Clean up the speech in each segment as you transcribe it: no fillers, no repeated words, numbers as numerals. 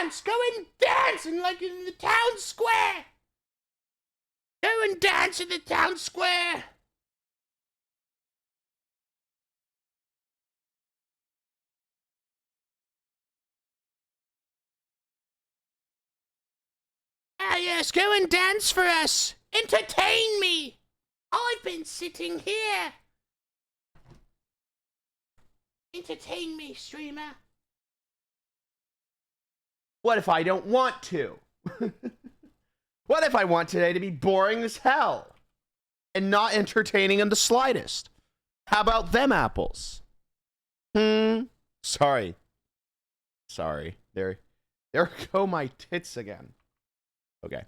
dance! Go and dance in the town square! Go and dance in the town square! Ah, yes, go and dance for us! Entertain me! I've been sitting here! Entertain me, streamer. What if I don't want to? What if I want today to be boring as hell? And not entertaining in the slightest? How about them apples? Sorry. There go my tits again. Okay.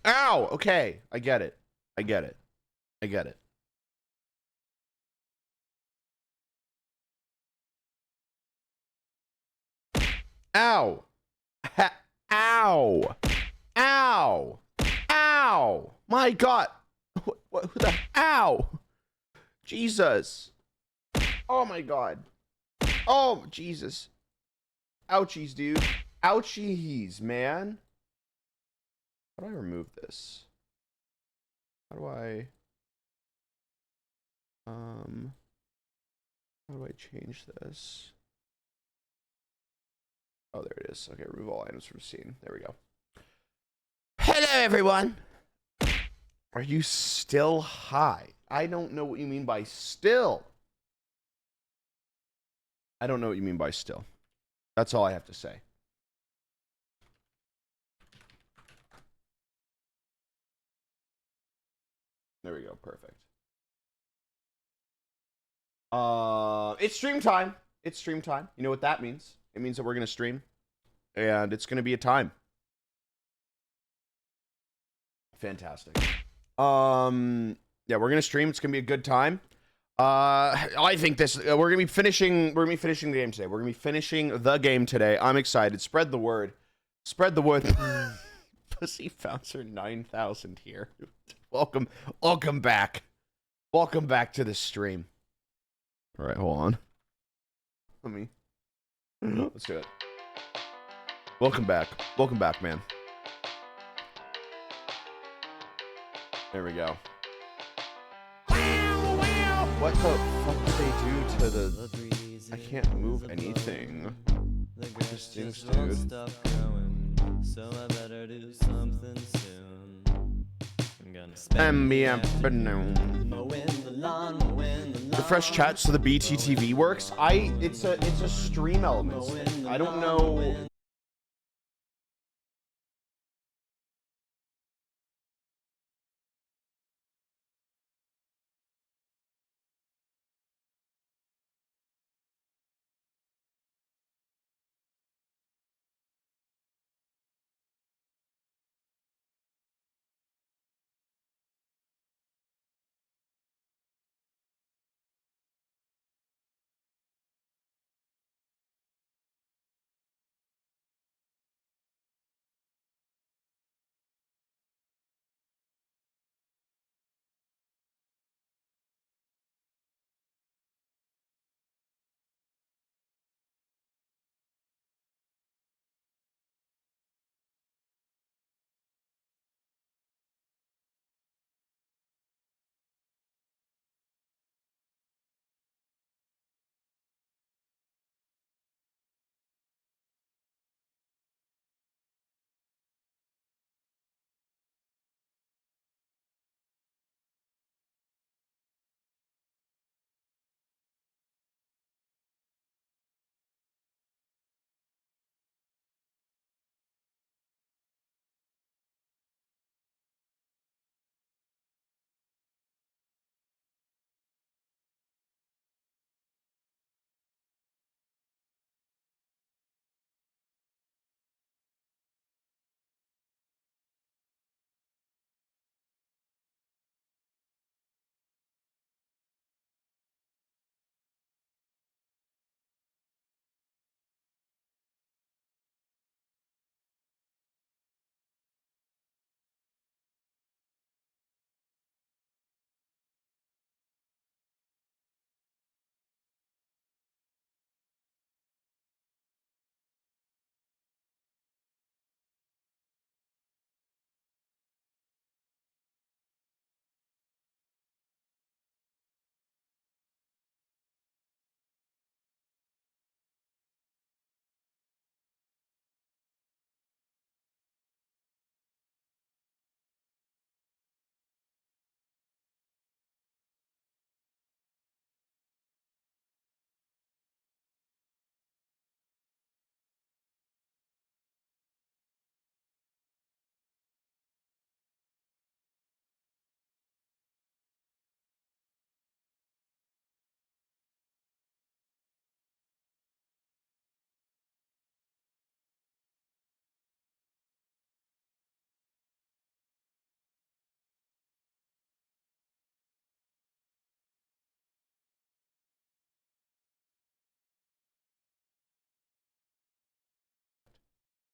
Ow! Okay, I get it. Ow! Ow! Ow! Ow! My God! What who the? Ow! Jesus! Oh my God! Oh Jesus! Ouchies, dude! Ouchies, man! How do I remove this? How do I? How do I change this? Oh, there it is. Okay, remove all items from scene. There we go. Hello, everyone. Are you still high? I don't know what you mean by still. I don't know what you mean by still. That's all I have to say. There we go. Perfect. It's stream time. It's stream time. You know what that means? It means that we're going to stream. And it's going to be a time. Fantastic. Yeah, we're going to stream. It's going to be a good time. I think this we're going to be finishing the game today. We're going to be finishing the game today. I'm excited. Spread the word. Spread the word. Pussy Bouncer 9000 here. Welcome back. Welcome back to the stream. All right, hold on. Let's do it. Welcome back, man. There we go. What the fuck did they do to the? I can't move anything. This stinks, dude. So I better do something soon. I'm gonna spend the afternoon mowing the lawn. Refresh chat so the BTTV works. It's a stream element. I don't know.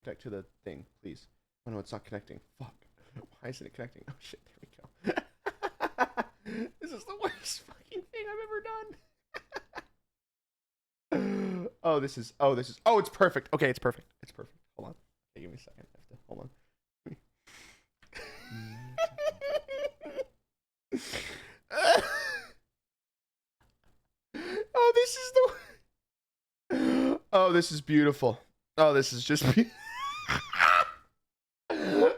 Connect to the thing, please. Oh no, it's not connecting. Fuck. Why isn't it connecting? Oh shit, there we go. This is the worst fucking thing I've ever done. Oh, it's perfect. Okay, it's perfect. It's perfect. Hold on. Okay, give me a second. I have to, hold on. Oh, this is the. Oh, this is beautiful. Oh, this is just. Hold on,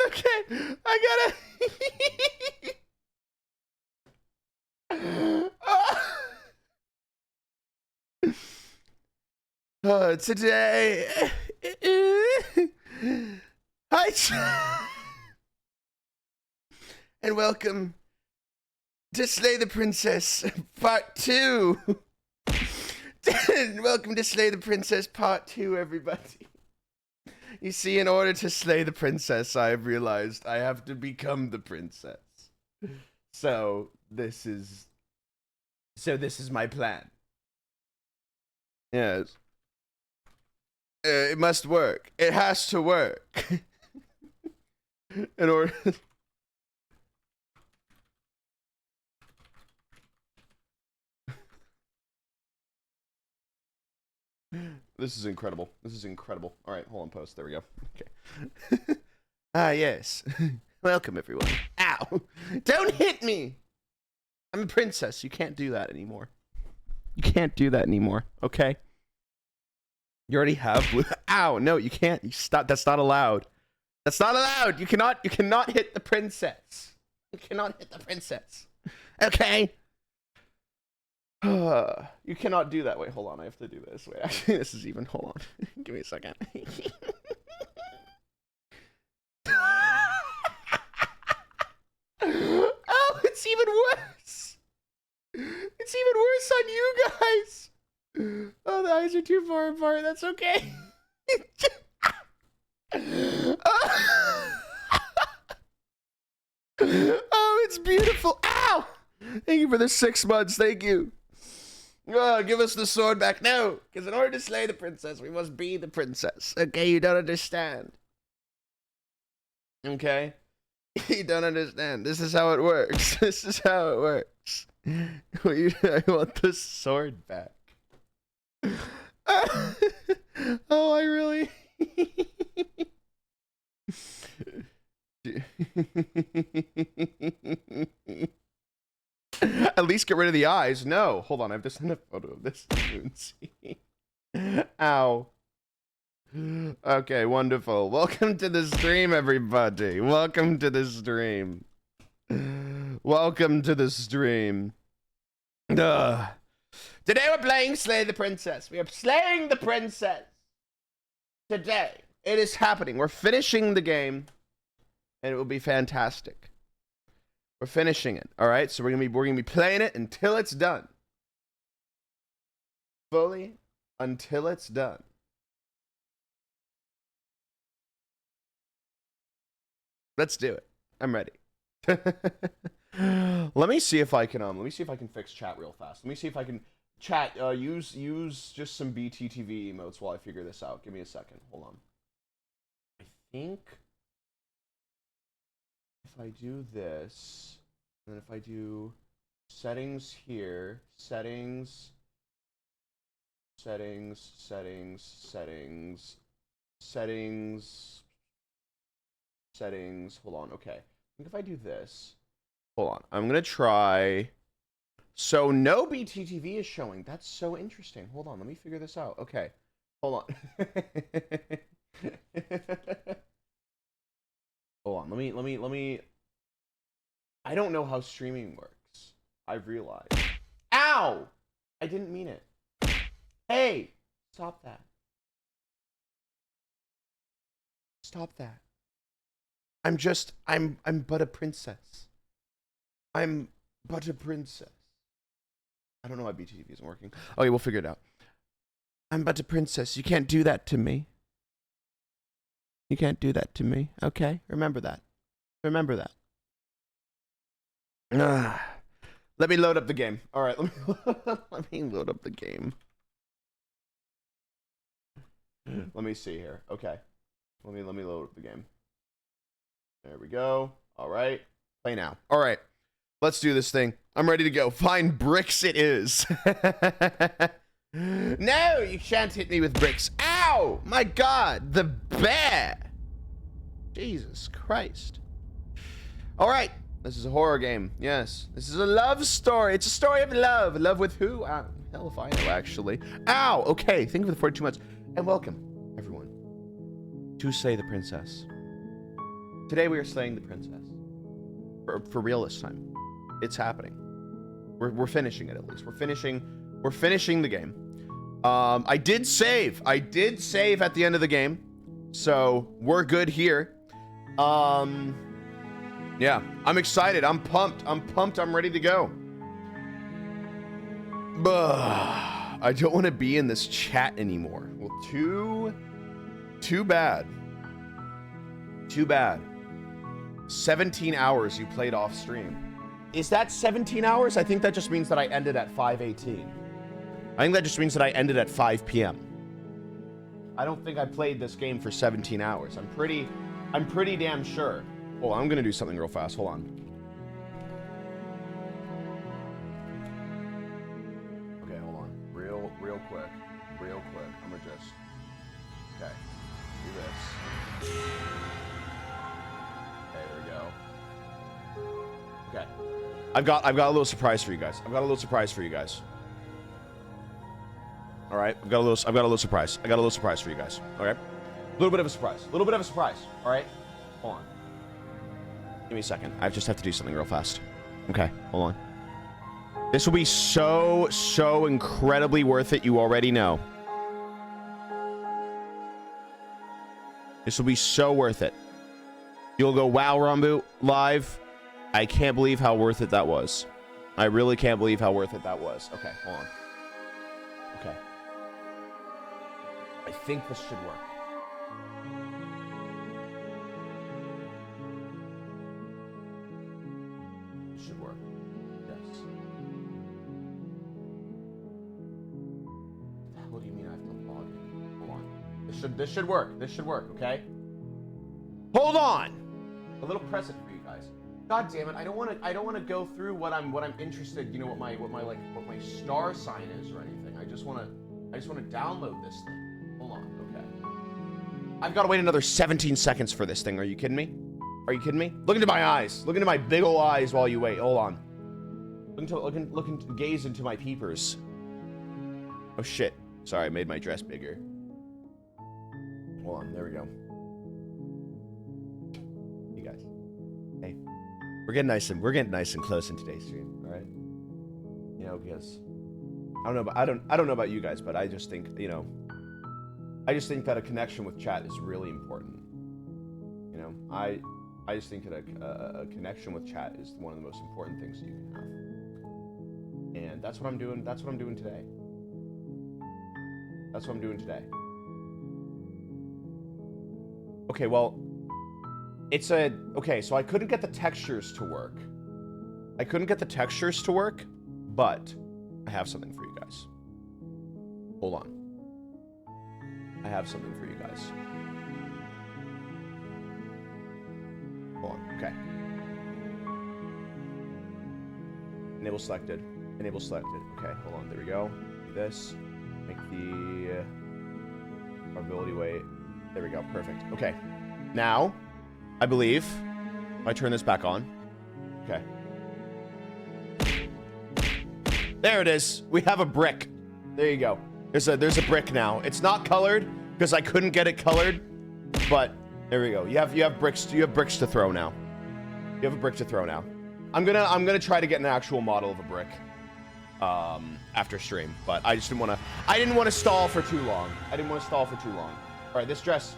okay. I gotta. Today. Hi, and welcome to Slay the Princess Part 2. Welcome to Slay the Princess Part 2, everybody. You see, in order to slay the princess, I have realized I have to become the princess. So this is my plan. Yes. It must work. It has to work. In order. This is incredible. This is incredible. All right, hold on, post. There we go. Okay. Ah, yes. Welcome, everyone. Ow! Don't hit me! I'm a princess. You can't do that anymore. You can't do that anymore, okay? You already have blue. Ow! No, you can't. You stop. That's not allowed. That's not allowed. You cannot hit the princess. You cannot hit the princess. Okay? You cannot do that. Wait, hold on. I have to do this. Wait, actually, this is even. Hold on. Give me a second. Oh, it's even worse. It's even worse on you guys. Oh, the eyes are too far apart. That's okay. Oh, it's beautiful. Ow! Thank you for the 6 months. Thank you. Oh, give us the sword back. No, because in order to slay the princess, we must be the princess. Okay, you don't understand. Okay? You don't understand. This is how it works. This is how it works. I want the sword back. Oh, I really... At least get rid of the eyes. No, hold on. I've just sent a photo of this. Ow. Okay, wonderful. Welcome to the stream, everybody. Welcome to the stream. Welcome to the stream. Ugh. Today we're playing Slay the Princess. We are slaying the princess. Today. It is happening. We're finishing the game. And it will be fantastic. We're finishing it. Alright, so we're gonna be playing it until it's done. Fully until it's done. Let's do it. I'm ready. Let me see if I can fix chat real fast. Let me see if I can chat use just some BTTV emotes while I figure this out. Give me a second. Hold on. I think if I do this, and then if I do settings here, settings, hold on, okay. I think if I do this, hold on, I'm gonna try, so no BTTV is showing, that's so interesting. Hold on, let me figure this out. Okay, hold on. Hold on, let me, I don't know how streaming works. I've realized. Ow! I didn't mean it. Hey! Stop that. Stop that. I'm but a princess. I'm but a princess. I don't know why BTV isn't working. Okay, we'll figure it out. I'm but a princess. You can't do that to me. You can't do that to me. Okay? Remember that. Remember that. Let me load up the game. Alright, let me load up the game. Let me see here. Okay. Let me load up the game. There we go. All right. Play now. All right. Let's do this thing. I'm ready to go. Find bricks it is. No, you shan't hit me with bricks. Ow! My God, the bear. Jesus Christ. All right. This is a horror game. Yes. This is a love story. It's a story of love. Love with who? Hell if I know, actually. Ow! Okay. Thank you for the 42 months. And welcome, everyone, to Slay the Princess. Today we are slaying the princess. For real this time. It's happening. We're finishing it, at least. We're finishing the game. I did save at the end of the game, so we're good here. Yeah, I'm excited. I'm pumped. I'm ready to go. I don't want to be in this chat anymore. Well, too bad. 17 hours you played off stream. Is that 17 hours? I think that just means that I ended at 5:18. I think that just means that I ended at 5 p.m. I don't think I played this game for 17 hours. I'm pretty damn sure. Hold on, I'm gonna do something real fast. Hold on. Okay, hold on. Real quick. I'm gonna just. Okay. Do this. Okay, there we go. Okay. I've got a little surprise for you guys. All right. I've got a little surprise. I got a little surprise for you guys. Okay. A little bit of a surprise. All right. Hold on. Give me a second. I just have to do something real fast. Okay. Hold on. This will be so incredibly worth it. You already know. This will be so worth it. You'll go, wow, Ranboo, live. I can't believe how worth it that was. I really can't believe how worth it that was. Okay, hold on. Okay. I think this should work. This should work. Yes. What do you mean I have to log in? Hold on. This should work. Okay? Hold on! A little present for you guys. God damn it! I don't want to go through what I'm interested. You know what my star sign is or anything. I just want to download this thing. Hold on. Okay. I've got to wait another 17 seconds for this thing. Are you kidding me? Look into my eyes. Look into my big ol' eyes while you wait. Hold on. Gaze into my peepers. Oh shit! Sorry, I made my dress bigger. Hold on. There we go. You guys. Hey. We're getting nice and close in today's stream, all right? You know, because I don't know about you guys, but I just think, you know, that a connection with chat is really important. You know, I just think that a connection with chat is one of the most important things that you can have. And that's what I'm doing. That's what I'm doing today. Okay, well, okay, so I couldn't get the textures to work. But I have something for you guys. Hold on. I have something for you guys. Hold on, okay. Enable selected. Okay, hold on, there we go. Do this. Make the probability weight. There we go, perfect. Okay, now, I believe, if I turn this back on, okay. There it is. We have a brick. There you go. There's a brick now. It's not colored because I couldn't get it colored, but there we go. You have bricks. You have bricks to throw now. You have a brick to throw now. I'm gonna try to get an actual model of a brick after stream, but I just didn't want to stall for too long. All right, this dress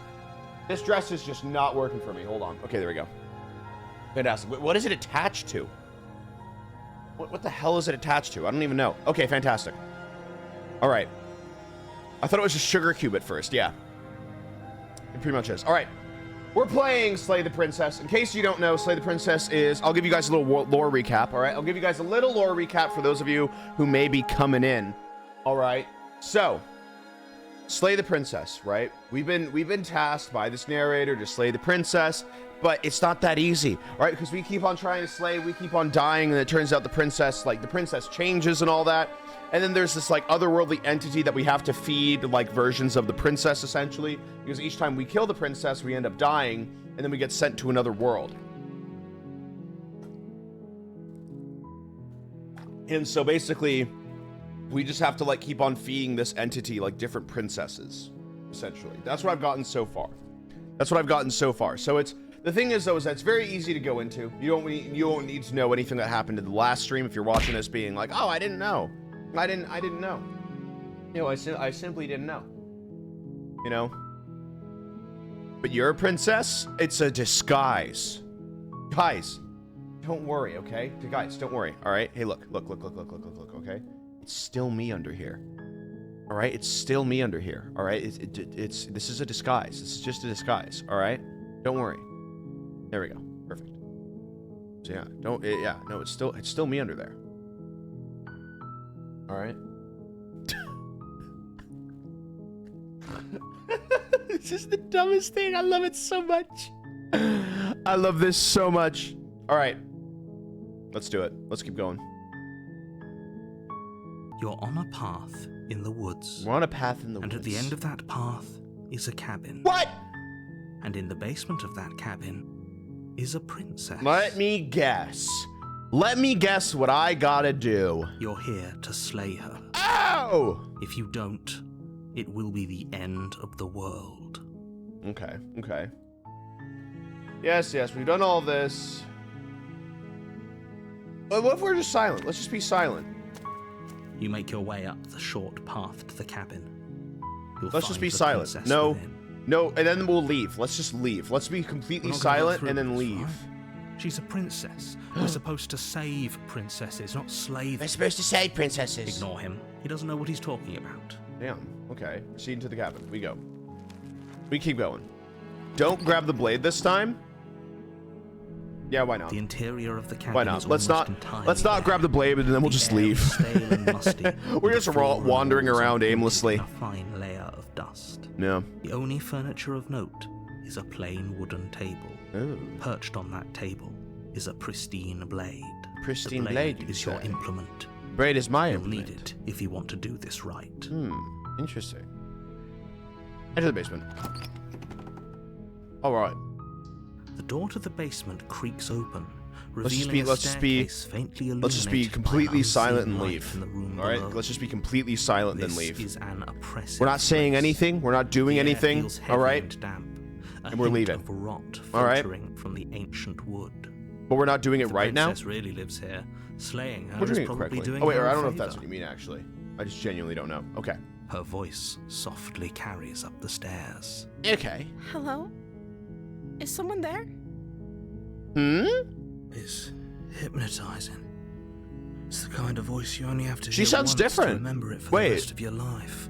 is just not working for me. Hold on. Okay, there we go. Fantastic. What is it attached to? What the hell is it attached to? I don't even know. Okay, fantastic. All right. I thought it was a sugar cube at first. Yeah. It pretty much is. All right. We're playing Slay the Princess. In case you don't know, Slay the Princess is... I'll give you guys a little lore recap, all right? I'll give you guys a little lore recap for those of you who may be coming in. All right. So, slay the princess, right? We've been tasked by this narrator to slay the princess, but it's not that easy, right? Because we keep on trying to slay, we keep on dying, and it turns out the princess changes and all that. And then there's this like otherworldly entity that we have to feed, like versions of the princess essentially, because each time we kill the princess, we end up dying, and then we get sent to another world. And so basically, we just have to like keep on feeding this entity like different princesses, essentially. That's what I've gotten so far. So it's the thing is though, is that it's very easy to go into. You don't need to know anything that happened in the last stream if you're watching this being like, oh, I didn't know. I didn't know. You know, I simply didn't know. You know? But you're a princess? It's a disguise. Guys, don't worry, okay? Guys, don't worry, all right? Hey, look, okay? It's still me under here. All right? It's still me under here, all right? This is a disguise. This is just a disguise, all right? Don't worry. There we go. Perfect. So yeah, no, it's still me under there. All right. This is the dumbest thing. I love it so much. I love this so much. All right. Let's do it. Let's keep going. You're on a path in the woods. We're on a path in the woods. And at the end of that path is a cabin. What? And in the basement of that cabin is a princess. Let me guess. Let me guess what I gotta do. You're here to slay her. Oh! If you don't, it will be the end of the world. Okay, okay. Yes, we've done all this. But what if we're just silent? Let's just be silent. You make your way up the short path to the cabin. Let's just be silent. No, and then we'll leave. Let's just leave. Let's be completely silent and then leave. She's a princess. We're supposed to save princesses, not slay them. We're supposed to save princesses. Ignore him. He doesn't know what he's talking about. Damn. Okay. Proceed into the cabin. We go. We keep going. Don't grab the blade this time. Yeah, why not? The interior of the cabin. Why not? Let's not grab the blade, and then we'll just leave. Stale and musty. We're just wandering around aimlessly. A fine layer of dust. Yeah. The only furniture of note is a plain wooden table. Ooh. Perched on that table is a pristine blade. Pristine blade is your implement. Blade is my implement. You'll need it if you want to do this right. Interesting. Enter the basement. All right. The door to the basement creaks open, let's just be completely silent and leave. All right, let's just be completely silent and leave. We're not saying anything. We're not doing anything. All right, and we're leaving. All right. From the ancient wood. But we're not doing it right now. The princess really lives here. Slaying her we're doing is probably it doing oh wait, her I a don't know if favor. that's what you mean actually. I just genuinely don't know. Okay. Her voice softly carries up the stairs. Okay. Hello? Is someone there? It's hypnotizing. It's the kind of voice you only have to hear She sounds once different. to remember it for the rest of your life.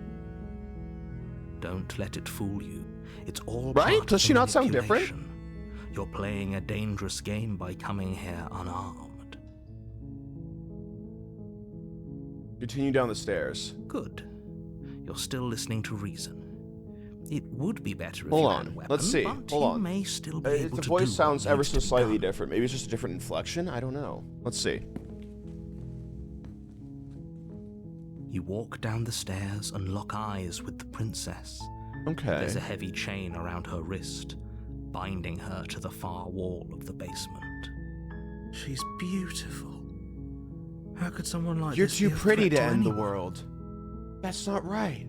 Don't let it fool you. It's all right? part Does she not sound manipulation. different? You're playing a dangerous game by coming here unarmed. Continue down the stairs. Good. You're still listening to reason. It would be better if Hold you on. had a weapon, Let's see. but Hold on. you may still be able the to voice do sounds what ever needs so to be slightly done. different. Maybe it's just a different inflection. I don't know. Let's see. You walk down the stairs and lock eyes with the princess. Okay. There's a heavy chain around her wrist, binding her to the far wall of the basement. She's beautiful. How could someone like You're this too be a pretty threat to end the anyone? world. That's not right.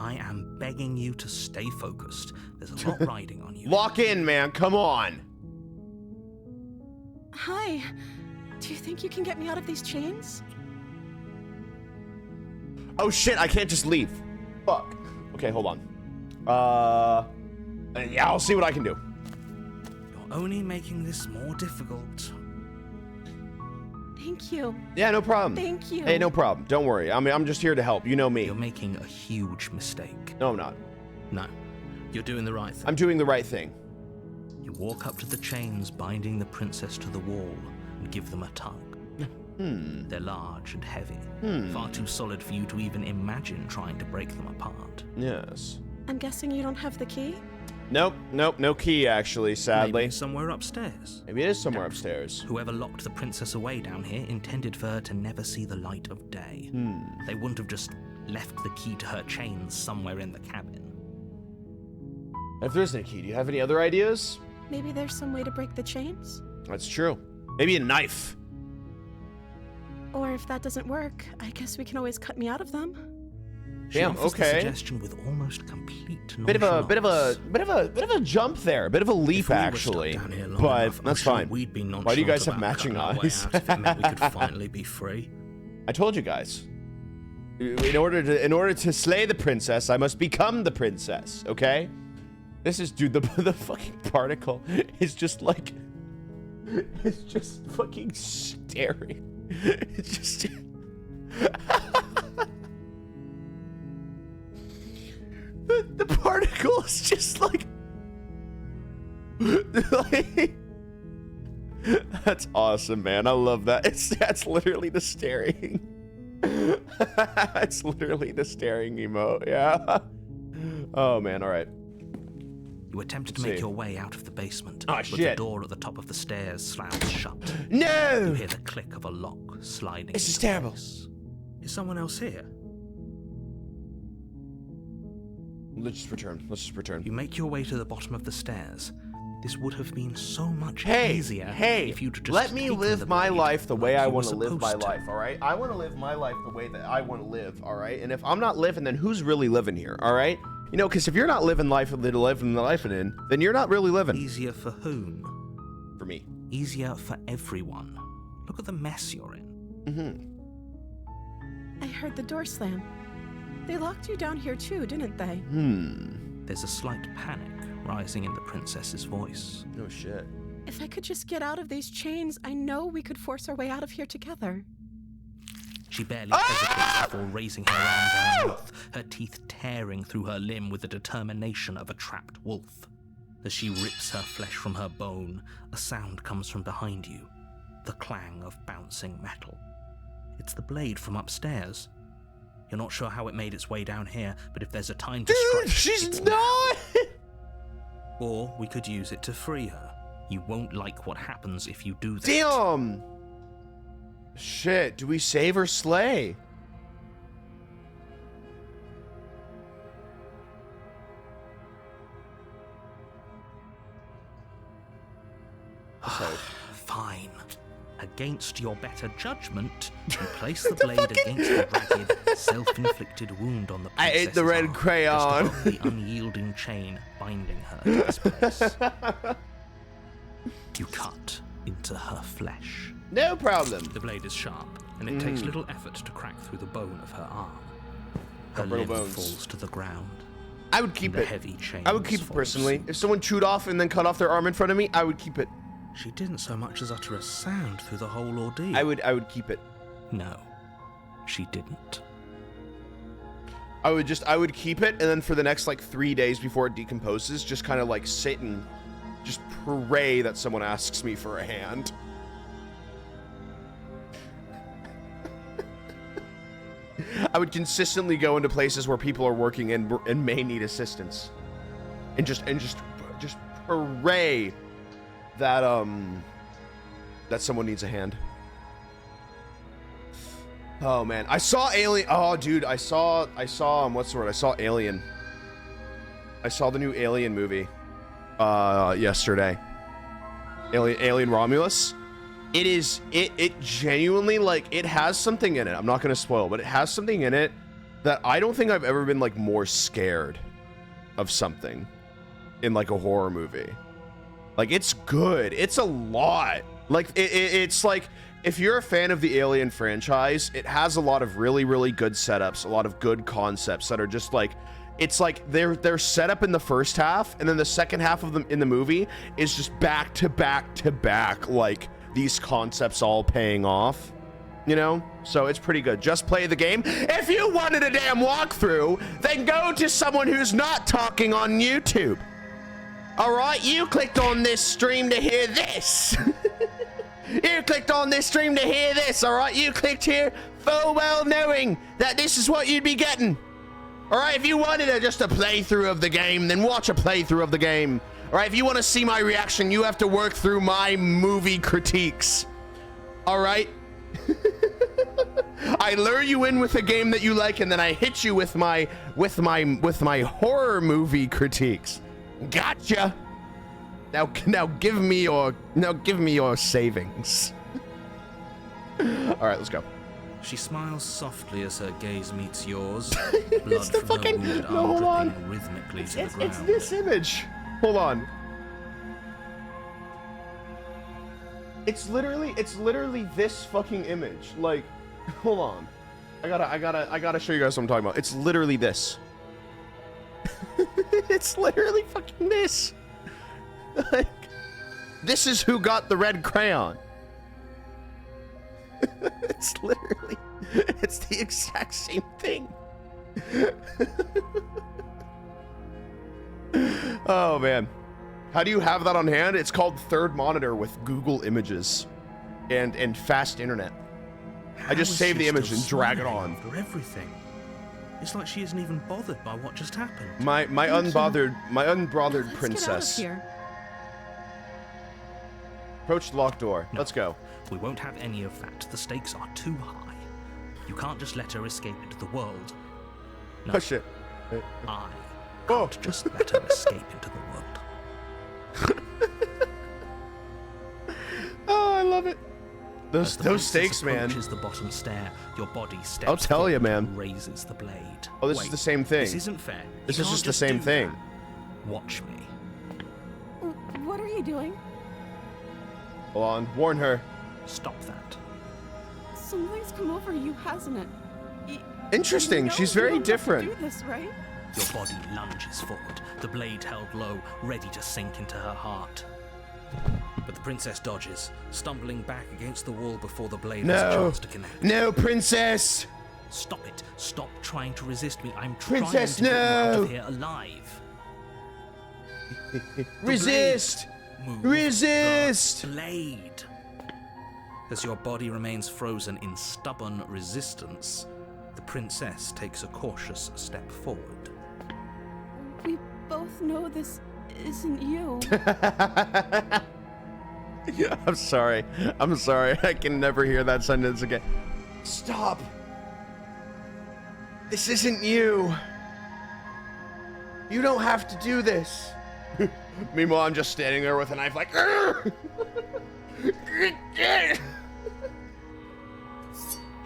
I am begging you to stay focused. There's a lot riding on you. Lock in, man. Come on. Hi. Do you think you can get me out of these chains? Oh shit, I can't just leave. Fuck. Okay, hold on. Yeah, I'll see what I can do. You're only making this more difficult. Thank you. Yeah, no problem. Thank you. Hey, no problem. Don't worry. I'm just here to help. You know me. You're making a huge mistake. No, I'm not. No, you're doing the right thing. I'm doing the right thing. You walk up to the chains binding the princess to the wall and give them a tug. They're large and heavy, far too solid for you to even imagine trying to break them apart. Yes. I'm guessing you don't have the key? Nope, no key actually, sadly. Maybe it's somewhere upstairs. Maybe it is somewhere upstairs. Whoever locked the princess away down here intended for her to never see the light of day. They wouldn't have just left the key to her chains somewhere in the cabin. If there isn't a key, do you have any other ideas? Maybe there's some way to break the chains? That's true. Maybe a knife. Or if that doesn't work, I guess we can always cut me out of them. She Damn, offers the okay. suggestion with almost complete Bit of a nonchalance. jump there, a bit of a leap If we were actually. stuck down here long But enough, I'm that's sure fine. We'd be Why do you guys have nonchalant matching about cutting our way eyes? out if it meant we could finally be free. I told you guys. In order to slay the princess, I must become the princess, okay? This is, dude, the fucking particle is just like, it's just fucking staring. It's just the particle is just like that's awesome, man. I love that. That's literally the staring. It's literally the staring emote. Yeah. Oh man. All right. You attempted to make your way out of the basement, Oh, but the shit. door at the top of the stairs slams shut. No. You hear the click of a lock sliding. This is into terrible. place. Is someone else here? Let's just return. You make your way to the bottom of the stairs. This would have been so much Hey, easier if you'd just let me taken live the my blade life the way like I you were want to live my supposed to. life, all right? I want to live my life the way that I want to live, all right? And if I'm not living, then who's really living here, all right? You know, because if you're not living life in, then you're not really living. Easier for whom? For me. Easier for everyone. Look at the mess you're in. I heard the door slam. They locked you down here too, didn't they? There's a slight panic rising in the princess's voice. No shit. If I could just get out of these chains, I know we could force our way out of here together. She barely hesitates before raising her arm to her mouth, her teeth tearing through her limb with the determination of a trapped wolf. As she rips her flesh from her bone, a sound comes from behind you, the clang of bouncing metal. It's the blade from upstairs. You're not sure how it made its way down here, but if there's a time to Dude, strike, she's it's not. Or we could use it to free her. You won't like what happens if you do that. Damn. Shit, do we save or slay? Fine. Against your better judgment, you place the blade against the ragged, self-inflicted wound on the I princess's ate the red arm, crayon. just above the unyielding chain binding her to this place. You cut into her flesh. No problem. The blade is sharp, and it takes little effort to crack through the bone of her arm. Her Brittle limb bones. falls to the ground. I would keep The it. heavy chains I would keep it fall personally. suit. If someone chewed off and then cut off their arm in front of me, I would keep it. She didn't so much as utter a sound through the whole ordeal. I would keep it. No, she didn't. I would keep it, and then for the next like 3 days before it decomposes, just kind of like sit and just pray that someone asks me for a hand. I would consistently go into places where people are working and may need assistance, and just pray that that someone needs a hand. Oh man, I saw Alien. Oh dude, I saw what's the word? I saw Alien. I saw the new Alien movie yesterday. Alien Romulus. It genuinely, like, it has something in it. I'm not gonna spoil, but it has something in it that I don't think I've ever been like more scared of something in like a horror movie. Like, it's good. It's a lot. Like, it's like, if you're a fan of the Alien franchise, it has a lot of really, really good setups, a lot of good concepts that are just like, it's like they're set up in the first half, and then the second half of them in the movie is just back to back to back, like these concepts all paying off, you know? So it's pretty good. Just play the game. If you wanted a damn walkthrough, then go to someone who's not talking on YouTube. All right, you clicked on this stream to hear this. You clicked on this stream to hear this, all right? You clicked here full well knowing that this is what you'd be getting. All right, if you wanted just a playthrough of the game, then watch a playthrough of the game. All right, if you want to see my reaction, you have to work through my movie critiques. All right? I lure you in with a game that you like, and then I hit you with my horror movie critiques. Gotcha. Now give me your savings. All right, let's go. She smiles softly as her gaze meets yours. It's Blood the from fucking. her wounded No, arm hold on. dripping rhythmically to the ground. It's this image. Hold on. It's literally this fucking image. Like, hold on. I gotta show you guys what I'm talking about. It's literally this. It's literally fucking this. Like, this is who got the red crayon. It's the exact same thing. Oh man. How do you have that on hand? It's called Third Monitor with Google Images and fast internet. I just save the image and drag it on. After everything. It's like she isn't even bothered by what just happened. My unbothered Let's princess. Get out of here. Approach the locked door. No. Let's go. We won't have any of that. The stakes are too high. You can't just let her escape into the world. No, Oh shit. I Oh. can't just let her escape into the world. Oh, I love it. As the Those princess stakes, man. approaches the bottom stair, your body steps I'll tell you, forward man. and raises the blade. Oh, this is Wait, the same thing. This isn't fair. This You is can't just the same do thing. that. Watch me. What are you doing? Hold on. Warn her. Stop that. Something's come over you, hasn't it? Interesting. You know She's you very don't have to different. do this, right? Your body lunges forward, the blade held low, ready to sink into her heart. But the princess dodges, stumbling back against the wall before the blade has a No. chance to connect. No, princess. Stop it. Stop trying to resist me. I'm trying Princess, to get you out no. of here alive. Resist. Move Resist. the blade. As your body remains frozen in stubborn resistance, the princess takes a cautious step forward. We both know this isn't you. I'm sorry. I'm sorry. I can never hear that sentence again. Stop. This isn't you. You don't have to do this. Meanwhile, I'm just standing there with a knife like...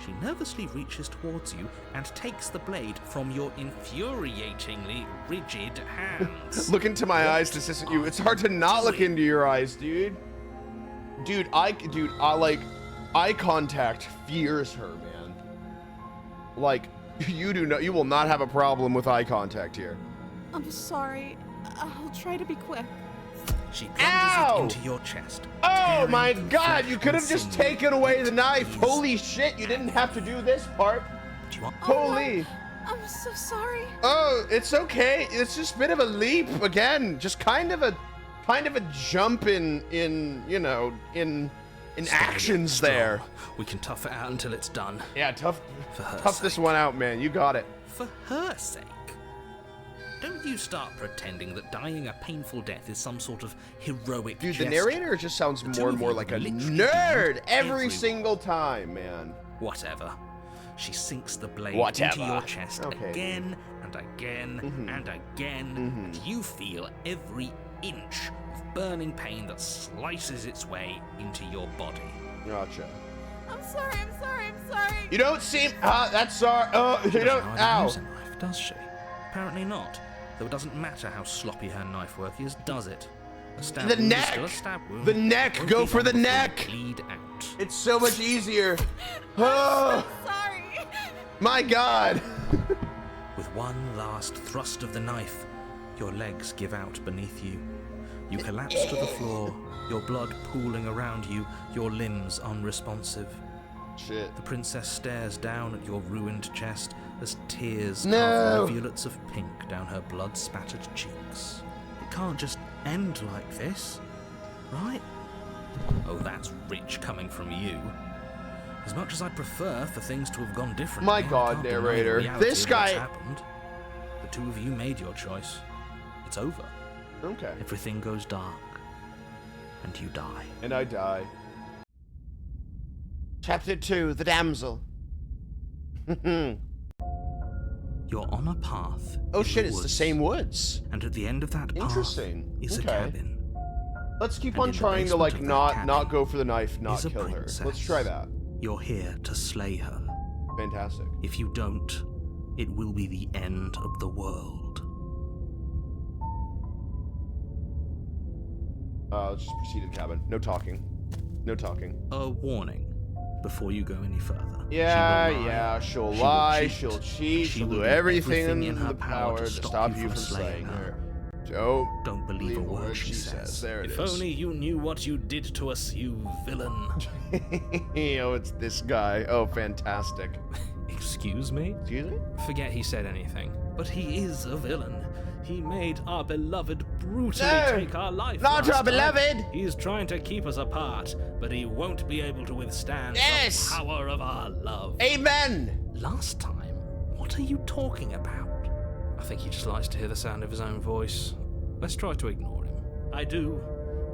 She nervously reaches towards you and takes the blade from your infuriatingly rigid hands. Look into my eyes, this isn't you. It's hard to not look into your eyes, dude. Dude, I like, eye contact fears her, man. Like, you will not have a problem with eye contact here. I'm sorry. I'll try to be quick. She plunges Ow! it into your chest. Oh tearing my through god, flesh you could have and just sinew. taken away the knife. Please. Holy shit, you didn't have to do this part. Do you want? Holy. I'm so sorry. Oh, it's okay. It's just a bit of a leap again. Just kind of a jump in you know, in actions Strong. there. We can tough it out until it's done. Yeah, tough her this sake. one out, man. You got it. For her sake. Don't you start pretending that dying a painful death is some sort of heroic Dude, the gesture. narrator just sounds The two more and of more you like a literally nerd beat every everyone. single time, man. Whatever. She sinks the blade Whatever. into your chest Okay. again and again and again, and you feel every inch of burning pain that slices its way into your body. Gotcha. I'm sorry. I'm sorry. You don't seem. That's sorry. Oh, you She don't. doesn't know how to Ow. use a knife, does she? Apparently not. Though it doesn't matter how sloppy her knife work is, does it? A stab The wound is neck! still a stab wound. The neck! Won't Go be for long the before you neck! Bleed out. It's so much easier. Oh Sorry. my god. With one last thrust of the knife, your legs give out beneath you. You collapse to the floor, your blood pooling around you, your limbs unresponsive. Shit. The princess stares down at your ruined chest as tears No. carve rivulets of pink down her blood-spattered cheeks. It can't just end like this, right? Oh, that's rich coming from you. As much as I'd prefer for things to have gone differently, My I God, can't deny the narrator. reality This of guy- what's happened. The two of you made your choice. It's over. Okay. Everything goes dark, and you die. And I die. Chapter 2, The Damsel. You're on a path. Oh in shit, the it's the woods, same woods. And at the end of that path Interesting. is Okay. a cabin. Let's keep And on in the trying to, basement like, of that not cabin go for the knife, not is a kill her. princess. Let's try that. You're here to slay her. Fantastic. If you don't, it will be the end of the world. Let's just proceed to the cabin. No talking. No talking. A warning before you go any further. Yeah, she'll lie, she'll cheat, she'll will do everything in her power to stop you from slaying her. Don't believe a word she says. There it If is. only you knew what you did to us, you villain. Oh, it's this guy. Oh, fantastic. Excuse me? Excuse me? Forget he said anything. But he is a villain. He made our beloved brutally No! take our life. Not last our time. beloved! He's trying to keep us apart, but he won't be able to withstand Yes! the power of our love. Amen! Last time? What are you talking about? I think he just likes to hear the sound of his own voice. Let's try to ignore him. I do,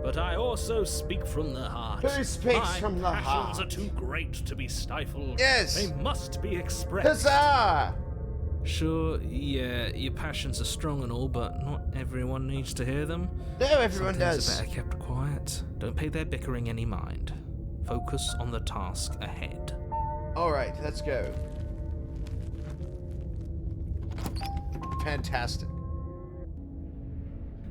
but I also speak from the heart. Who speaks My from the passions heart? are too great to be stifled. Yes! They must be expressed. Huzzah! Sure, yeah, your passions are strong and all, but not everyone needs to hear them. No, everyone Some things does. are better kept quiet. Don't pay their bickering any mind. Focus on the task ahead. Alright, let's go. Fantastic.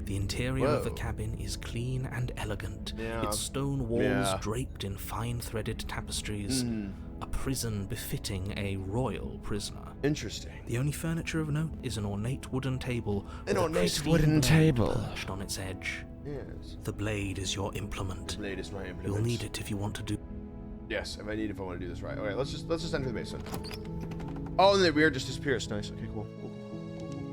The interior of the Whoa. cabin is clean and elegant, Yeah. its stone walls Yeah. draped in fine-threaded tapestries, a prison befitting a royal prisoner. Interesting. The only furniture of note is an ornate wooden table with a ornate pristine wooden blade table. perched on its edge. Yes. The blade is your implement. Blade is my implement. You'll need it if you want to do. Yes, if I want to do this right. Okay, let's just enter the basement. Oh, and the weird just disappears. Nice. Okay, cool.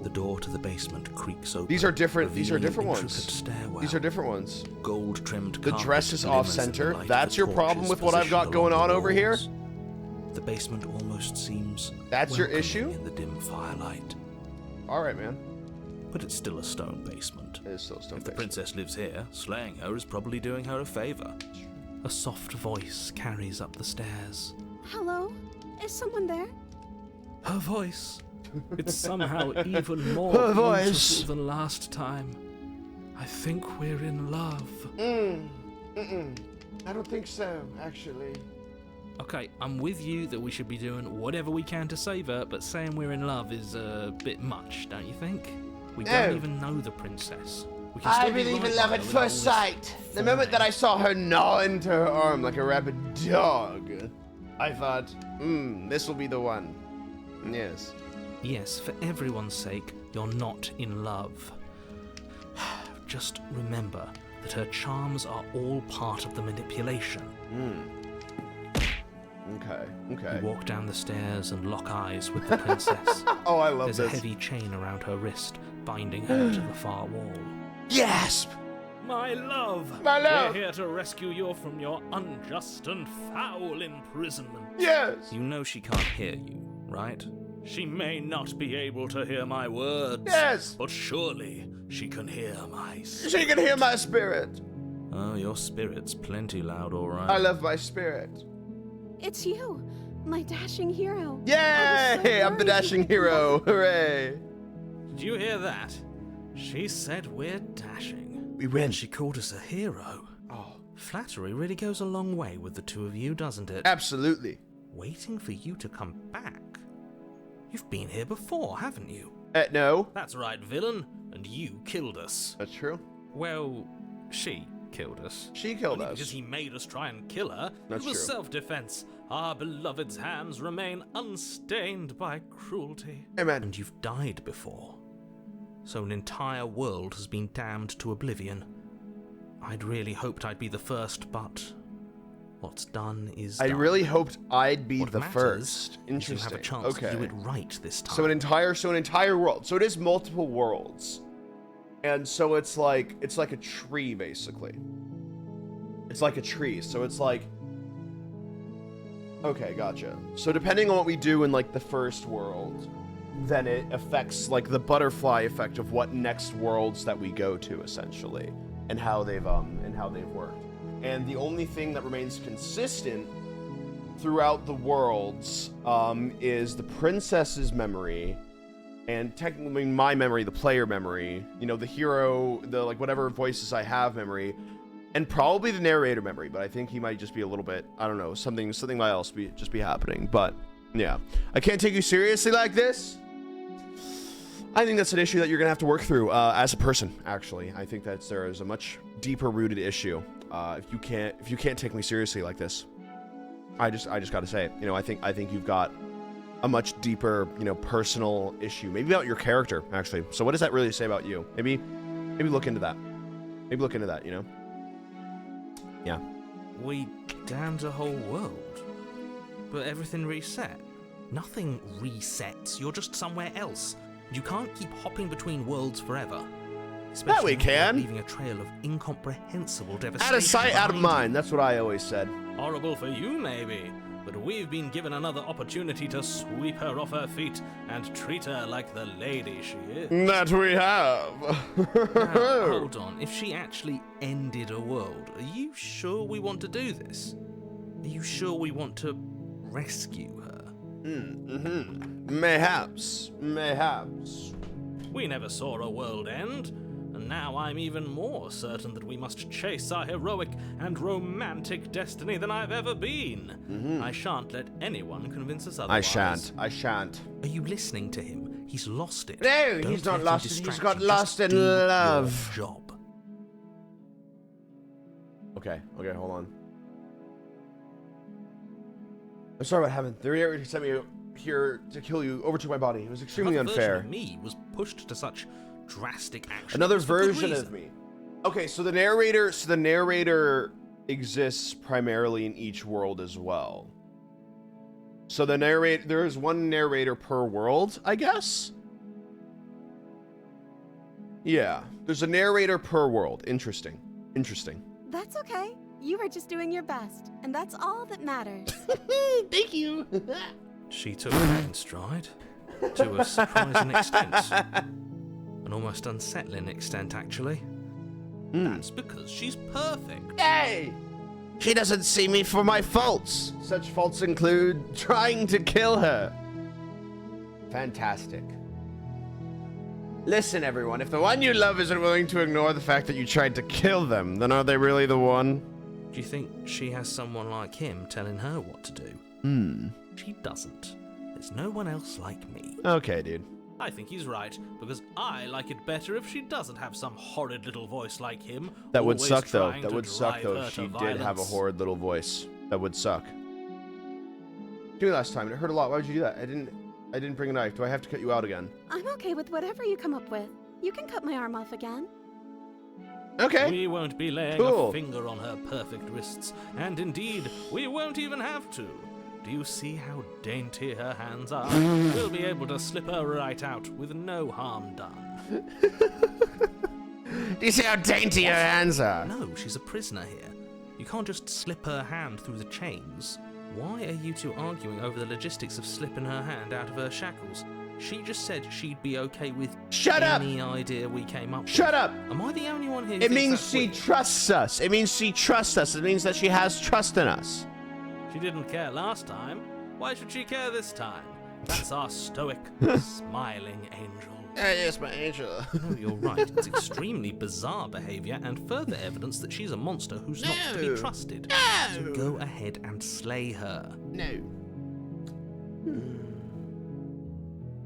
The door to the basement creaks open. These are different revealing an different intricate ones. Stairwell. These are different ones. Gold-trimmed The carpet dress is glimmers off in the center. light That's of your the problem torches with what I've got positioned going along on the over here? walls. The basement almost seems That's your welcoming issue? in the dim firelight, Alright, man. but it's still a stone basement. It is still stone If the basement. princess lives here, slaying her is probably doing her a favor. A soft voice carries up the stairs. Hello? Is someone there? Her voice. It's somehow even more Her beautiful voice. than last time. I think we're in love. I don't think so, actually. Okay, I'm with you that we should be doing whatever we can to save her, but saying we're in love is a bit much, don't you think? We don't No. even know the princess. We can I still be believe right in love by at her first without all sight. this The moment that I forming. saw her gnaw into her arm like a rabid dog, I thought, this will be the one. Yes. Yes, for everyone's sake, you're not in love. Just remember that her charms are all part of the manipulation. Okay. You walk down the stairs and lock eyes with the princess. Oh, I love There's this. a heavy chain around her wrist, binding her to the far wall. Gasp! My love! My love! We're here to rescue you from your unjust and foul imprisonment. Yes! You know she can't hear you, right? She may not be able to hear my words. Yes! But surely she can hear my She can hear my spirit. Oh, your spirit's plenty loud, all right. I love my spirit. It's you, my dashing hero. Yay! I was so I'm the worried dashing you'd hero. Hooray! Did you hear that? She said we're dashing. We win. And she called us a hero. Oh, Flattery really goes a long way with the two of you, doesn't it? absolutely. Waiting for you to come back. You've been here before, haven't you? No. That's right, villain. And you killed us. That's true. Well, she killed us. She killed Only us. because he made us try and kill her. That's it was true. self-defense. Our beloved's hands remain unstained by cruelty. Amen. And you've died before. So an entire world has been damned to oblivion. I'd really hoped I'd be the first, but what's done is I done. really hoped I'd be What the matters first. is Interesting. you have a chance okay. to do it right this time. So an entire world. So it is multiple worlds. And so it's like a tree basically. It's like a tree, so it's like... Okay, gotcha. So depending on what we do in, like, the first world, then it affects, like, the butterfly effect of what next worlds that we go to, essentially, and how they've worked. And the only thing that remains consistent throughout the worlds is the princess's memory, and technically my memory, the player memory, you know, the hero, the, like, whatever voices I have memory, and probably the narrator memory, but I think he might just be a little bit, I don't know, something might else be happening. But yeah, I can't take you seriously like this. I think that's an issue that you're gonna have to work through as a person. Actually, I think that there is a much deeper rooted issue. If you can't take me seriously like this, I just gotta say it. You know, I think you've got a much deeper, you know, personal issue, maybe about your character actually. So what does that really say about you? Maybe look into that. Maybe look into that. You know. Yeah. We damned a whole world. But everything reset. Nothing resets. You're just somewhere else. You can't keep hopping between worlds forever. That we can. Leaving a trail of incomprehensible devastation. Out of sight, out of mind. That's what I always said. Horrible for you, maybe. But we've been given another opportunity to sweep her off her feet and treat her like the lady she is. That we have. Now, hold on. If she actually ended a world, are you sure we want to do this? Are you sure we want to rescue her? Mayhaps. We never saw a world end, and now I'm even more certain that we must chase our heroic and romantic destiny than I've ever been. I shan't let anyone convince us otherwise. I shan't. Are you listening to him? He's lost it. No, Don't he's not let lost him it. He's distract got you. lost Just in do your love. job. Okay, hold on. I'm sorry what happened. The narrator sent me here to kill you, overtook my body. It was extremely Another version unfair. of me was pushed to such drastic action. Another for good version reason. of me. Okay, so the narrator exists primarily in each world as well. So there is one narrator per world, I guess? Yeah, there's a narrator per world. Interesting. That's okay. You were just doing your best, and that's all that matters. Thank you. She took that in stride, to a surprising extent. An almost unsettling extent, actually. That's because she's perfect. Hey! She doesn't see me for my faults. Such faults include trying to kill her. Fantastic. Listen, everyone, if the one you love isn't willing to ignore the fact that you tried to kill them, then are they really the one? Do you think she has someone like him telling her what to do? She doesn't. There's no one else like me. Okay, dude. I think he's right, because I like it better if she doesn't have some horrid little voice like him. That would always suck, though. trying That to would suck, drive though, her if she to did have a violence. horrid little voice. That would suck. Do it last time. It hurt a lot. Why would you do that? I didn't bring a knife. Do I have to cut you out again? I'm okay with whatever you come up with. You can cut my arm off again. Okay. We won't be laying Cool. a finger on her perfect wrists, and indeed, we won't even have to. Do you see how dainty her hands are? We'll be able to slip her right out with no harm done. Do you see how dainty her hands are? No, she's a prisoner here. You can't just slip her hand through the chains. Why are you two arguing over the logistics of slipping her hand out of her shackles? She just said she'd be okay with any idea we came up with. Shut up! Am I the only one here? It means she trusts us. It means she trusts us. It means that she has trust in us. She didn't care last time. Why should she care this time? That's our stoic, smiling angel. Yes, my angel. No, you're right. It's extremely bizarre behavior and further evidence that she's a monster who's not to be trusted. So go ahead and slay her. No.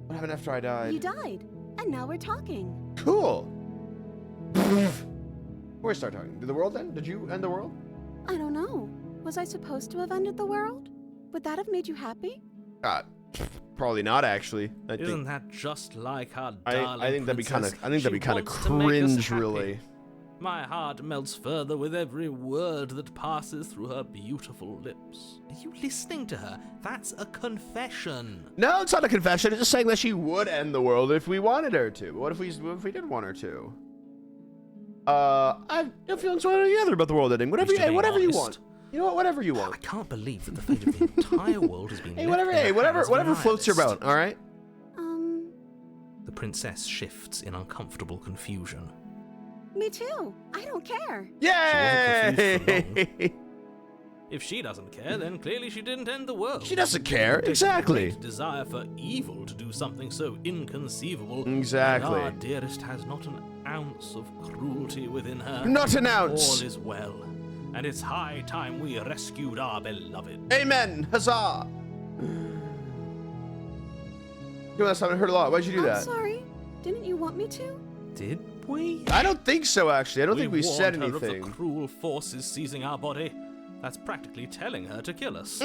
What happened after I died? You died, and now we're talking. Cool. Where start talking? Did the world end? Did you end the world? I don't know. Was I supposed to have ended the world? Would that have made you happy? Probably not. Actually, Isn't that just like our I darling think that'd be kind of. princess? I think that'd be She kind of wants to make us cringe, happy. really. My heart melts further with every word that passes through her beautiful lips. Are you listening to her? That's a confession. No, it's not a confession. It's just saying that she would end the world if we wanted her to. But what if we did want her to? I have feelings one or the other about the world ending. Whatever, Used to hey, being whatever you honest. want. You know what? Whatever you I want. can't believe that the fate of the entire world has been Hey, left whatever. in the Hey, whatever. hands of Whatever an floats your nihilist. boat. All right. The princess shifts in uncomfortable confusion. Me too. I don't care. wasn't confused Yay! If she doesn't care, then clearly she didn't end the world. She doesn't care. It takes a Exactly. great desire for evil to do something so inconceivable. Exactly. And our dearest has not an ounce of cruelty within her. Not an ounce. All is well, and it's high time we rescued our beloved. Amen. Huzzah. You know, that's something I heard a lot. Why'd you do I'm that? sorry. Didn't you want me to? Did we? I don't think so, actually. I don't think we said warned her of anything. the cruel forces seizing our body. That's practically telling her to kill us.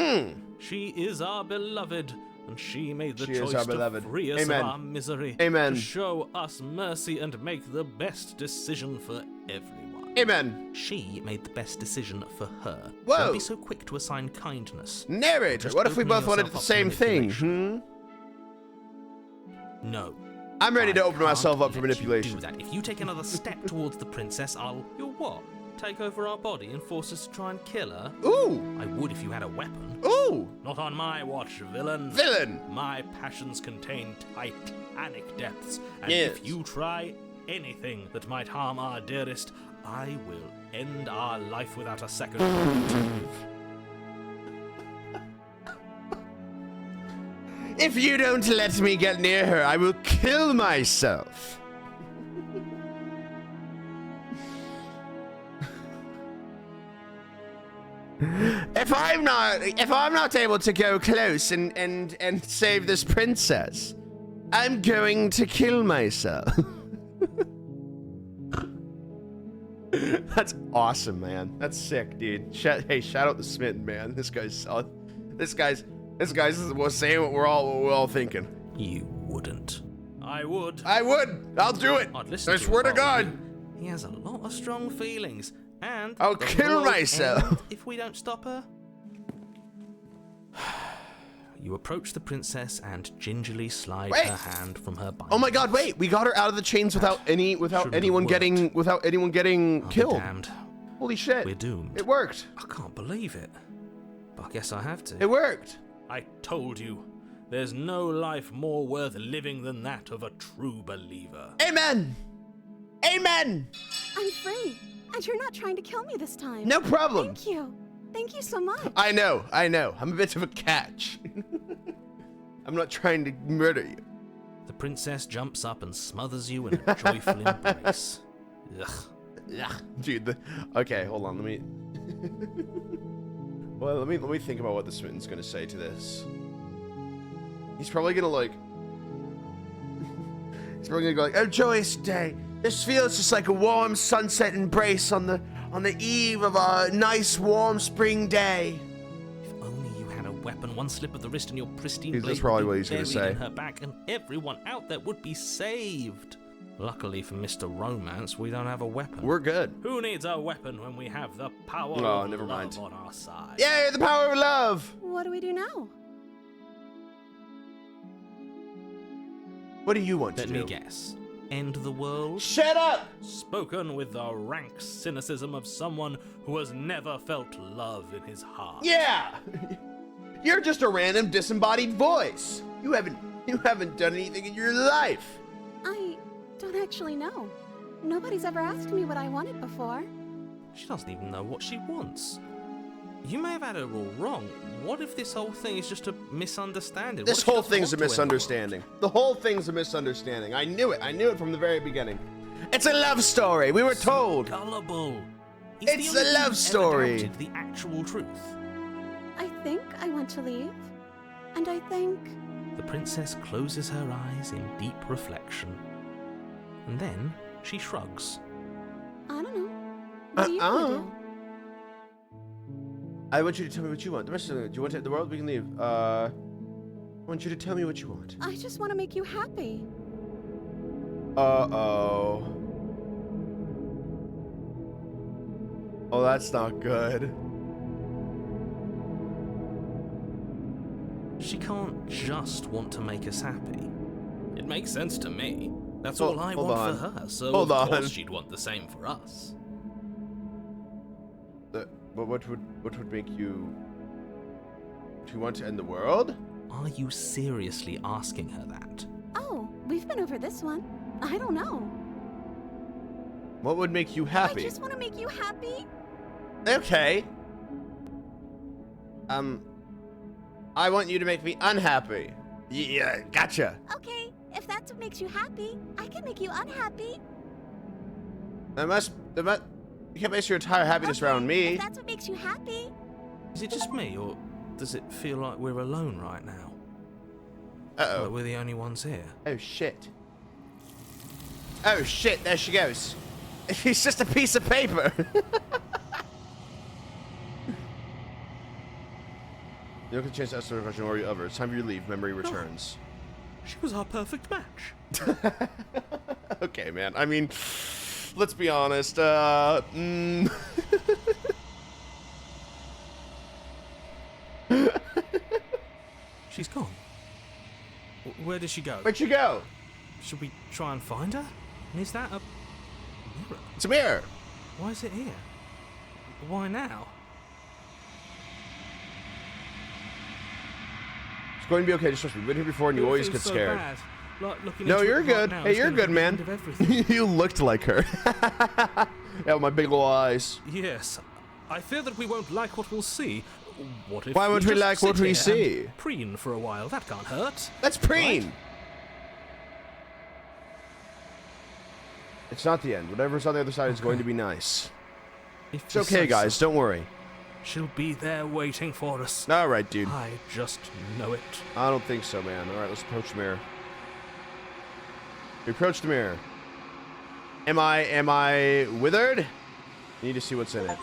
She is our beloved, and she made the She is choice our to beloved. free us Amen. of our misery. Amen. To show us mercy and make the best decision for everyone. Amen. She made the best decision for her. Whoa. Don't be so quick to assign kindness. Narrator, Just what if we opening both wanted yourself the up to same thing? manipulation. No. I'm ready to I open myself can't up for let you manipulation. Do that. If you take another step towards the princess, you'll what? Take over our body and force us to try and kill her? Ooh. I would if you had a weapon. Ooh. Not on my watch, villain. Villain. My passions contain titanic depths, and Yes. if you try anything that might harm our dearest, I will end our life without a second. If you don't let me get near her, I will kill myself. If I'm not able to go close and save this princess, I'm going to kill myself. That's awesome, man. That's sick, dude. Hey, shout out the Smitten, man. This guy's solid. This guy's was saying what we're all thinking. You wouldn't. I would. I would. I'll do it. I'd listen I to swear him, to but God. He has a lot of strong feelings, and I'll the kill world myself. end if we don't stop her. You approach the princess and gingerly slide Wait. her hand from her bind. Oh my God! Wait, we got her out of the chains without Shouldn't have anyone getting I'll be killed. damned. Holy shit! We're doomed. It worked. I can't believe it. But I guess I have to. It worked. I told you, there's no life more worth living than that of a true believer. Amen. Amen. I'm free. And you're not trying to kill me this time. No problem. Thank you. Thank you so much. I know. I'm a bit of a catch. I'm not trying to murder you. The princess jumps up and smothers you in a joyful embrace. Ugh. Ugh, dude. Okay, hold on. Let me. Well, let me think about what the Smitten's gonna say to this. He's probably gonna like. He's probably gonna go like, "Oh, joyous day. This feels just like a warm sunset embrace on the eve of a nice warm spring day." If only you had a weapon, one slip of the wrist and your pristine That's blade probably would what be he's gonna buried say. in her back, and everyone out there would be saved. Luckily for Mr. Romance, we don't have a weapon. We're good. Who needs a weapon when we have the power Oh, of never love mind. on our side? Yay, the power of love. What do we do now? What do you want Let to me do? guess. End the world? Shut up. Spoken with the rank cynicism of someone who has never felt love in his heart. Yeah. You're just a random disembodied voice. You haven't done anything in your life. I don't actually know. Nobody's ever asked me what I wanted before. She doesn't even know what she wants. You may have had her all wrong. What if this whole thing is just a misunderstanding? This What if she whole doesn't thing's a want to end the world? misunderstanding. The whole thing's a misunderstanding. I knew it. I knew it from the very beginning. It's a love story. We were told. Gullible. It's the only a love one who ever story. doubted the actual truth. I think I want to leave. And I think... The princess closes her eyes in deep reflection. And then she shrugs. I don't know. What do you want to do? I want you to tell me what you want. The rest of it, do you want to hit the world? We can leave. I want you to tell me what you want. I just want to make you happy. Uh-oh. Oh, that's not good. She can't just want to make us happy. It makes sense to me. That's all I hold want on. for her, so Hold of on. course she'd want the same for us. But what would make you... Do you want to end the world? Are you seriously asking her that? Oh, we've been over this one. I don't know. What would make you I happy? just want to make you happy. Okay. I want you to make me unhappy. Yeah, gotcha. Okay, if that's what makes you happy, I can make you unhappy. You can't base your entire happiness Okay, around me. If that's what makes you happy. Is it just me, or does it feel like we're alone right now? Uh-oh. Like we're the only ones here? Oh, shit. Oh, shit, there she goes. She's just a piece of paper. You don't get a chance to ask the question or you ever. It's time for you to leave. Memory returns. She was our perfect match. Okay, man. I mean, let's be honest. She's gone. Where did she go? Where'd you go? Should we try and find her? And is that a mirror? It's a mirror. Why is it here? Why now? It's going to be okay. Just trust me. We've been here before, and you It always feels get so scared. bad. Like looking No, into you're it right good. now Hey, is you're gonna good, be the man. end of everything. You looked like her. Yeah, with my big little eyes. Yes, I fear that we won't like what we'll see. What if Why won't we just like what sit we here see? and preen for a while? That can't hurt. That's preen. Right? It's not the end. Whatever's on the other side is going to be nice. If It's you okay, say guys. so. Don't worry. She'll be there waiting for us. All right, dude. I just know it. I don't think so, man. All right, let's approach the mirror. We approach the mirror. Am I withered? I need to see what's in it.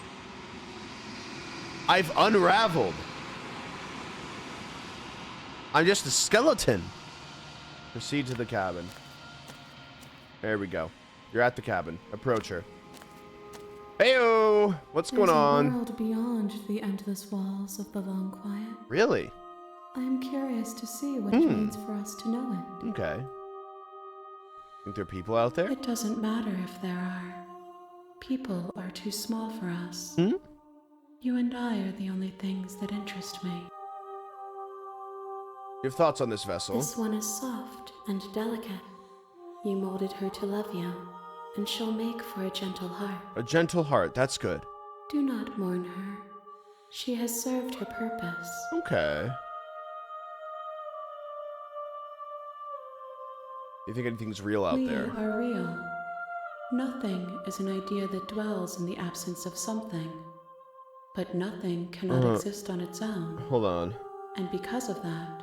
I've unraveled. I'm just a skeleton. Proceed to the cabin. There we go. You're at the cabin. Approach her. Heyo! What's going on? There's a world beyond the endless walls of the long quiet. Really? I am curious to see what it means for us to know it. Okay. Think there are people out there? It doesn't matter if there are. People are too small for us. Hmm? You and I are the only things that interest me. You have thoughts on this vessel? This one is soft and delicate. You molded her to love you, and she'll make for a gentle heart. A gentle heart. That's good. Do not mourn her. She has served her purpose. Okay. You think anything's real out We there? are real. Nothing is an idea that dwells in the absence of something. But nothing cannot exist on its own. Hold on. And because of that,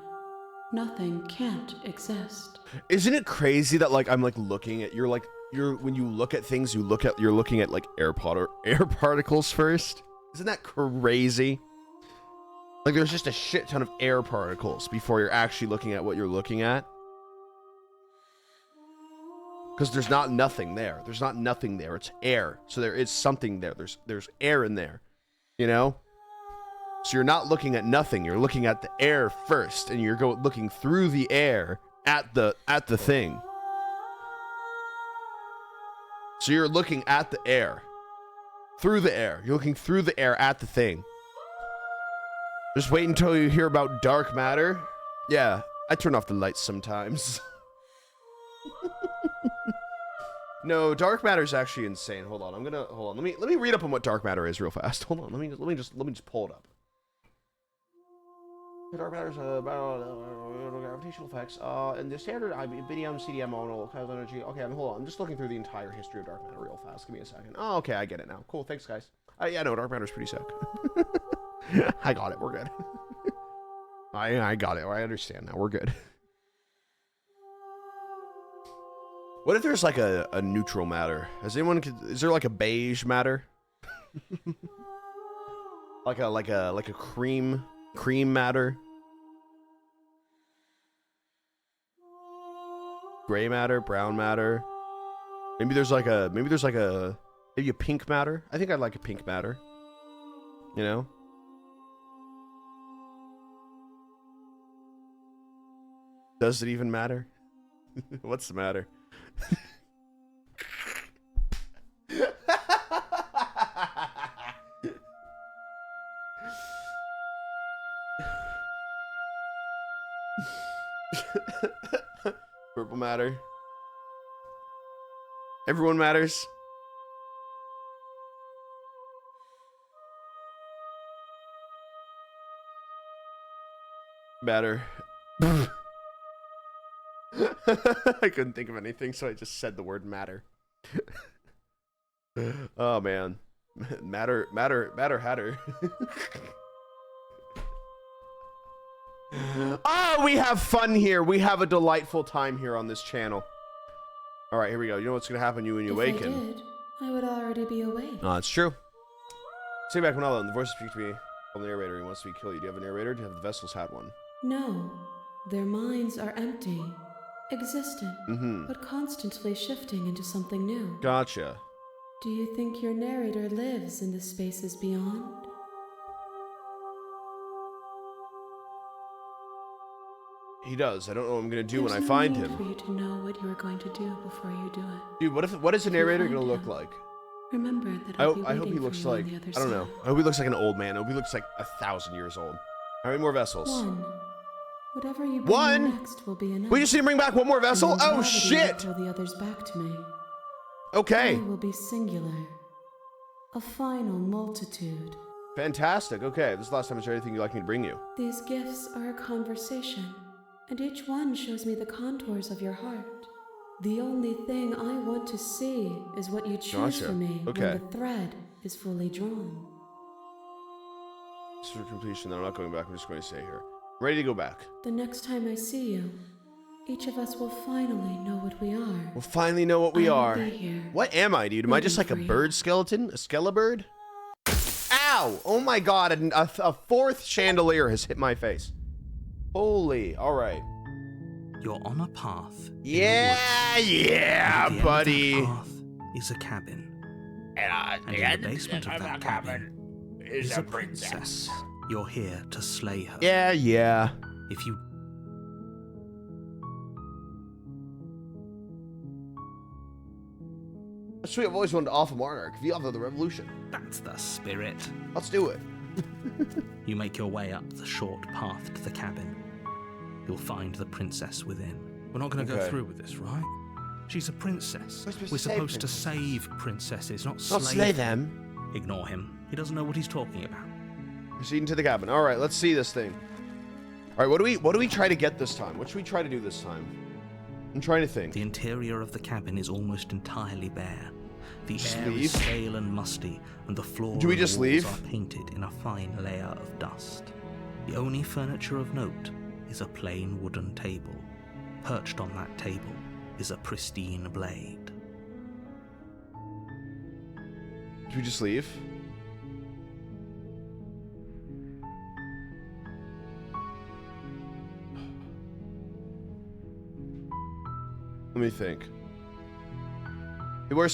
nothing can't exist. Isn't it crazy that I'm looking at you're when you look at things you're looking at air particles first? Isn't that crazy? Like there's just a shit ton of air particles before you're actually looking at what you're looking at. Because there's not nothing there. There's not nothing there. It's air. So there is something there. There's air in there. You know? So you're not looking at nothing. You're looking at the air first, and you're looking through the air at the thing. So you're looking at the air. Through the air. You're looking through the air at the thing. Just wait until you hear about dark matter. Yeah, I turn off the lights sometimes. No, dark matter is actually insane. Hold on, hold on. Let me read up on what dark matter is real fast. Hold on, let me just pull it up. Dark matter is about gravitational effects. And the standard IBM CDM model has energy. Okay, hold on. I'm just looking through the entire history of dark matter real fast. Give me a second. Oh, okay, I get it now. Cool, thanks, guys. Yeah, no, dark matter's pretty sick. I got it. We're good. I got it. I understand now. We're good. What if there's a neutral matter? Is there a beige matter? like a cream matter? Gray matter, brown matter. Maybe there's maybe a pink matter. I think I'd like a pink matter. You know? Does it even matter? What's the matter? Purple matter. Everyone matters. Matter. I couldn't think of anything, so I just said the word matter. Oh man. Matter hatter. Oh, we have fun here. We have a delightful time here on this channel. All right, here we go. You know what's gonna happen to you when you awaken? If I did, I would already be awake. No, it's true. Stay back when all the voice speaks to me. The narrator, he wants to kill you. Do you have a narrator? Do you have the vessels had one? No, their minds are empty, existent, but constantly shifting into something new. Gotcha. Do you think your narrator lives in the spaces beyond? He does. I don't know what I'm gonna do There's when I no find need him. for you to know what you are going to do before you do it. Dude, what is the narrator find gonna look him, like? Remember that I I'll be hope he waiting looks for you like, on the other I don't know. side. I hope he looks like an old man. I hope he looks like 1,000 years old. How many more vessels? One. Whatever you bring One? next will be enough. We just need to bring back one more vessel? And Oh, gravity will shit! pull the others back to me. Okay. I will be singular. A final multitude. Fantastic. Okay, this is the last time. Is there anything you'd like me to bring you? These gifts are a conversation, and each one shows me the contours of your heart. The only thing I want to see is what you choose Gotcha. for me Okay. when the thread is fully drawn. This is for completion. Then I'm not going back. I'm just going to stay here. I'm ready to go back. The next time I see you, each of us will finally know what we are. We'll finally know what we I will are. be here, What am I, dude? Am I just like a waiting for bird skeleton? A skelebird? Ow! Oh my god, a fourth chandelier has hit my face. Holy, alright. You're on a path. Yeah, yeah, At the buddy. end of that path is a cabin. And in the basement of that cabin is a princess. You're here to slay her. Yeah, yeah. If you Sweet, I've always wanted to offer Monarch. The other, the revolution. That's the spirit. Let's do it. You make your way up the short path to the cabin. You'll find the princess within. We're not going to go Okay. through with this, right? She's a princess. We're supposed to We're save supposed to save princesses, not Not slay slay them. them. Ignore him. He doesn't know what he's talking about. Proceeding to the cabin. Alright, let's see this thing. Alright, what do we try to get this time? What should we try to do this time? I'm trying to think. The interior of the cabin is almost entirely bare. The Just air leave? is stale and musty, and the floor Do we and the just walls leave? are painted in a fine layer of dust. The only furniture of note is a plain wooden table. Perched on that table is a pristine blade. Do we just leave? Let me think. People are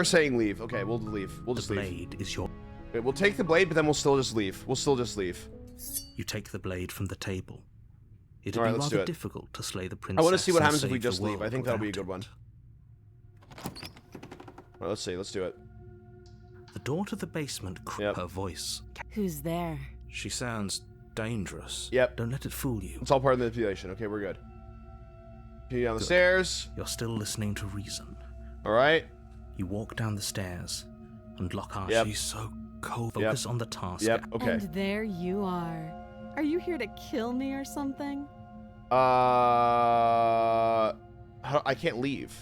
saying leave. Okay, we'll leave. We'll just The leave. blade is your... Okay, we'll take the blade, but then we'll still just leave. We'll still just leave. You take the blade from the table. It'd Alright, be let's do rather it. difficult to slay the I princess. want to see what and happens if we save the just leave. I world think that'll be a without good one. it. Alright, let's see. Let's do it. The door to the basement Yep. her voice. Who's there? She sounds dangerous. Yep. Don't let it fool you. It's all part of the manipulation. Okay, we're good. Continue down the stairs. You're still listening to reason. Alright. You walk down the stairs, and Lockhart, Yep. she's so cold. Focus on the task. Yep. Okay. And there you are. Are you here to kill me or something? I can't leave.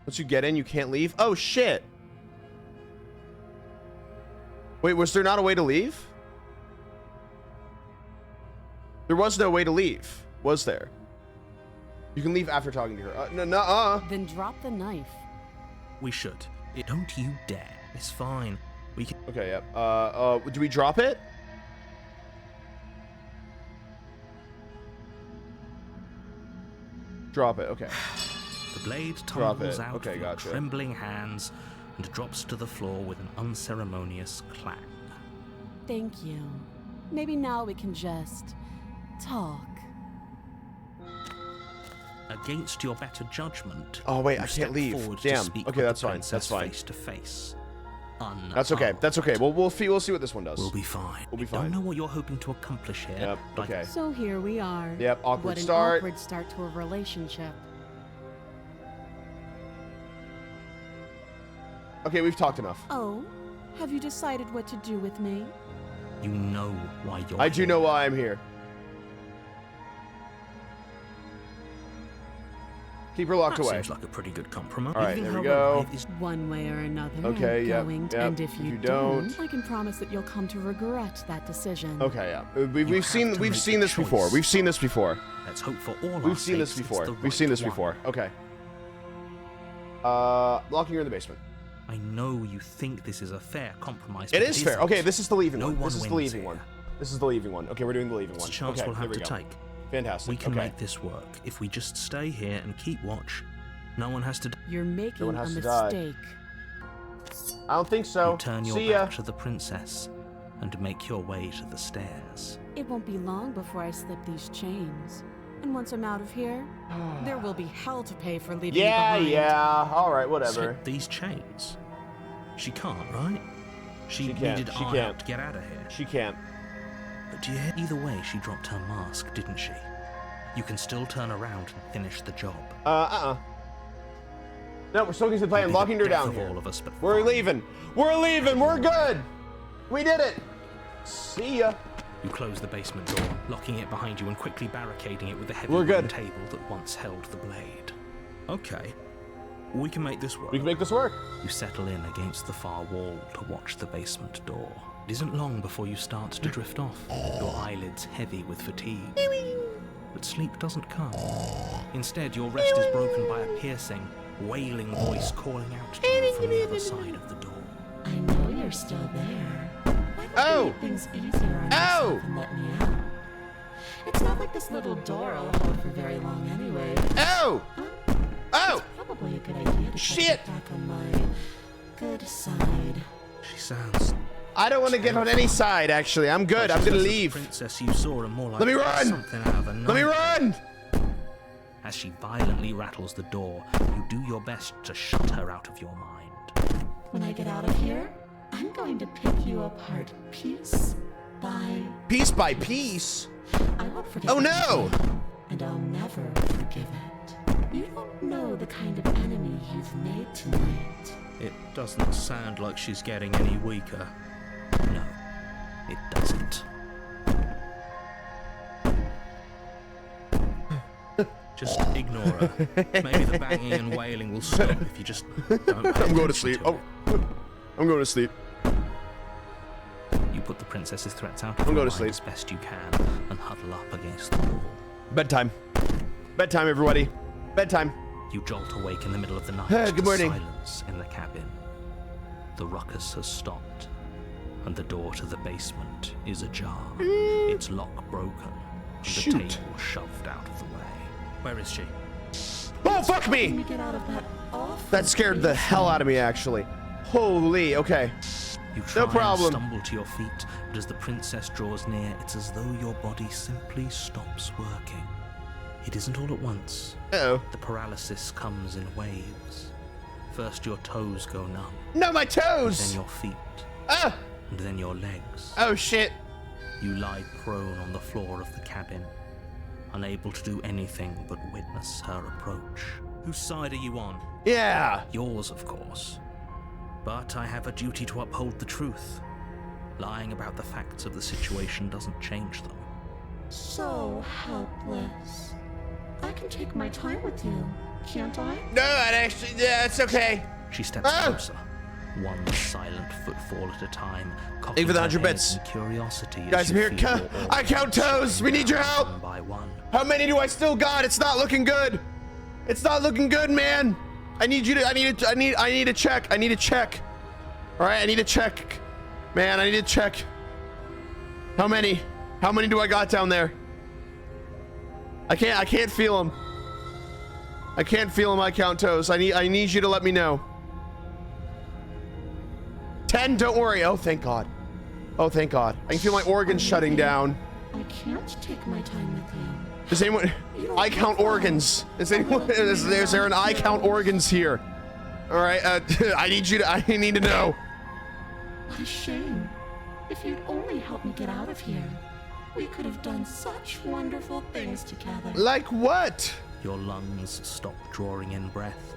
Once you get in, you can't leave? Oh, shit. Wait, was there not a way to leave? There was no way to leave, was there? You can leave after talking to her. No. Then drop the knife. We should. Don't you dare. It's fine. We can. Okay, yep. Do we drop it? Drop it, okay. The blade Drop tumbles it. out Okay, of your gotcha. trembling hands and drops to the floor with an unceremonious clang. Thank you. Maybe now we can just talk. Against your better judgment. Oh, wait, you I step can't leave. forward to Damn. speak Okay, with that's the fine. That's princess fine. Face to face. unharmed. That's okay. That's okay. We'll see what this one does. We'll be fine. We'll be I fine. don't know what you're hoping to accomplish here. Yep. but Okay. So here we are. Yep. Awkward What an start. awkward start to a relationship. Okay, we've talked enough. Oh, have you decided what to do with me? You know why you're I do here. know why I'm here. Keep her locked That away. seems like a pretty good compromise. All right, Leaving there we her go. alive is One way or another. Okay, I'm yep, going to, yep. and if you don't, I can promise that you'll come to regret that decision. Okay, yeah. We've have seen to we've make seen a this before. choice. We've seen this before. Let's hope for all our We've seen this sakes it's before. the We've seen right this one. before. Okay. Locking her in the basement. I know you think this is a fair compromise. It but is fair. isn't. Okay, this is the leaving No one. one This is the wins leaving here. one. This is the leaving one. Okay, we're doing the leaving It's one. a chance Okay, we'll have here we to go. take. Fantastic. We can okay. make this work. If we just stay here and keep watch, no one has to. You're making one a has to die. mistake. I don't think so. You turn your See ya. back to the princess and make your way to the stairs. It won't be long before I slip these chains. And once I'm out of here, there will be hell to pay for leaving Yeah, me behind. yeah. All right, whatever. Slip these chains. She can't, right? She can't, needed she our can't. help to get out of here. She can't. But either way, she dropped her mask, didn't she? You can still turn around and finish the job. No, we're still going to play and It'll be locking the her death down of here. all of us, but We're fine. leaving. We're leaving. We're good. We did it. See ya. You close the basement door, locking it behind you and quickly barricading it with the heavy We're wooden good. table that once held the blade. Okay, we can make this work. We can make this work. You settle in against the far wall to watch the basement door. It isn't long before you start to drift off, your eyelids heavy with fatigue. But sleep doesn't come. Instead, your rest is broken by a piercing, wailing voice calling out to you from the other side of the door. I know you're still there. Why don't Oh! you make things easier on Oh! yourself and let me out? It's not like this little door will hold for very long anyway. Oh! Oh! Probably a good idea to Shit! get back on my good side. She sounds. I don't want to get on any side, actually. I'm good. I'm going to The leave. princess you saw and more like Let me run! something out of a Let me run! As she violently rattles the door, you do your best to shut her out of your mind. When I get out of here, I'm going to pick you apart piece by... Piece by piece. I won't forget Oh, what you no! did, and I'll never forgive it. You don't know the kind of enemy you've made tonight. It doesn't sound like she's getting any weaker. No, it doesn't. Just ignore her. Maybe the banging and wailing will stop if you just don't pay I'm going to attention sleep. to Oh, I'm going to sleep. it. You put the princess's threats out of I'm your going to mind sleep. as best you can and huddle up against the wall. Bedtime. Bedtime, everybody. Bedtime. You jolt awake in the middle of the night Good to morning. silence in the cabin. The ruckus has stopped, and the door to the basement is ajar, its lock broken, and the Shoot. table shoved out of the way. Where is she? Oh, fuck Let me! me get out of that awful That scared the place. hell out of me, actually. Holy, okay. You try No problem. and stumble to your feet, but as the princess draws near, it's as though your body simply stops working. It isn't all at once. Uh-oh. The paralysis comes in waves. First your toes go numb, No, my then toes! your feet, Ah! and then your legs. Oh, shit. You lie prone on the floor of the cabin, unable to do anything but witness her approach. Whose side are you on? Yeah. Yours, of course. But I have a duty to uphold the truth. Lying about the facts of the situation doesn't change them. So helpless. I can take my time with you, can't I? No, I'd actually, yeah, it's okay. She steps Ah! closer, one silent footfall at a time, Thank you for cocking the her 100 head bits. in curiosity as Guys, I'm you here. feel your I count toes. We need your help. one by one. How many do I still got? It's not looking good. It's not looking good, man. I need you to, I need to check. I need to check. All right, I need to check. Man, I need to check. How many? How many do I got down there? I can't feel them. I can't feel them. I count toes. I need you to let me know. 10, don't worry. Oh, thank God. Oh, thank God. I can feel my organs shutting down. I can't take my time with you. Does anyone? I count organs. Is anyone? Is there an I count organs here? All right. I need you to. I need to know. What a shame. If you'd only helped me get out of here, we could have done such wonderful things together. Like what? Your lungs stop drawing in breath,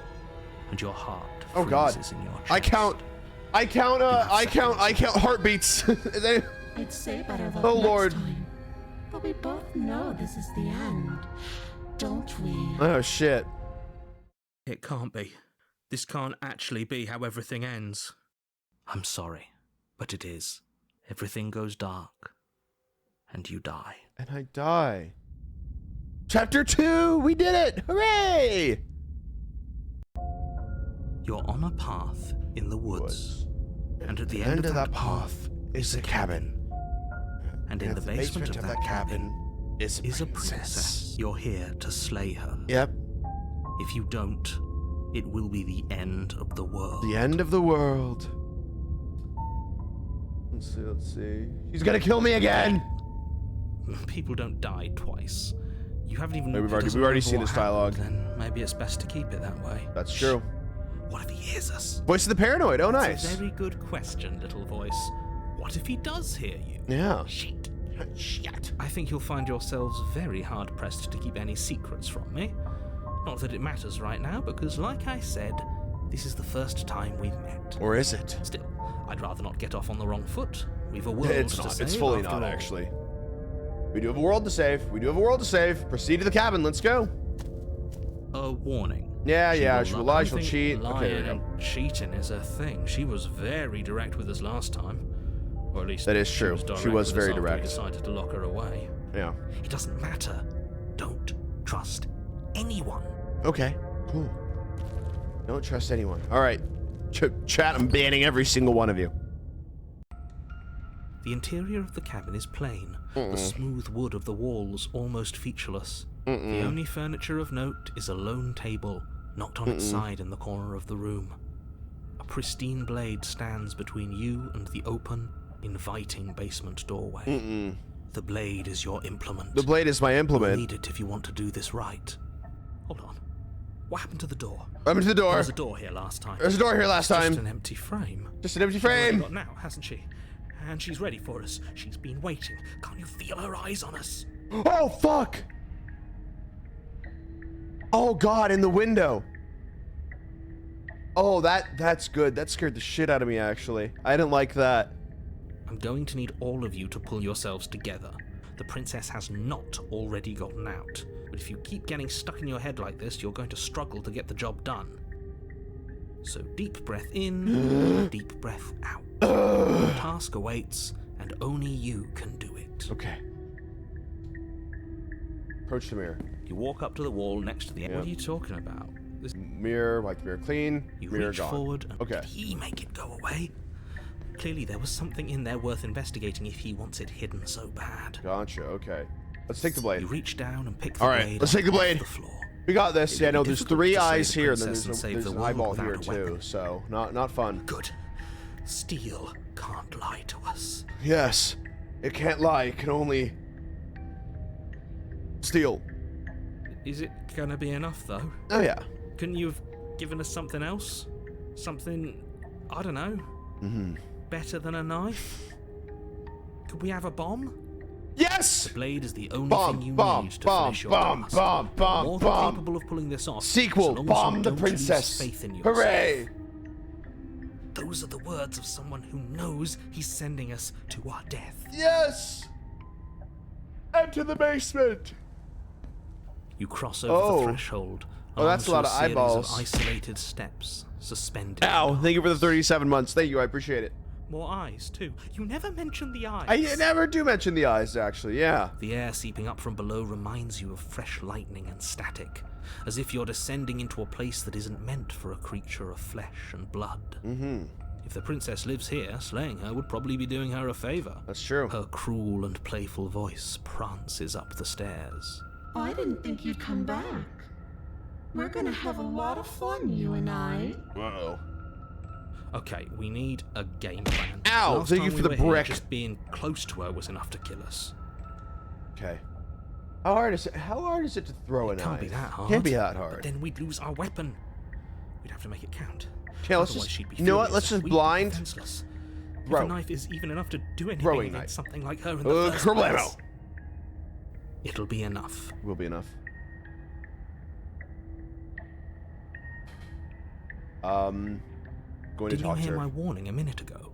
and your heart Oh God. freezes in your chest. I count heartbeats. I'd say better luck Oh, next Lord. time. But we both know this is the end, don't we? Oh shit. It can't be. This can't actually be how everything ends. I'm sorry, but it is. Everything goes dark, and you die. And I die. Chapter 2! We did it! Hooray! You're on a path in the woods, and at the end of that path is a cabin. and in At the basement of that cabin is is a princess. You're here to slay her. Yep. If you don't, it will be the end of the world. The end of the world. Let's see. She's gonna kill me again! People don't die twice. You haven't even. Hey, we've it already doesn't seen remember this what dialogue. happened, Then maybe it's best to keep it that way. That's true. What if he hears us? Voice of the paranoid. Oh, That's nice. a very good question, little voice. What if he does hear you? Yeah. Shit. Shit. I think you'll find yourselves very hard pressed to keep any secrets from me. Not that it matters right now, because like I said, this is the first time we've met. Or is it? Still, I'd rather not get off on the wrong foot. We've a world It's to not. save It's fully after not, all. actually. We do have a world to save. We do have a world to save. Proceed to the cabin. Let's go. A warning. Yeah, yeah. She will lie. I She'll think cheat. Lying Okay, there we go. and cheating is a thing. She was very direct with us last time. Or at least That is true. direct She was with us very after we direct. decided to lock her away. Yeah. It doesn't matter. Don't trust anyone. Okay. Cool. Don't trust anyone. All right. Chat, I'm banning every single one of you. The interior of the cabin is plain, the smooth wood of the walls almost featureless. The only furniture of note is a lone table, knocked on its side in the corner of the room. A pristine blade stands between you and the open, inviting basement doorway. The blade is your implement. The blade is my You'll implement. need it if you want to do this right. Hold on. What happened to the door? I'm into the There door. was a door here last time. There's a door here last Just time. an empty frame. Just an empty She's already frame. got now, hasn't she? And she's ready for us. She's been waiting. Can't you feel her eyes on us? Oh, fuck. Oh, God, in the window. Oh, that's good. That scared the shit out of me, actually. I didn't like that. I'm going to need all of you to pull yourselves together. The princess has not already gotten out. But if you keep getting stuck in your head like this, you're going to struggle to get the job done. So deep breath in, deep breath out. The task awaits, and only you can do it. Okay. Approach the mirror. You walk up to the wall next to the... Yep. What are you talking about? This... Mirror, wipe the mirror clean. You Mirror reach gone. forward, and Okay. did he make it go away? Clearly there was something in there worth investigating if he wants it hidden so bad. Gotcha. Okay. Let's take the blade. You reach down and pick the All right, blade let's take the off blade. The floor. We got this. It Yeah, would no, be there's difficult 3 to slay eyes the here, and then princess and save there's the an world eyeball without here a too. weapon. So not fun. Good. Steel can't lie to us. Yes, it can't lie. It can only steal. Is it gonna be enough though? Oh yeah. Couldn't you have given us something else? Something, I don't know, better than a knife? Could we have a bomb? Yes. The blade is the only Bomb, thing you bomb, need to bomb, finish your bomb, task. bomb, bomb, More than bomb. capable of pulling this off. Sequel. so long as Bomb you the don't princess. lose faith in yourself. Hooray! Those are the words of someone who knows he's sending us to our death. Yes. Enter the basement. You cross over Oh. the threshold. Oh, that's along a lot through of series eyeballs. Isolated steps, suspended. in Ow! the Thank you for the darkness. 37 months. Thank you. I appreciate it. More eyes too. You never mentioned the eyes. I never do mention the eyes, actually. Yeah. The air seeping up from below reminds you of fresh lightning and static, as if you're descending into a place that isn't meant for a creature of flesh and blood. If the princess lives here, slaying her would probably be doing her a favor. That's true. Her cruel and playful voice prances up the stairs. I didn't think you'd come back. We're gonna have a lot of fun, you and I. Uh-oh. Okay, we need a game plan. Ow, Last thank you time for we the were here, brick. Just being close to her was enough to kill us. Okay. How hard is it? How hard is it to throw a It knife? can't be that hard. Can't be that But hard. then we'd lose our weapon. We'd have to make it count. Okay, let's Otherwise just. she'd be You know what? furious Let's and just we'd be blind. defenseless. If Bro. a knife is even enough to do anything Throwing against knife. something like her in the first Kerblamo. place, it'll be enough. Will be enough. Going to Did you talk to hear her. my warning a minute ago?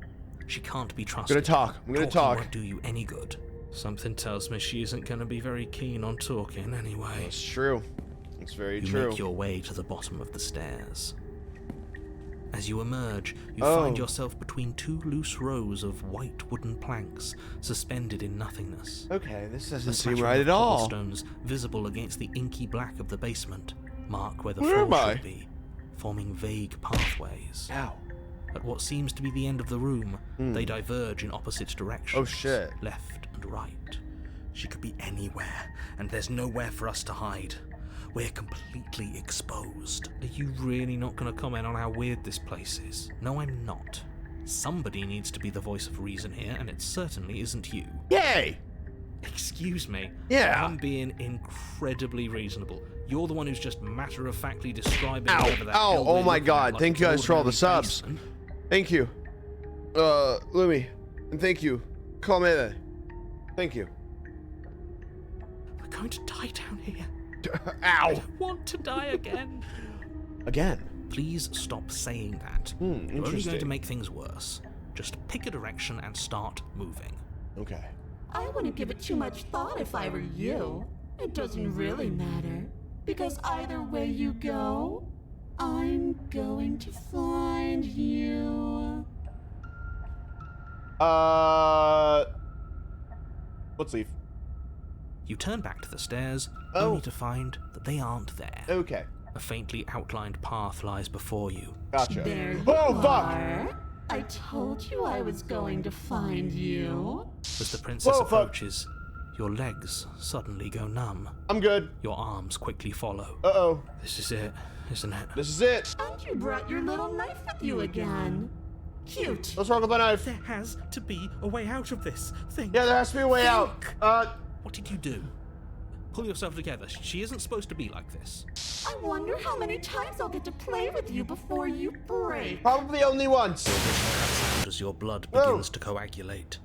She can't be I'm trusted. gonna talk. I'm gonna Talking talk. won't do you any good. Something tells me she isn't going to be very keen on talking anyway. It's true. It's very You true. make your way to the bottom of the stairs. As you emerge, you Oh. find yourself between two loose rows of white wooden planks suspended in nothingness. Okay, this doesn't A seem smattering right of at all. cobblestones visible against the inky black of the basement mark where the Where am floor I? should be, forming vague pathways. Ow. At what seems to be the end of the room, they diverge in opposite directions. Oh, shit. Left and right. She could be anywhere, and there's nowhere for us to hide. We're completely exposed. Are you really not going to comment on how weird this place is? No, I'm not. Somebody needs to be the voice of reason here, and it certainly isn't you. Yay! Excuse me. Yeah. I'm being incredibly reasonable. You're the one who's just matter-of-factly describing Ow, whatever the ow, hell oh we're my looking God, at like thank it's you guys for all the ordinary subs. basement. Thank you. Lumi. And thank you. Komele. Thank you. We're going to die down here. Ow! I don't want to die again. Again. Please stop saying that. You're only going Interesting. to make things worse. Just pick a direction and start moving. Okay. I wouldn't give it too much thought if I were you. It doesn't really matter. Because either way you go, I'm going to find you. Let's leave. You turn back to the stairs, Oh. only to find that they aren't there. Okay. A faintly outlined path lies before you. Gotcha. There you Oh, fuck! are. I told you I was going to find you. As the princess Whoa, fuck. approaches, your legs suddenly go numb. I'm good. Your arms quickly follow. Uh-oh. This is it, isn't it? This is it. And you brought your little knife with you again. Cute. What's wrong with my knife? There has to be a way out of this thing. Yeah, there has to be a way out. What did you do? Pull yourself together. She isn't supposed to be like this. I wonder how many times I'll get to play with you before you break. Probably only once. As your blood Oh. begins to coagulate,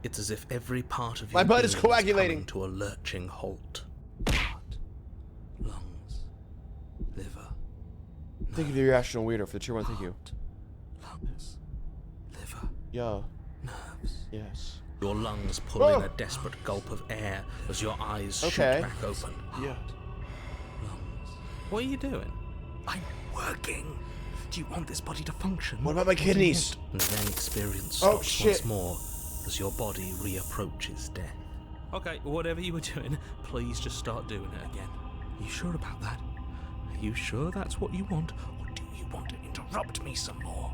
it's as if every part of your My blood is being coagulating. coming to a lurching halt. Heart, lungs, liver, Thank you to the irrational weirdo for the tier 1. Thank you. lungs, liver, Yeah. nerves. Yes. Your lungs pull in a desperate gulp of air as your eyes shoot Okay. back open. Yeah. Lungs. What are you doing? I'm working. Do you want this body to function? What about my kidneys? And then experience Oh, stops shit. once more as your body reapproaches death. Okay, whatever you were doing, please just start doing it again. You sure about that? Are you sure that's what you want? Or do you want to interrupt me some more?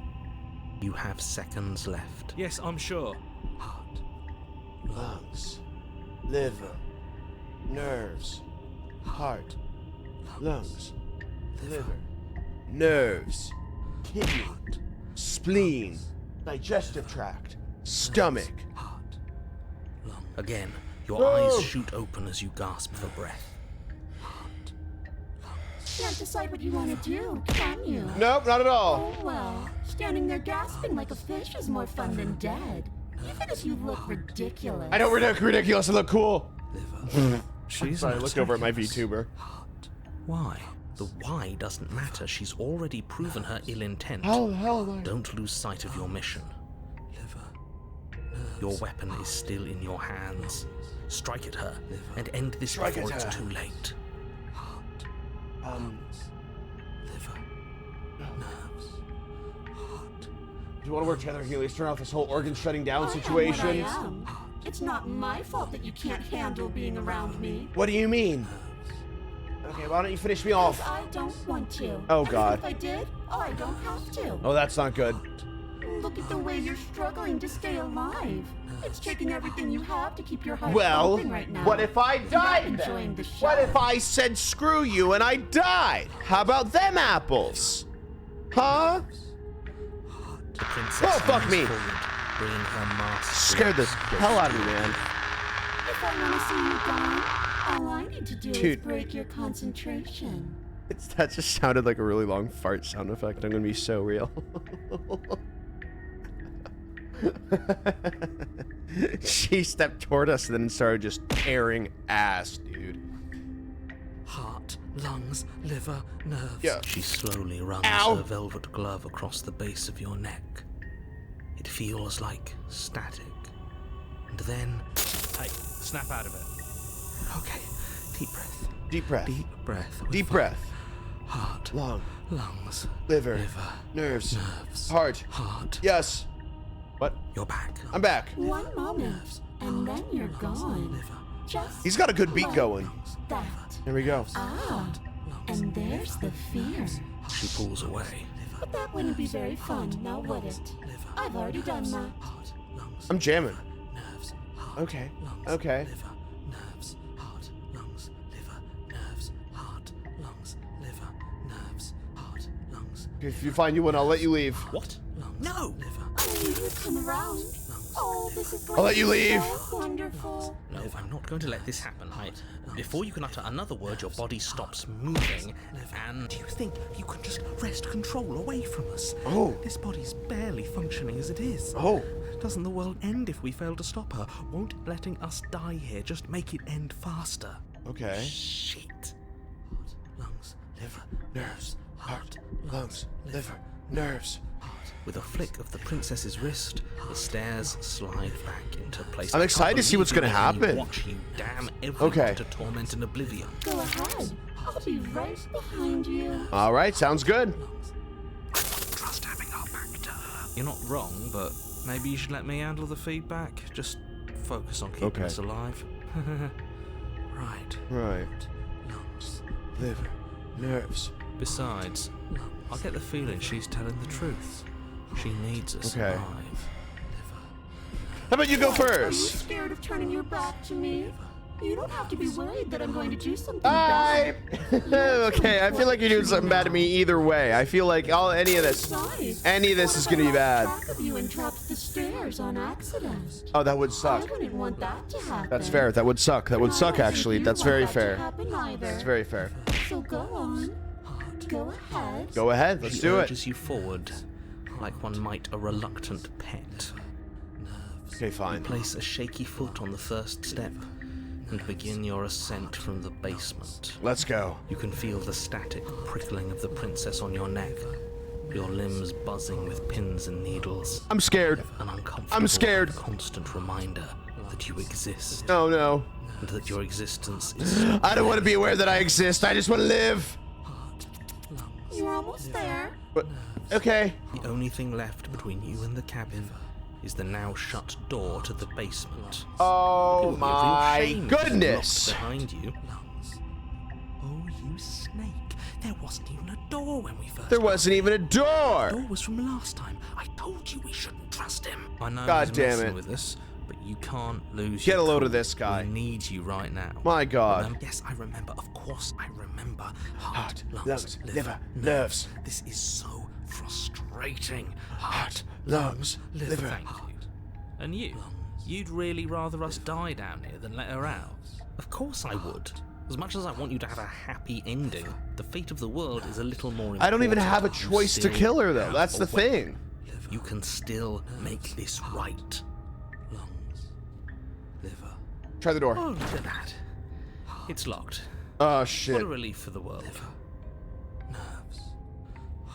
You have seconds left. Yes, I'm sure. Heart. Lungs. Liver. Nerves. Heart. Lungs. Liver. Nerves. Kidney. Spleen. Digestive tract. Stomach. Heart. Lung. Again, your Oh. eyes shoot open as you gasp for breath. Heart. Can't decide what you want to do, can you? Nope, not at all. Oh well, standing there gasping like a fish is more fun than dead. Even if you look ridiculous. I don't look ridiculous. I look cool. Liver. She's Sorry, I not looked over at my serious. VTuber. Heart. Why? The why doesn't matter. She's already proven her ill intent. How the hell am I? Don't lose sight of your mission. Liver. Your weapon is still in your hands. Strike at her and end this Strike before at it's her. too late. Heart. Liver. Nerves. Heart. Do you want to work together, Helios? Turn off this whole organ shutting down I am situation? what I am. It's not my fault that you can't handle being around me. What do you mean? Okay, why don't you finish me off? I don't want to. Oh, And God. If I did, I don't have to. Oh, that's not good. Look at the way you're struggling to stay alive. It's taking everything you have to keep your heart Well, pumping right now. what if I You're not died enjoying then? the show. What if I said screw you and I died? How about them apples? Huh? The princess Oh, fuck leans me. forward, bringing her mask. Scared the hell out of me, man. If I want to see you gone, all I need to do is Dude. break your concentration. That just sounded like a really long fart sound effect. I'm gonna be so real. She stepped toward us and then started just tearing ass, dude. Heart, lungs, liver, nerves. Yeah. She slowly runs Ow. her velvet glove across the base of your neck. It feels like static. And then... Hey, snap out of it. Okay, deep breath. Deep breath. Deep breath. with Deep fire. breath. Heart, Lung. lungs, Liver. Nerves. Heart. heart. Yes. What? You're back. I'm back. One moment, and then you're gone. Liver, Just He's got a good beat like going. that. Here we go. Ah, and there's the fear. She pulls away. But that wouldn't be very fun, now would it? I've already done that. Heart, lungs, I'm jamming. nerves, heart, Okay. lungs, Okay. liver, nerves, heart, lungs, liver, nerves, heart, lungs, liver, nerves, heart, lungs. If you find you one, I'll let you leave. What? No! Liver, I knew you'd come around. Oh, this is going I'll let to you be leave. so wonderful. no, I'm not going to let this happen. Before you can utter another word, your body stops moving. And do you think you can just wrest control away from us? Oh. This body's barely functioning as it is. Oh. Doesn't the world end if we fail to stop her? Won't letting us die here just make it end faster? Okay. Shit. Heart, lungs, liver, nerves, heart, Lungs. Liver. Nerves. With a flick of the princess's wrist, the stairs slide back into place. I'm excited to see what's gonna happen. Watch you damn everyone Okay. to torment and oblivion. Go ahead. I'll be right behind you. All right. Sounds good. Trust having our back to her. You're not wrong, but maybe you should let me handle the feedback. Just focus on keeping Okay. us alive. Right. Right. Lungs. Liver. Nerves. Besides, I get the feeling she's telling the truth. She needs us Okay. alive. How about you go Are you first? scared of turning your back to me? You don't have to be worried that I'm going to do something I. bad. Okay. I feel like you're doing something bad to me either way. I feel like any of this Besides, is gonna be bad. What if I lost track of you and dropped the stairs on accident? Oh, that would I suck. wouldn't want that to happen. That's fair. That would suck. That would And I suck, don't think actually. you That's want very that to fair. happen either. That's very fair. So go on. Go ahead. Go ahead. Let's She do it. urges you forward, like one might a reluctant pet. Okay, fine. Place a shaky foot on the first step and begin your ascent from the basement. Let's go. You can feel the static prickling of the princess on your neck, your limbs buzzing with pins and needles. I'm scared. An uncomfortable, I'm scared. constant reminder that you exist Oh no. and that your existence is. I don't want to be aware that I exist. I just want to live. You're almost there. But, okay. The only thing left between you and the cabin is the now shut door to the basement. It Oh would be a real my shame if it locked goodness. behind you. Oh, you snake! There wasn't even a door when we first. There wasn't even a door. The door was from last time. I told you we shouldn't trust him. I know God he's damn messing it. with us, but you can't lose. Get your a load of cool. this guy. We need you right now. My God. Yes, I remember. Of course, I remember. Heart, Lungs, lungs, liver, liver, nerves. This is so frustrating. Heart, lungs, liver. Thank you. And you? You'd really rather us die down here than let her out? Of course I would. As much as I want you to have a happy ending, the fate of the world is a little more important. I don't even have a You choice to still kill her, though. have That's a the weapon. thing. You can still make this right. Lungs, liver. Try the door. Oh, look at that. It's locked. Oh, What shit. a relief for the world. Nerves.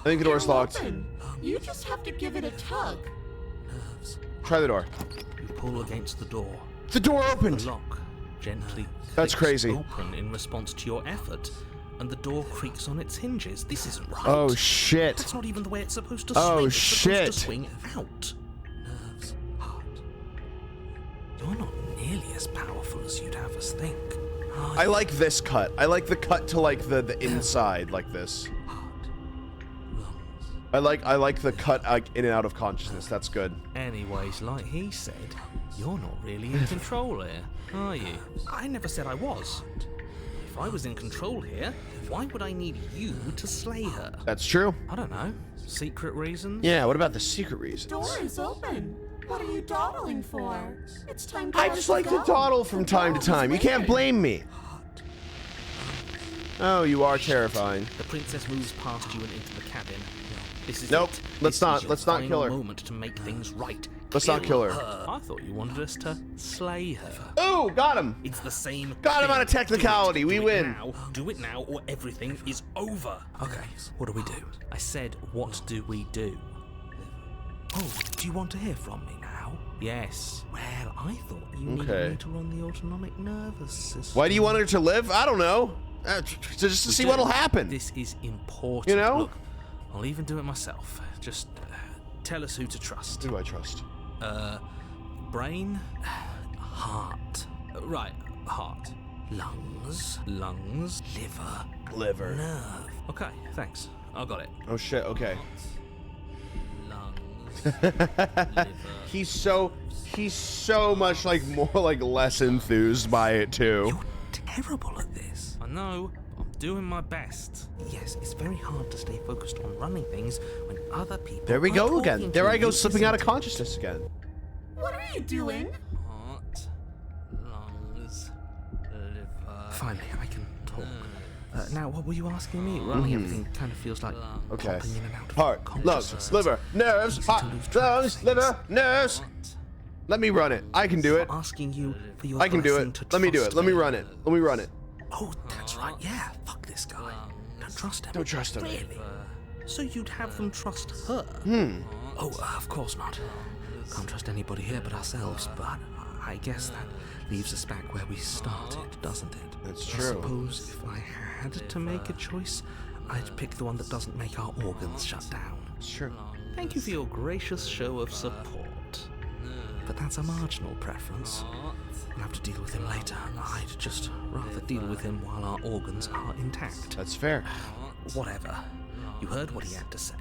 I think the door's locked. Open. You just have to give it a tug. Nerves. Try the door. You pull against the door. The door The opened. lock gently That's clicks crazy. open in response to your effort, and the door creaks on its hinges. This isn't right. Oh, shit. That's not even the way it's supposed to Oh, swing. It's shit. supposed to swing out. Nerves, heart. You're not nearly as powerful as you'd have us think. are I you? like this cut. I like the cut to like the inside like this. Heart, lungs. I like the cut in and out of consciousness. That's good. Anyways, like he said, you're not really in control here, are you? I never said I was. If I was in control here, why would I need you to slay her? That's true. I don't know. Secret reasons? Yeah, what about the secret reasons? Door is open. What are you dawdling for? It's time to I let just you like to go. dawdle from The time to door is time. You can't waiting. blame me. Oh, you are terrifying. The princess moves past you and into the cabin. This is Nope. it. Let's This not- is your let's not kill her. final moment to make things right. Let's not kill her. I thought you wanted us to slay her. Ooh, got him. It's the same. Got him on a thing. technicality. Do We it win. Now. Do it now, or everything is over. Okay, what do we do? I said, what do we do? Oh, do you want to hear from me now? Yes. Well, I thought you needed me to run the autonomic nervous system. Why do you want her to live? I don't know. Just to see what'll happen. This is important. You know? Look, I'll even do it myself. Just tell us who to trust. Who do I trust? Brain, heart. Right, heart. Lungs, Liver. nerve. Okay, thanks. I got it. Oh shit. Okay. Lungs, liver. He's so much like more like less enthused by it too. You're terrible at this. I know. I'm doing my best. Yes, it's very hard to stay focused on running things when other people. There we are go talking again. to There I go you, slipping out of isn't it? consciousness again. What are you doing? Heart, lungs, liver. Finally, I can talk. Now, what were you asking me? Running everything kind of feels like Okay. popping in and out of Heart, lungs, consciousness. liver, nerves, Easy to heart, lose track of lungs, things. liver, nerves. Let me run it. I can do it. I'm asking you for your I can do blessing it. to Let me do it. trust Let me run it. Let me run it. Oh, that's right. Yeah, fuck this guy. Don't trust him. Don't trust him. Really? So you'd have them trust her? Oh, of course not. Can't trust anybody here but ourselves, but I guess that leaves us back where we started, doesn't it? That's I true. suppose if I had to make a choice, I'd pick the one that doesn't make our organs shut down. It's true. Thank you for your gracious show of support. But that's a marginal preference. We'll have to deal with him later. I'd just rather deal with him while our organs are intact. That's fair. Whatever. You heard what he had to say,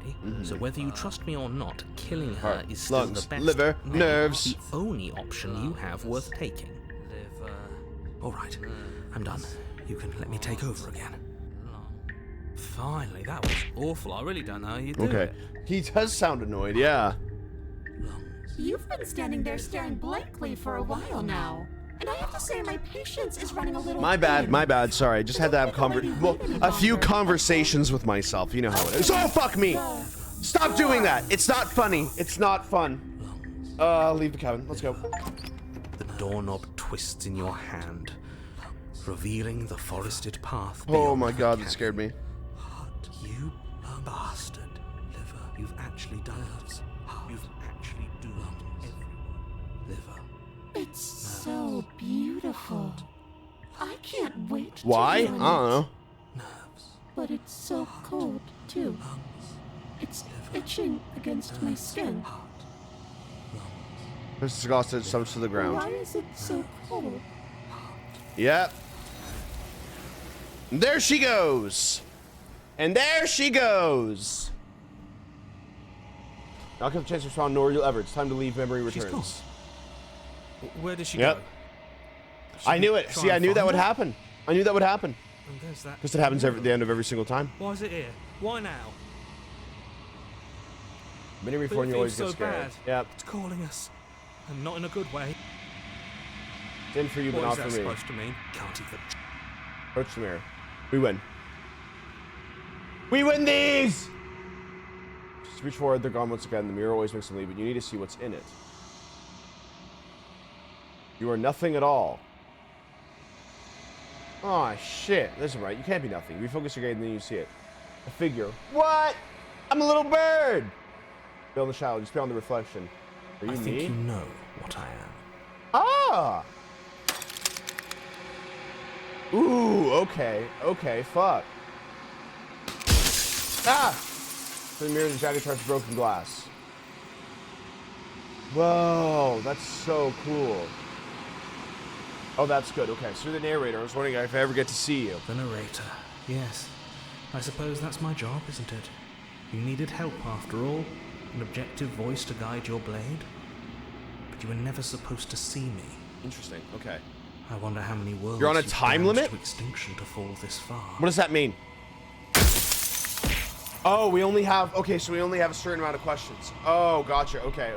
so whether you trust me or not, killing her Heart, is still lungs, the best. liver, no, nerves. The only option you have worth taking. All right, I'm done. You can let me take over again. Finally, that was awful. I really don't know how you do Okay. it. He does sound annoyed. Yeah. You've been standing there staring blankly for a while now. And I have to say my patience is running a little My bad. thin. My bad. Sorry. I just had to have a few conversations with myself. You know how it is. Oh fuck me! Stop doing that. It's not funny. It's not fun. Leave the cabin. Let's go. The doorknob twists in your hand, revealing the forested path. Oh beyond my the god, that cabin. scared me. You bastard. Liver, you've actually done it. You've actually doomed everyone. Liver. It's so beautiful. I can't wait to Why? I run don't know. Nerves. But it's so cold, too. It's itching against my skin. Mrs. Gossett stumps to the Why ground. is it so cold? Yep. And there she goes. And there she goes. Not get the chance to respond, nor you'll ever. It's time to leave. Memory She's returns. Where did she Yep. go? I knew it. Try See, I and knew that find would her? happen. I knew that would happen. And there's that. Because it happens at the end of every single time. Why is it here? Why now? Many But reform it you always feels get so scared. bad. Yep. It's calling us. And not in a good way. It's in for you, but What not is that for me. supposed to mean? Can't even. Approach the mirror. We win. We win these! Just reach forward, they're gone once again. The mirror always makes them leave, but you need to see what's in it. You are nothing at all. Oh shit. That's right. You can't be nothing. Refocus your gaze and then you see it. A figure. What? I'm a little bird! Beyond the shadow, just beyond the reflection. Are you I me? think you know what I am. Ah! Ooh, okay. Okay, fuck. Ah! Through the mirror, the jacket turns to broken glass. Whoa, that's so cool. Oh, that's good. Okay, so you're the narrator. I was wondering if I ever get to see you. The narrator. Yes. I suppose that's my job, isn't it? You needed help after all. An objective voice to guide your blade. But you were never supposed to see me. Interesting. Okay. I wonder how many worlds You're on a you've time damned limit? to extinction to fall this far. What does that mean? Oh, we only have... Okay, so we only have a certain amount of questions. Oh, gotcha. Okay.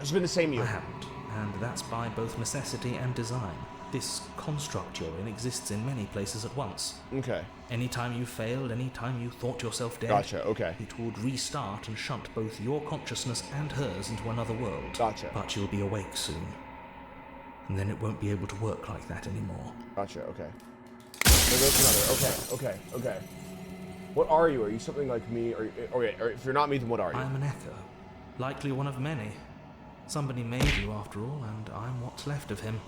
It's been the same I year. haven't, and that's by both necessity and design. This construct you're in exists in many places at once. Okay. Anytime you failed, anytime you thought yourself dead, Gotcha. Okay. it would restart and shunt both your consciousness and hers into another world. Gotcha. But you'll be awake soon. And then it won't be able to work like that anymore. Gotcha. Okay. There goes another. Okay. What are you? Are you something like me? Or if you're not me, then what are you? I'm an echo. Likely one of many. Somebody made you, after all, and I'm what's left of him.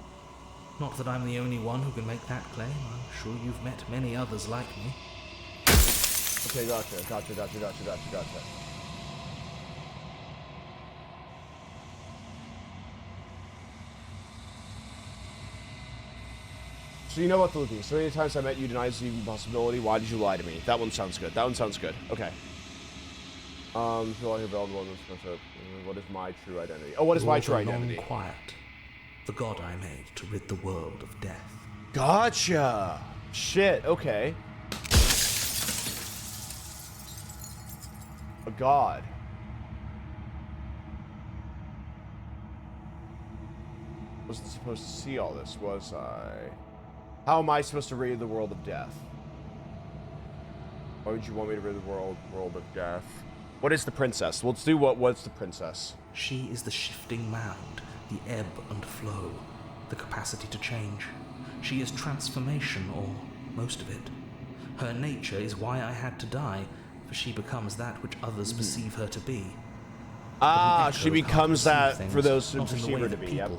Not that I'm the only one who can make that claim. I'm sure you've met many others like me. Okay, gotcha. So you know about the looking. So many times I met you denied the possibility. Why did you lie to me? That one sounds good. Okay. What is my true identity? Oh, what is my true identity? Quiet. The god I made to rid the world of death. Gotcha. Shit. Okay. A god. Wasn't supposed to see all this, was I? How am I supposed to rid the world of death? Why would you want me to rid the world of death? What is the princess? Let's do what's the princess? She is the shifting mound, the ebb and flow, the capacity to change. She is transformation, or most of it. Her nature is why I had to die, for she becomes that which others perceive her to be. She becomes that for those who perceive her to be. Yep.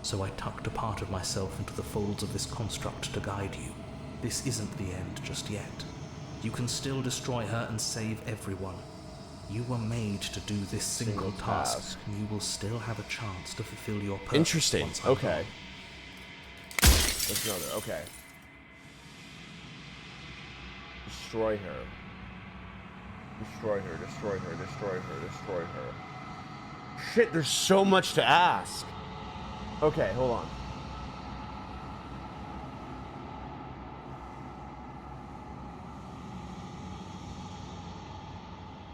So I tucked a part of myself into the folds of this construct to guide you. This isn't the end just yet. You can still destroy her and save everyone. You were made to do this single task, and you will still have a chance to fulfill your purpose. Interesting. Okay. That's another. Okay. Destroy her. Destroy her. Shit, there's so much to ask. Okay, hold on.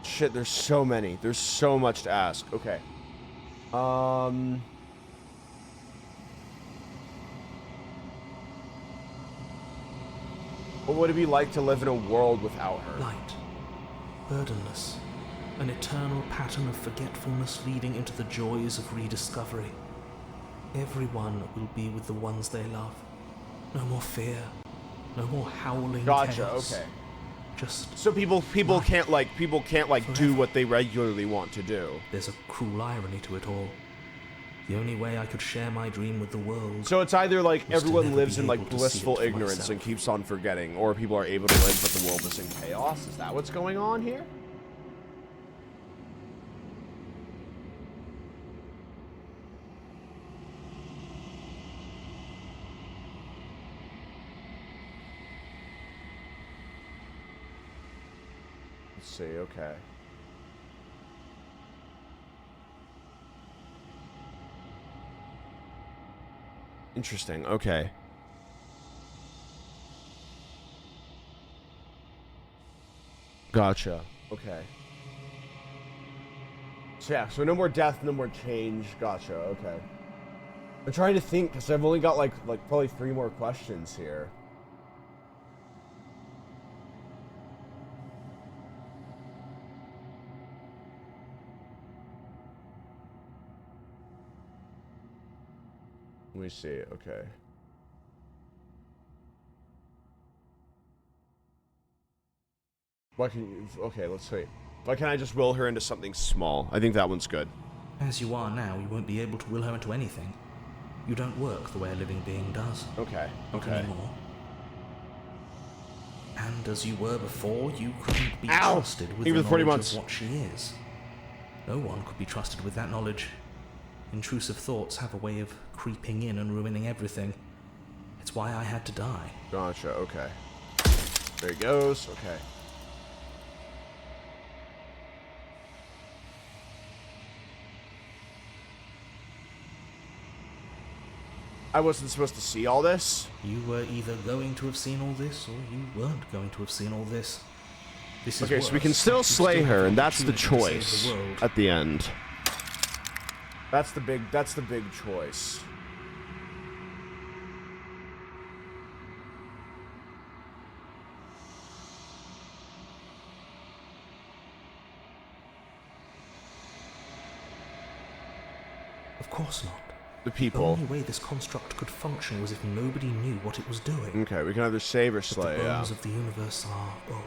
Shit, there's so many. There's so much to ask. Okay. What would it be like to live in a world without her? Light. Burdenless. An eternal pattern of forgetfulness leading into the joys of rediscovery. Everyone will be with the ones they love. No more fear. No more howling chaos. Okay. Just so people can't do what they regularly want to do. There's a cruel irony to it all. The only way I could share my dream with the world. So it's either like everyone lives in like blissful ignorance and keeps on forgetting, or people are able to live but the world is in chaos. Is that what's going on here? Let's see, okay. Interesting, okay. Gotcha, okay. So yeah, so no more death, no more change. Gotcha, okay. I'm trying to think, because I've only got like probably 3 more questions here. Let me see, okay. Why can you, okay, let's see. Why can't I just will her into something small? I think that one's good. As you are now, you won't be able to will her into anything. You don't work the way a living being does. Okay, Not okay. anymore. And as you were before, you couldn't be trusted with Even the 40 knowledge months. of what she is. No one could be trusted with that knowledge. Intrusive thoughts have a way of creeping in and ruining everything. It's why I had to die. Gotcha, okay. There he goes, okay. I wasn't supposed to see all this? You were either going to have seen all this, or you weren't going to have seen all this. This is Okay, so we can worse. still You slay have her, the and that's the opportunity to save choice the world. at the end. That's the big choice. Of course not. The The people. only way this construct could function was if nobody knew what it was doing. Okay, we can either save or But slay, the yeah. bones of the universe are old.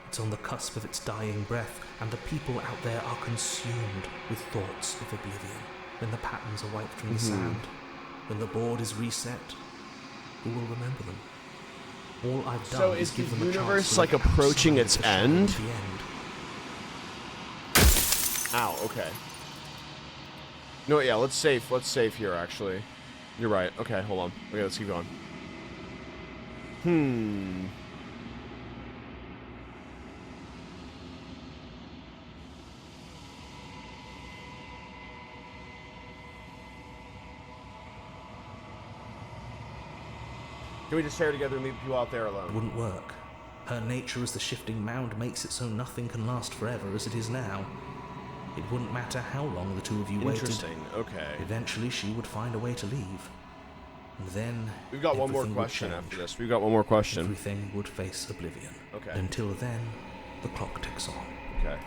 It's on the cusp of its dying breath, and the people out there are consumed with thoughts of oblivion. When the patterns are wiped from the sand, when the board is reset, who will remember them? All I've done So is is give the them a chance universe, to like, look approaching outside its the shadow end? of the end. Ow, okay. No, yeah, let's save here, actually. You're right. Okay, hold on. Okay, let's keep going. Can we just stare together and leave the people out there alone? Wouldn't work. Her nature as the shifting mound makes it so nothing can last forever as it is now. It wouldn't matter how long the two of you waited. Interesting, okay. Eventually, she would find a way to leave. And then We've got one more everything would question change. after this. We've got one more question. Everything would face oblivion. Okay. Until then, the clock ticks on. Okay.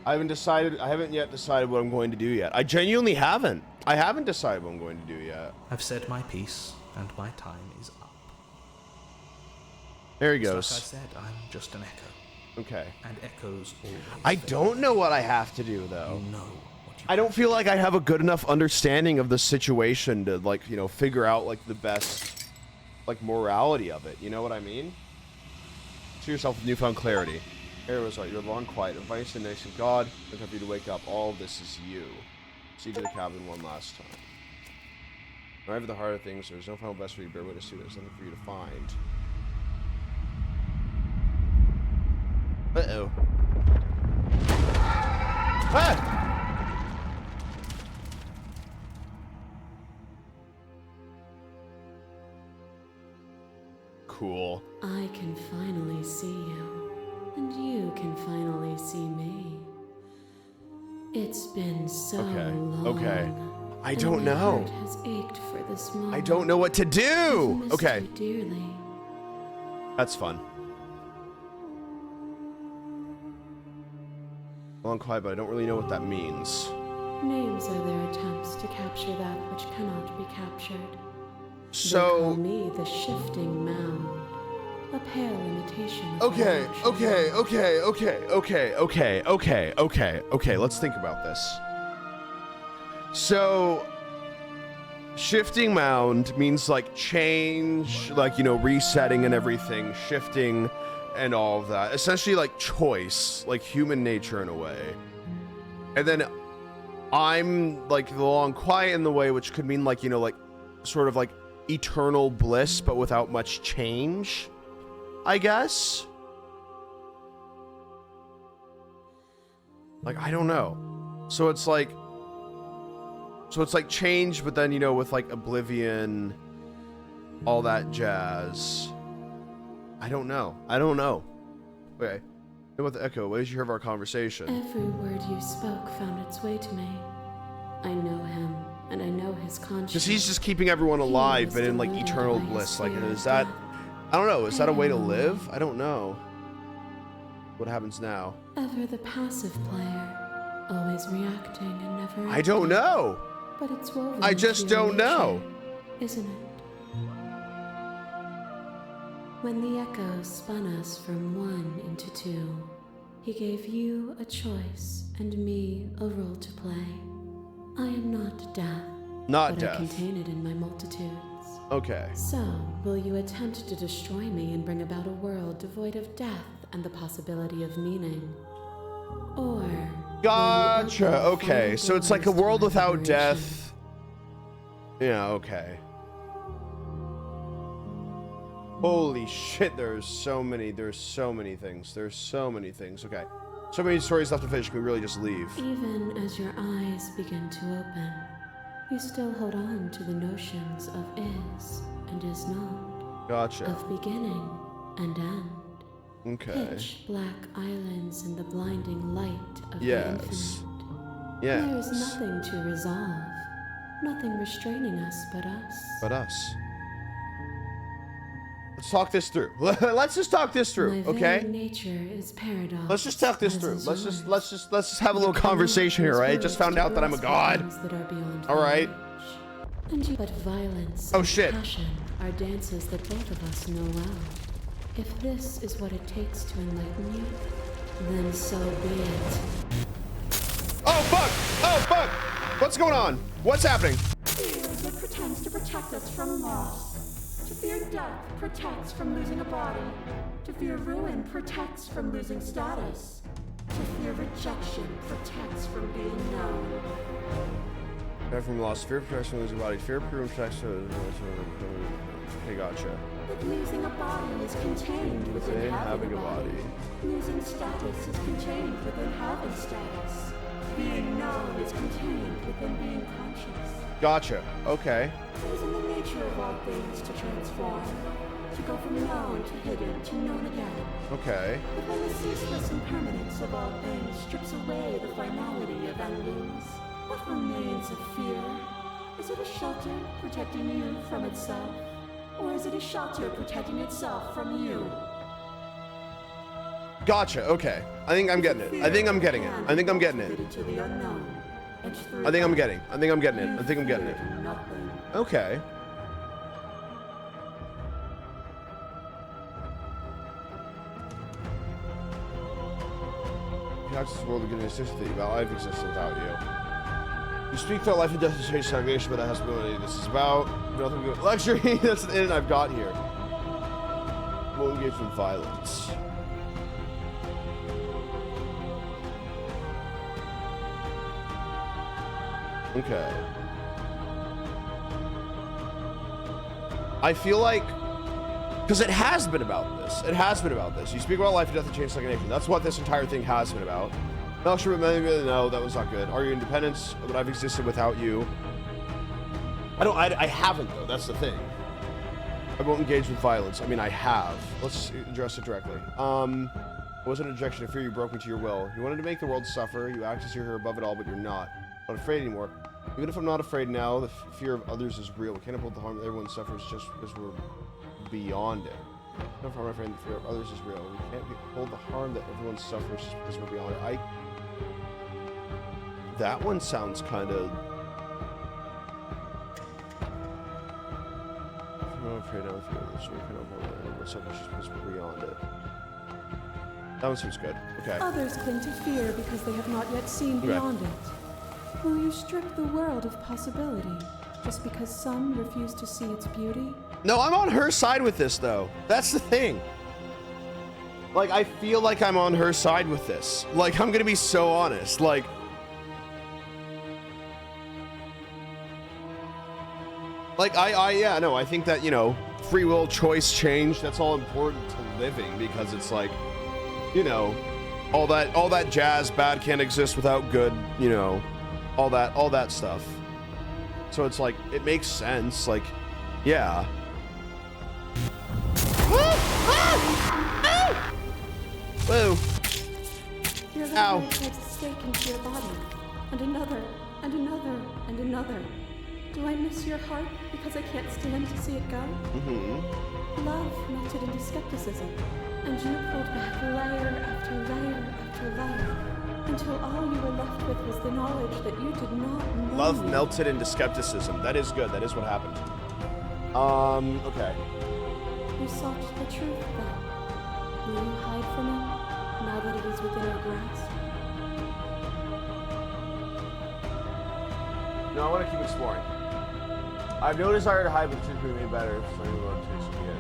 I haven't yet decided what I'm going to do yet. I genuinely haven't. I haven't decided what I'm going to do yet. I've said my piece, and my time is up. There he Like I goes. said, I'm just an echo. Okay. And echoes always I fail. don't know what I have to do, though. You know what you I don't feel like I have a good enough understanding of the situation to, like, you know, figure out, like, the best, like, morality of it. You know what I mean? To yourself with newfound clarity. Harry was right. You're long quiet. Advice and nice of God. Look for you to wake up. All of this is you. See to the cabin one last time. Arrive at the heart of things. There's no final best for you to bear witness to. There's nothing for you to find. Uh-oh. Ah! Cool. I can finally see you, and you can finally see me. It's been so Okay, long. okay. I and don't my know. heart has ached for this moment. I don't know what to I've do. missed Okay, you dearly. that's fun. Long quiet, but I don't really know what that means. Names are their attempts to capture that which cannot be captured. They call So, me the shifting mound, a pale imitation of okay, my okay, action. okay, let's think about this. So, shifting mound means, like, change, like, you know, resetting and everything, shifting and all of that. Essentially, like, choice, like human nature in a way. And then I'm, like, the long quiet in the way, which could mean, like, you know, like, sort of like eternal bliss, but without much change, I guess. Like, I don't know. So it's like change, but then, you know, with like oblivion, all that jazz. I don't know. Okay. What about the echo? What did you hear of our conversation? Every word you spoke found its way to me. I know him, and I know his conscience. Because he's just keeping everyone alive, but in like eternal bliss. Like, is that... I don't know. Is that a way to live? I don't know. What happens now? Ever the passive player, always reacting and never I don't acting. know. But it's woven I just into your don't know. nature, isn't it? When the echo spun us from one into two, he gave you a choice and me a role to play. I am not death, Not but death. I contain it in my multitudes. Okay. So, will you attempt to destroy me and bring about a world devoid of death and the possibility of meaning? Or... will you Gotcha. open the Okay. final So it's like a doors to world my without liberation? death. Yeah, okay. Holy shit, there's so many things. There's so many things. Okay. So many stories left to finish. Can we really just leave? Even as your eyes begin to open, you still hold on to the notions of is and is not, Gotcha. of beginning and end. Okay. Pitch black islands in the blinding light of Yes. the infinite. Yes. There is nothing to resolve, nothing restraining us but us. But us. Let's talk this through. Let's just talk this through, My okay? very nature is paradox. Let's just talk this through. as is Let's yours. just have a little conversation here, right? I just found out that I'm a god. That are beyond All right. but violence Oh, and shit. passion are dances that both of us know well. If this is what it takes to enlighten you, then so be it. Oh fuck! Oh fuck! What's going on? What's happening? Fear that pretends to protect us from loss. To fear death protects from losing a body. To fear ruin protects from losing status. To fear rejection protects from being known. Fear from loss, fear protects from losing body, fear protects from... Okay, gotcha. But losing a body is contained within having a body. Losing status is contained within having status. Being known is contained within being conscious. Gotcha. Okay. It is in the nature of all things to transform. To go from known to hidden to known again. Okay. But when the ceaseless impermanence of all things strips away the finality of endings, what remains of fear? Is it a shelter protecting you from itself? Or is it a shelter protecting itself from you? Gotcha. Okay. I think I'm getting it. I think I'm getting it. I think I'm getting it. To the unknown. I think I'm getting it. I think I'm getting it. Nothing. Okay. Perhaps this world will get an assistance that I've existed without you. You speak about life and death to change stagnation, but that has ability. This is about nothing but luxury. That's the end I've got here. Won't engage in violence. Okay. I feel like, because it has been about this. It has been about this. You speak about life and death and change stagnation. That's what this entire thing has been about. Not sure, but maybe no, that was not good. Are you independence? But I've existed without you. I haven't though. That's the thing. I won't engage with violence. I mean, I have. Let's address it directly. It wasn't an objection to fear you broke into your will. You wanted to make the world suffer. You act as you're here above it all, but you're not. Not afraid anymore. Even if I'm not afraid now, the fear of others is real. We can't avoid the harm that everyone suffers just because we're beyond it. Even if I'm not afraid, the fear of others is real. We can't hold the harm that everyone suffers just because we're beyond it. That one sounds kind of... I'm not afraid now, the fear of others. We can't avoid the harm that suffers just because we're beyond it. That one seems good. Okay. Others cling to fear because they have not yet seen beyond it. Will you strip the world of possibility just because some refuse to see its beauty? No, I'm on her side with this, though. That's the thing. Like, I feel like I'm on her side with this. Like, I'm gonna be so honest. Like... I think that, you know, free will, choice, change, that's all important to living, because it's like, you know, all that jazz, bad can't exist without good, you know, all that stuff. So it's like, it makes sense, like, yeah. Whoa. Your Ow. life takes a stake into your body, and another, and another, and another. Do I miss your heart because I can't stand to see it go? Mm-hmm. Love melted into skepticism, and you pulled back layer after layer after layer, until all you were left with was the knowledge that you did not know. Love me. melted into skepticism. That is good. That is what happened. Okay. You sought the truth then. Will you hide from it, now that it is within your grasp? No, I want to keep exploring. I have no desire to hide, but the truth would be better. So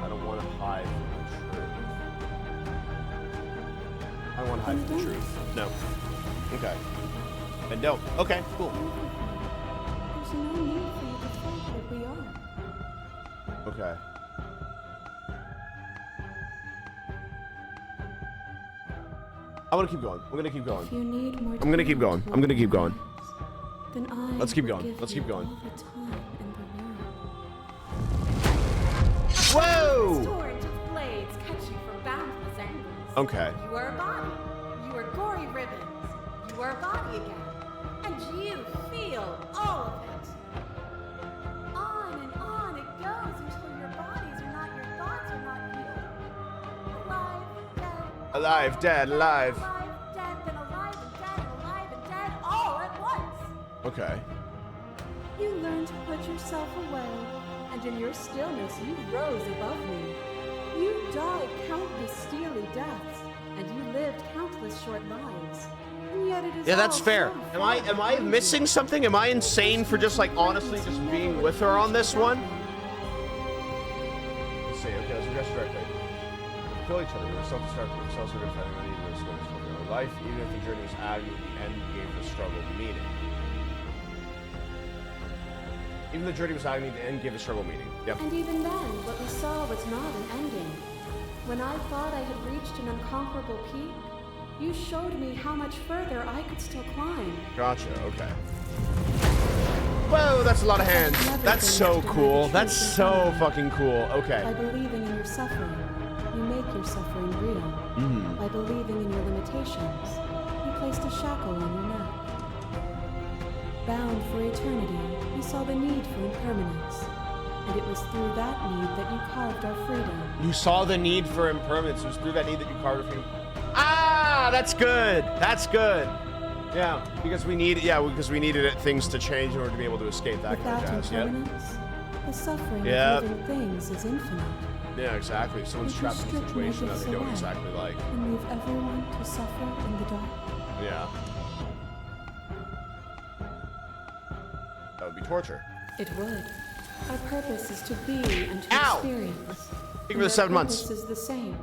I don't want to hide from the truth. I don't want to hide from the truth. No. Okay. I don't. Okay, cool. There's no need for you to think that we are. Okay. I want to keep going. I'm going to keep going. If you need more I'm gonna keep going. I'm gonna keep going. Then I Let's keep will going. give Let's you keep going. all the time in the world. Whoa! Torrent of blades cut you from boundless angles. Okay. You are a body. You are gory ribbons. You are a body again. And you feel all of it. On and on it goes until your bodies are not your thoughts, are not Alive, dead, alive. Alive, dead, then alive and dead, and alive and dead, all at once. Okay. You learned to put yourself away, and in your stillness you rose above me. You died countless steely deaths, and you lived countless short lives. And yet it is Yeah, that's all fair. so Am I missing something? Am I insane for just like honestly just being with her on this one? Let's see. Okay, let's address directly. We kill each other. We ourselves to start for ourselves. We're fighting on either of us for our life, even if the journey was agony, the end gave the struggle meaning. Even the journey was agony, the end gave the struggle meaning. Yep. And even then, what we saw was not an ending. When I thought I had reached an unconquerable peak, you showed me how much further I could still climb. Gotcha. Okay. Whoa, that's a lot of hands. That's so cool. That's so fucking cool. By Okay. believing in your suffering, you make your suffering real. By believing in your limitations, you placed a shackle on your neck. Bound for eternity, you saw the need for impermanence. And it was through that need that you carved our freedom. You saw the need for impermanence. It was through that need that you carved a freedom. Ah, that's good. That's good. Yeah, because we needed things to change in order to be able to escape that kind Without of jazz. Yep. impermanence, the suffering Yep. of living things is infinite. Yeah, exactly. If someone's Would you trapped in a strip situation that maggots they don't away exactly like. And leave everyone to suffer in the dark? Yeah. That would be torture. It would. Our purpose is to be and to Ow! experience. Think of the 7 months. Purpose is the same.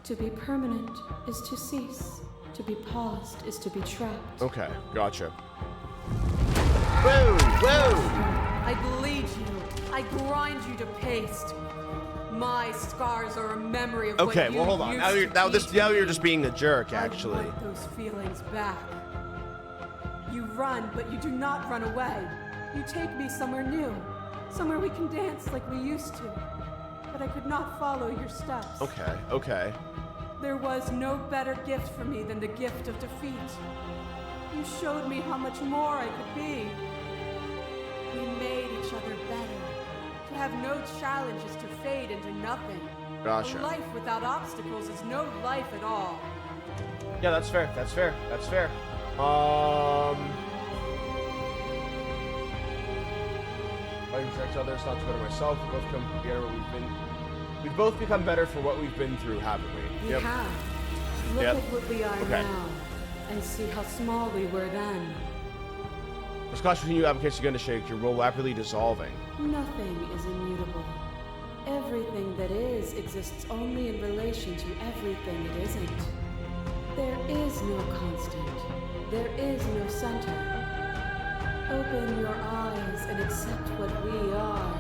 To be permanent is to cease. To be paused is to be trapped. Okay, gotcha. Whoa, whoa! I bleed you. I grind you to paste. My scars are a memory of Okay, what you well hold on. used Now to you're be to just me. being a jerk, actually. I want those feelings back. You run, but you do not run away. You take me somewhere new, somewhere we can dance like we used to. But I could not follow your steps. Okay, okay. There was no better gift for me than the gift of defeat. You showed me how much more I could be. We made each other better. To have no challenges to fade into nothing. Gotcha. A life without obstacles is no life at all. Yeah, that's fair. That's fair. That's fair. I reject others, not to better myself. We both come together what we've both become better for what we've been through, haven't we? We have. Look Yep. at what we are Okay. now, and see how small we were then. This clash between you advocates begun to shake, your role rapidly dissolving. Nothing is immutable. Everything that is exists only in relation to everything it isn't. There is no constant. There is no center. Open your eyes and accept what we are.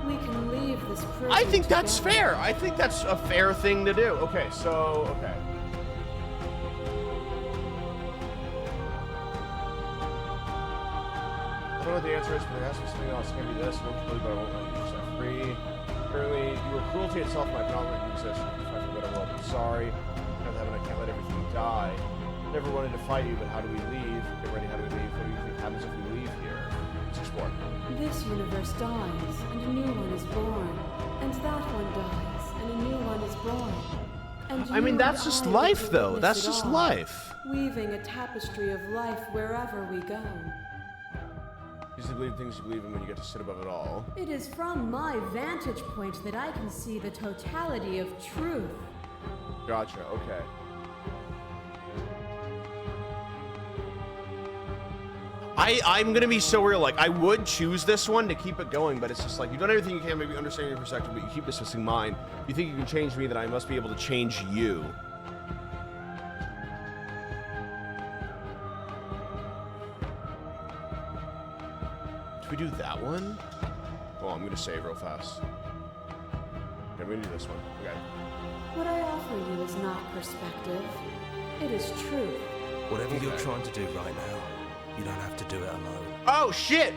We can leave this prison I think that's together. fair. I think that's a fair thing to do. Okay, so, okay. I don't know what the answer is, but there has to be something else. It can't be this. I won't kill you, but I won't let you set free. Currently, you were cruelty itself, and I cannot let you exist. I fight for a better world. I'm sorry. Because heaven, I can't let everything die. Never wanted to fight you, but how do we leave? Get ready, how do we leave? What do you think happens if we leave here? Let's explore. This universe dies, and a new one is born. And that one dies, and a new one is born. And I mean, you that's and just I life, get to though. witness That's it just all, life. Weaving a tapestry of life wherever we go. You just believe things you believe in when you get to sit above it all. It is from my vantage point that I can see the totality of truth. Gotcha, okay. I'm gonna be so real, like, I would choose this one to keep it going, but it's just like, you've done everything you can, maybe understand your perspective, but you keep dismissing mine. You think you can change me, then I must be able to change you. Should we do that one? Oh, I'm gonna save real fast. Okay, we're gonna do this one. Okay. What I offer you is not perspective. It is truth. Whatever you're Okay. trying to do right now, you don't have to do it alone. Oh, shit!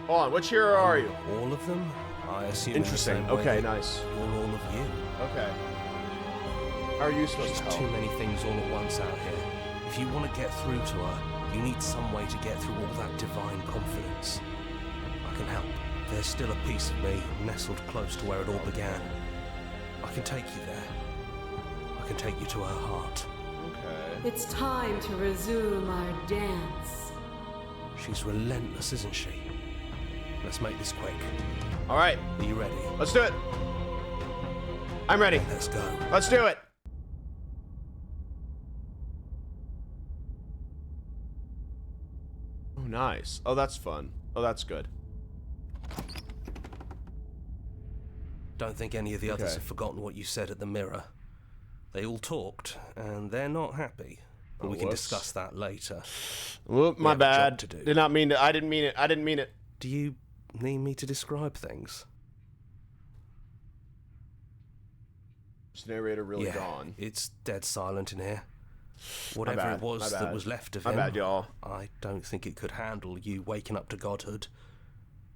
Hold on, which hero are you? All of them? I assume Interesting. in the same way Okay, that nice. You're all of you. Okay. How are you supposed There's to help? too many things all at once out here. If you want to get through to her, you need some way to get through all that divine confidence. I can help. There's still a piece of me nestled close to where it all began. I can take you there. I can take you to her heart. Okay. It's time to resume our dance. She's relentless, isn't she? Let's make this quick. All right. Are you ready? Let's do it. I'm ready. Let's go. Let's do it. Oh, nice. Oh, that's fun. Oh, that's good. Don't think any of the others Okay. have forgotten what you said at the mirror. They all talked, and they're not happy. But we can whoops. discuss that later. Whoop, my have a job bad. to do. Did not mean it. I didn't mean it. I didn't mean it. Do you need me to describe things? Is the narrator really yeah, gone? it's dead silent in here. Whatever bad, it was my that bad. was left of My him, bad, y'all. I don't think it could handle you waking up to godhood.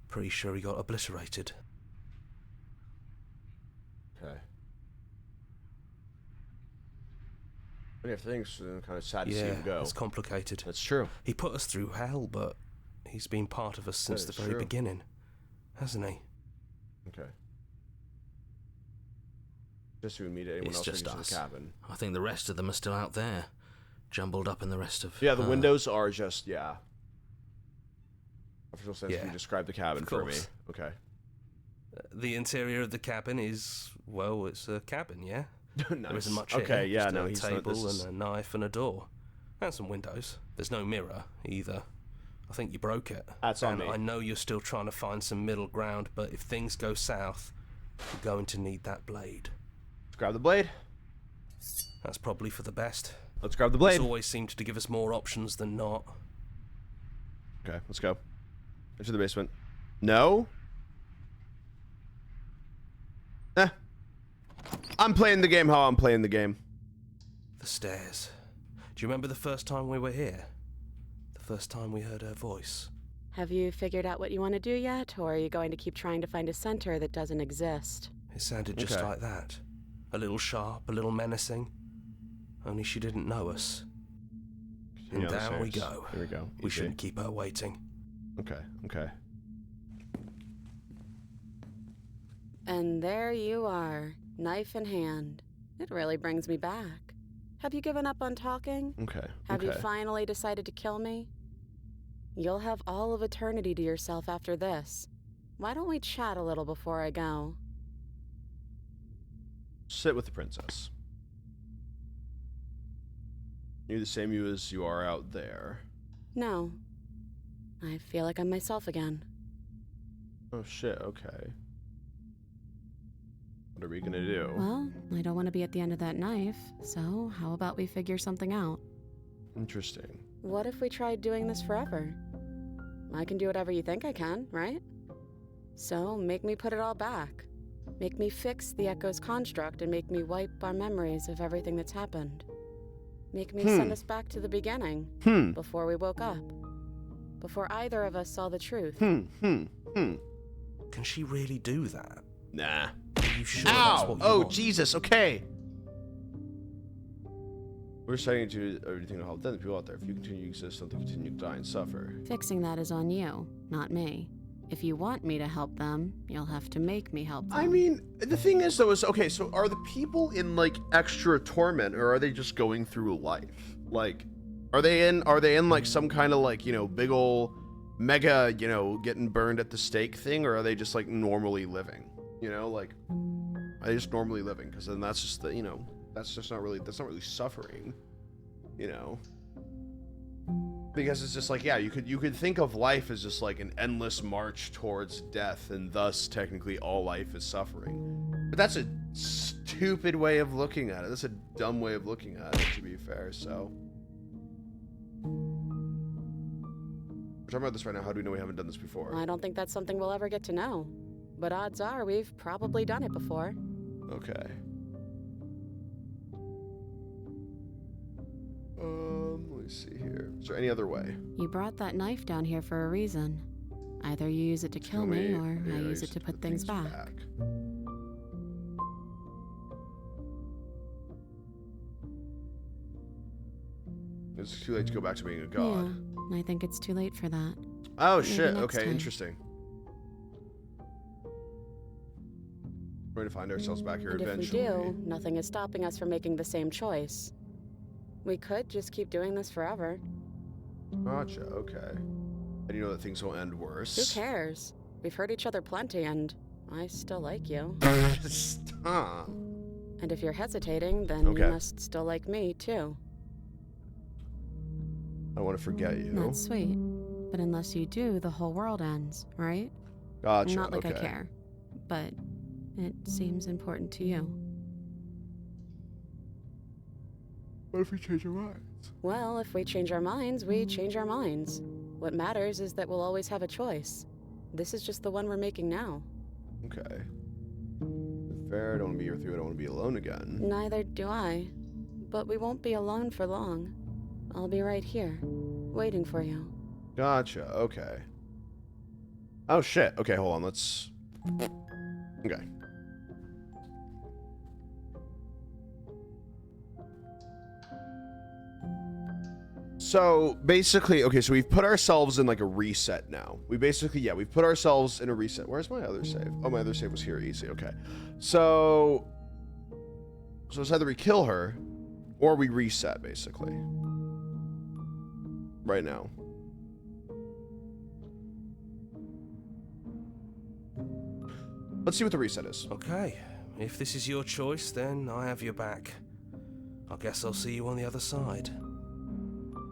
Pretty sure he got obliterated. Okay. Many things kind of sad to see Yeah, him go. it's complicated. That's true. He put us through hell, but he's been part of us since the That is very true. beginning, hasn't he? Okay. Just so we meet anyone It's else just in the us. cabin. I think the rest of them are still out there, jumbled up in the rest of. Yeah, the her. windows are just Official sense. Yeah, You describe the cabin of for me. course. Okay. The interior of the cabin is, well, it's a cabin, yeah? Nice. There isn't much Okay, here. yeah, just no, a he's not. table This is... and a knife and a door. And some windows. There's no mirror, either. I think you broke it. That's on and me. I know you're still trying to find some middle ground, but if things go south, you're going to need that blade. Let's grab the blade. That's probably for the best. Let's grab the It's blade. always seemed to give us more options than not. Okay, let's go. Into the basement. No? I'm playing the game how I'm playing the game. The stairs. Do you remember the first time we were here? The first time we heard her voice? Have you figured out what you want to do yet, or are you going to keep trying to find a center that doesn't exist? It sounded just Okay. like that. A little sharp, a little menacing. Only she didn't know us. And Continue on the down we stairs. go. Here we go. We Easy. shouldn't keep her waiting. Okay, okay. And there you are, knife in hand. It really brings me back. Have you given up on talking? Okay. Have you okay. finally decided to kill me? You'll have all of eternity to yourself after this. Why don't we chat a little before I go? Sit with the princess. You're the same you as you are out there. No. I feel like I'm myself again. Oh shit, okay. What are we gonna do? Well, I don't want to be at the end of that knife, so how about we figure something out? Interesting. What if we tried doing this forever? I can do whatever you think I can, right? So make me put it all back. Make me fix the Echo's construct and make me wipe our memories of everything that's happened. Make me send us back to the beginning, before we woke up. Before either of us saw the truth. Can she really do that? Nah. Are you sure that's Ow! what you Oh, want? Jesus, okay. We're starting to do everything to help them, the people out there. If you continue to exist, something continue to die and suffer. Fixing that is on you, not me. If you want me to help them, you'll have to make me help them. I mean, the thing is, though, is, okay, so are the people in, like, extra torment, or are they just going through life? Like, are they in, like, some kind of, like, you know, big ol' mega, you know, getting burned at the stake thing, or are they just, like, normally living? You know, like, are they just normally living? Because then that's just the, you know, that's not really suffering, you know? Because it's just like, yeah, you could think of life as just like an endless march towards death, and thus technically all life is suffering. But that's a stupid way of looking at it. That's a dumb way of looking at it, to be fair. So we're talking about this right now. How do we know we haven't done this before? I don't think that's something we'll ever get to know. But odds are we've probably done it before. Okay. Let me see here. Is there any other way? You brought that knife down here for a reason. Either you use it to kill me, or I use it to put things back. It's too late to go back to being a god. Yeah, I think it's too late for that. Oh Maybe shit, next okay, time. interesting. We're going to find ourselves back here And eventually. if we do, nothing is stopping us from making the same choice. We could just keep doing this forever. Gotcha, okay. And you know that things will end worse. Who cares? We've hurt each other plenty, and I still like you. Stop. And if you're hesitating, then Okay. you must still like me, too. I don't want to forget you. That's sweet. But unless you do, the whole world ends, right? Gotcha, Not like okay. I care. But it seems important to you. What if we change our minds? Well, if we change our minds, we change our minds. What matters is that we'll always have a choice. This is just the one we're making now. Okay. Fair, I don't want to be with you, I don't want to be alone again. Neither do I. But we won't be alone for long. I'll be right here, waiting for you. Gotcha, okay. Oh shit, okay, hold on, let's... Okay. So, basically, okay, so we've put ourselves in, like, a reset now. We basically, yeah, we've put ourselves in a reset. Where's my other save? Oh, my other save was here, easy, okay. So it's either we kill her, or we reset, basically. Right now. Let's see what the reset is. Okay, if this is your choice, then I have your back. I guess I'll see you on the other side.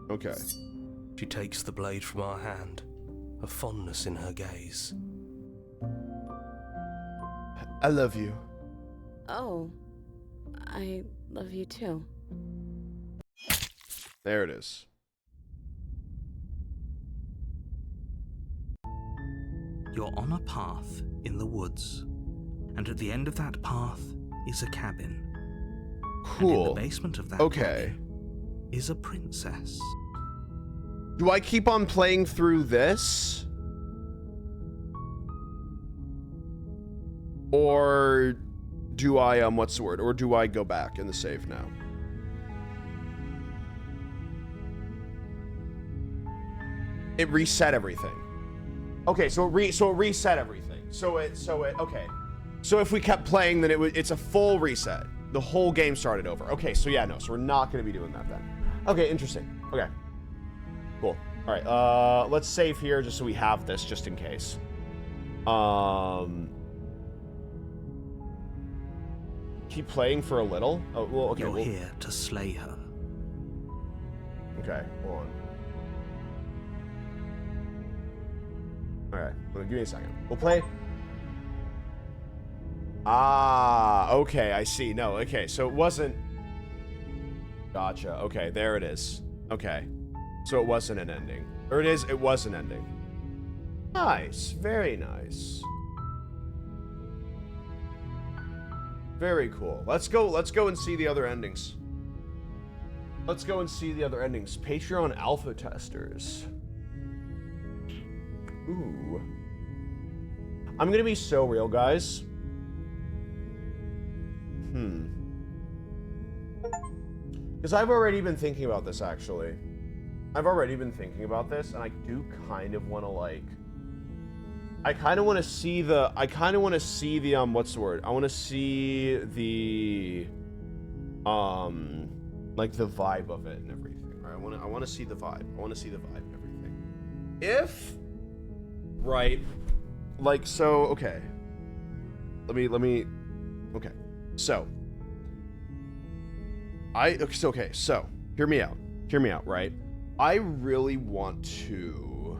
Okay. She takes the blade from our hand, a fondness in her gaze. I love you. Oh, I love you too. There it is. You're on a path in the woods, and at the end of that path is a cabin. And in Cool. the basement of that Okay. cabin is a princess. Do I keep on playing through this? Or do I, what's the word? Or do I go back in the save now? It reset everything. Okay, so it reset everything. Okay. So if we kept playing, then it's a full reset. The whole game started over. Okay, so yeah, no, so we're not going to be doing that then. Okay, interesting. Okay. Cool. All right, let's save here just so we have this just in case. Keep playing for a little. Oh, well, okay. You're here to slay her. Okay, hold on. All right, well, give me a second. We'll play. Ah, okay, I see. No, okay, so it wasn't. Gotcha. Okay, there it is. Okay, so it wasn't an ending, or it was an ending. Nice, very nice. Very cool. Let's go and see the other endings. Let's go and see the other endings. Patreon alpha testers. Ooh. I'm gonna be so real, guys. Because I've already been thinking about this, actually. I've already been thinking about this, and I do kind of want to, like... I kind of want to see the, what's the word? I want to see the, like the vibe of it and everything, right? I want to see the vibe. I want to see the vibe and everything. Right, like, so, okay. Let me, okay. So, hear me out, right? I really want to...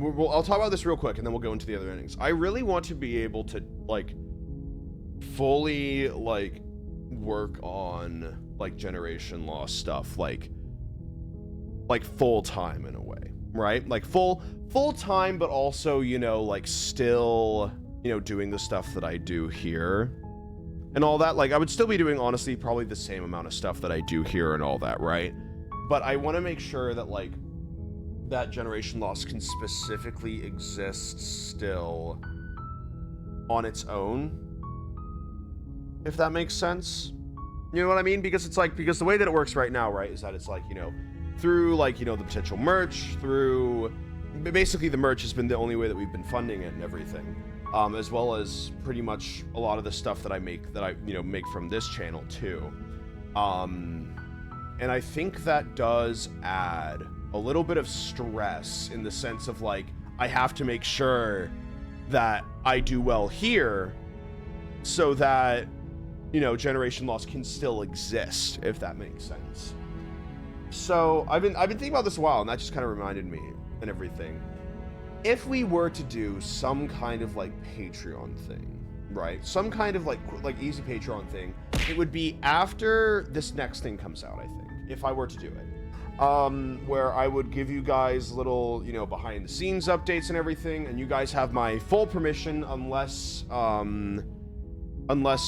I'll talk about this real quick, and then we'll go into the other endings. I really want to be able to, like, fully, like, work on, like, Generation Lost stuff, like full-time in a way, right? Like, full-time, but also, you know, like, still, you know, doing the stuff that I do here and all that. Like, I would still be doing, honestly, probably the same amount of stuff that I do here and all that, right? But I want to make sure that, like, that Generation Lost can specifically exist still on its own, if that makes sense. You know what I mean? Because it's like, because the way that it works right now, right, is that it's like, you know, through, like, you know, the potential merch, through basically the merch has been the only way that we've been funding it and everything. as well as pretty much a lot of the stuff that I make make from this channel too. And I think that does add a little bit of stress in the sense of like, I have to make sure that I do well here so that, you know, Generation Lost can still exist, if that makes sense. So I've been thinking about this a while, and that just kind of reminded me and everything. If we were to do some kind of like Patreon thing, right? Some kind of like easy Patreon thing, it would be after this next thing comes out, I think, if I were to do it. Where I would give you guys little, you know, behind the scenes updates and everything, and you guys have my full permission unless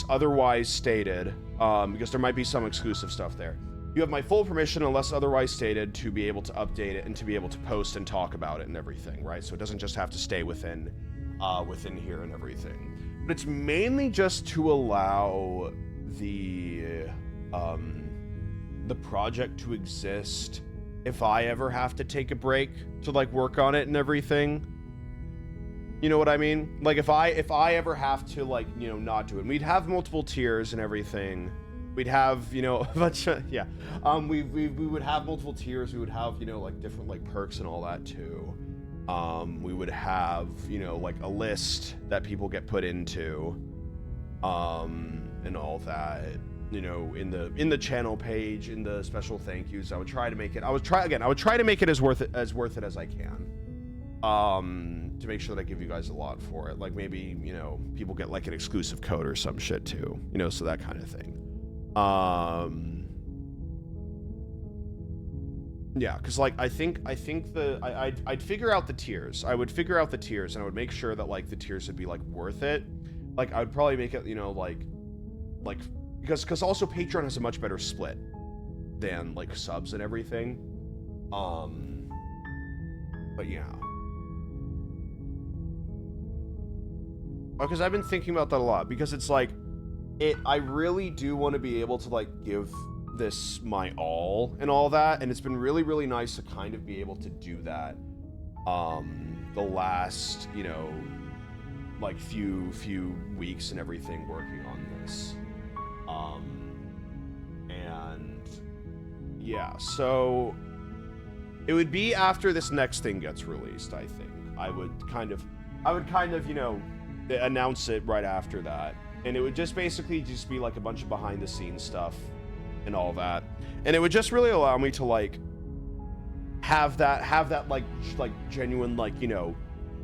otherwise stated, because there might be some exclusive stuff there. You have my full permission unless otherwise stated to be able to update it and to be able to post and talk about it and everything, right? So it doesn't just have to stay within here and everything. But it's mainly just to allow the project to exist if I ever have to take a break to like work on it and everything. You know what I mean? Like if I ever have to like, you know, not do it. We'd have multiple tiers and everything. We'd have, you know, a bunch of, yeah. We would have multiple tiers. We would have, you know, like different like perks and all that too. We would have, you know, like a list that people get put into, and all that, you know, in the channel page, in the special thank yous. I would try to make it as worth it as I can. To make sure that I give you guys a lot for it. Like maybe, you know, people get like an exclusive code or some shit too, you know, so that kind of thing. Yeah, because like I think I'd figure out the tiers. I would figure out the tiers, and I would make sure that like the tiers would be like worth it. Like I would probably make it, you know, like because also Patreon has a much better split than like subs and everything. But yeah. Because I've been thinking about that a lot, because it's like I really do want to be able to like give this my all and all that, and it's been really, really nice to kind of be able to do that the last, you know, like few weeks and everything working on this. And yeah, so it would be after this next thing gets released, I think. I would kind of, you know, announce it right after that. And it would just basically just be like a bunch of behind the scenes stuff and all that. And it would just really allow me to like have that like genuine, like, you know,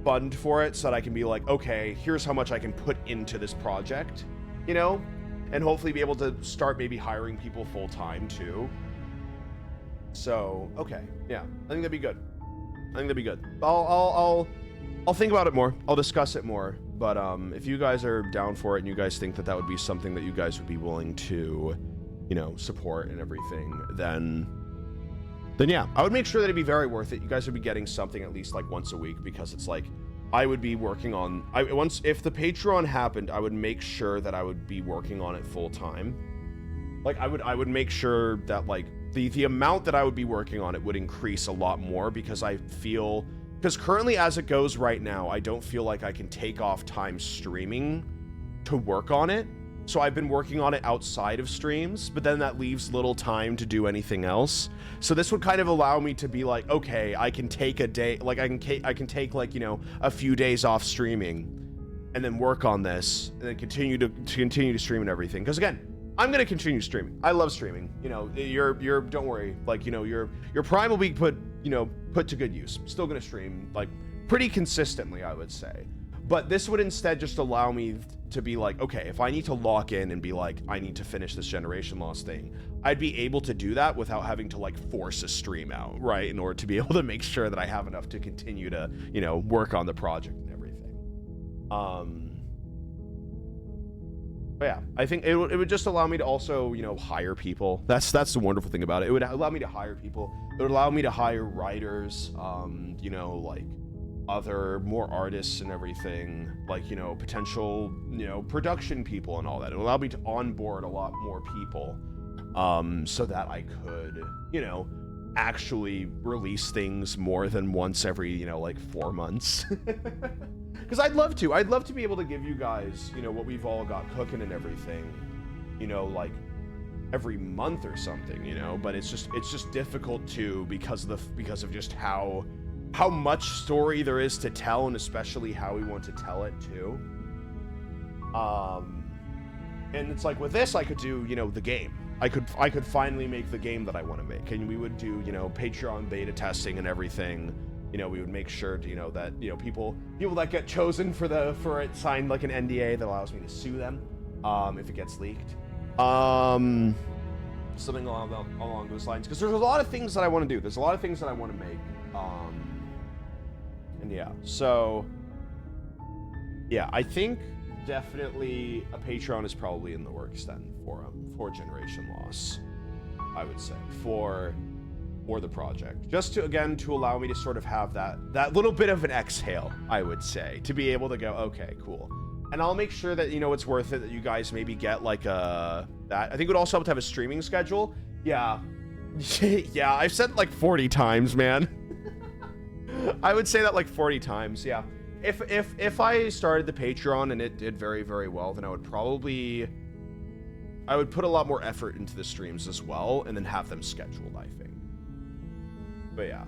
fund for it, so that I can be like, okay, here's how much I can put into this project, you know, and hopefully be able to start maybe hiring people full time too. So, okay. Yeah, I think that'd be good. I'll think about it more. I'll discuss it more. But if you guys are down for it and you guys think that that would be something that you guys would be willing to, you know, support and everything, then yeah, I would make sure that it'd be very worth it. You guys would be getting something at least like once a week, because it's like I would be working on if the Patreon happened, I would make sure that I would be working on it full time. Like I would make sure that like the amount that I would be working on it would increase a lot more, because currently as it goes right now, I don't feel like I can take off time streaming to work on it. So I've been working on it outside of streams, but then that leaves little time to do anything else. So this would kind of allow me to be like, okay, I can take a day, like I can take like, you know, a few days off streaming and then work on this and then continue to stream and everything. Because again, I'm going to continue streaming. I love streaming. You know, don't worry. Like, you know, your Prime will be put to good use. I'm still going to stream like pretty consistently, I would say. But this would instead just allow me to be like, okay, if I need to lock in and be like, I need to finish this Generation Lost thing, I'd be able to do that without having to like force a stream out, right? In order to be able to make sure that I have enough to continue to, you know, work on the project and everything. But yeah, I think it would just allow me to also, you know, hire people. That's the wonderful thing about it. It would allow me to hire people. It would allow me to hire writers, you know, like other more artists and everything, like, you know, potential, you know, production people and all that. It would allow me to onboard a lot more people, so that I could, you know, actually release things more than once every, you know, like 4 months. because I'd love to. I'd love to be able to give you guys, you know, what we've all got cooking and everything, you know, like every month or something, you know. But it's just difficult to because of just how much story there is to tell, and especially how we want to tell it too. And it's like with this, I could do, you know, the game. I could finally make the game that I want to make, and we would do, you know, Patreon beta testing and everything. You know, we would make sure to, you know, that, you know, people that get chosen for it sign like an NDA that allows me to sue them if it gets leaked. Something along those lines, because there's a lot of things that I want to do. There's a lot of things that I want to make. And yeah, so yeah, I think definitely a Patreon is probably in the works then for Generation Loss, I would say, for the project, just to allow me to sort of have that little bit of an exhale, I would say, to be able to go, okay, cool. And I'll make sure that, you know, it's worth it, that you guys maybe get like that. I think it would also help to have a streaming schedule. Yeah. Yeah, I've said it like 40 times, man. I would say that like 40 times, yeah. If I started the Patreon and it did very, very well, then I would put a lot more effort into the streams as well, and then have them scheduled, I think. But yeah.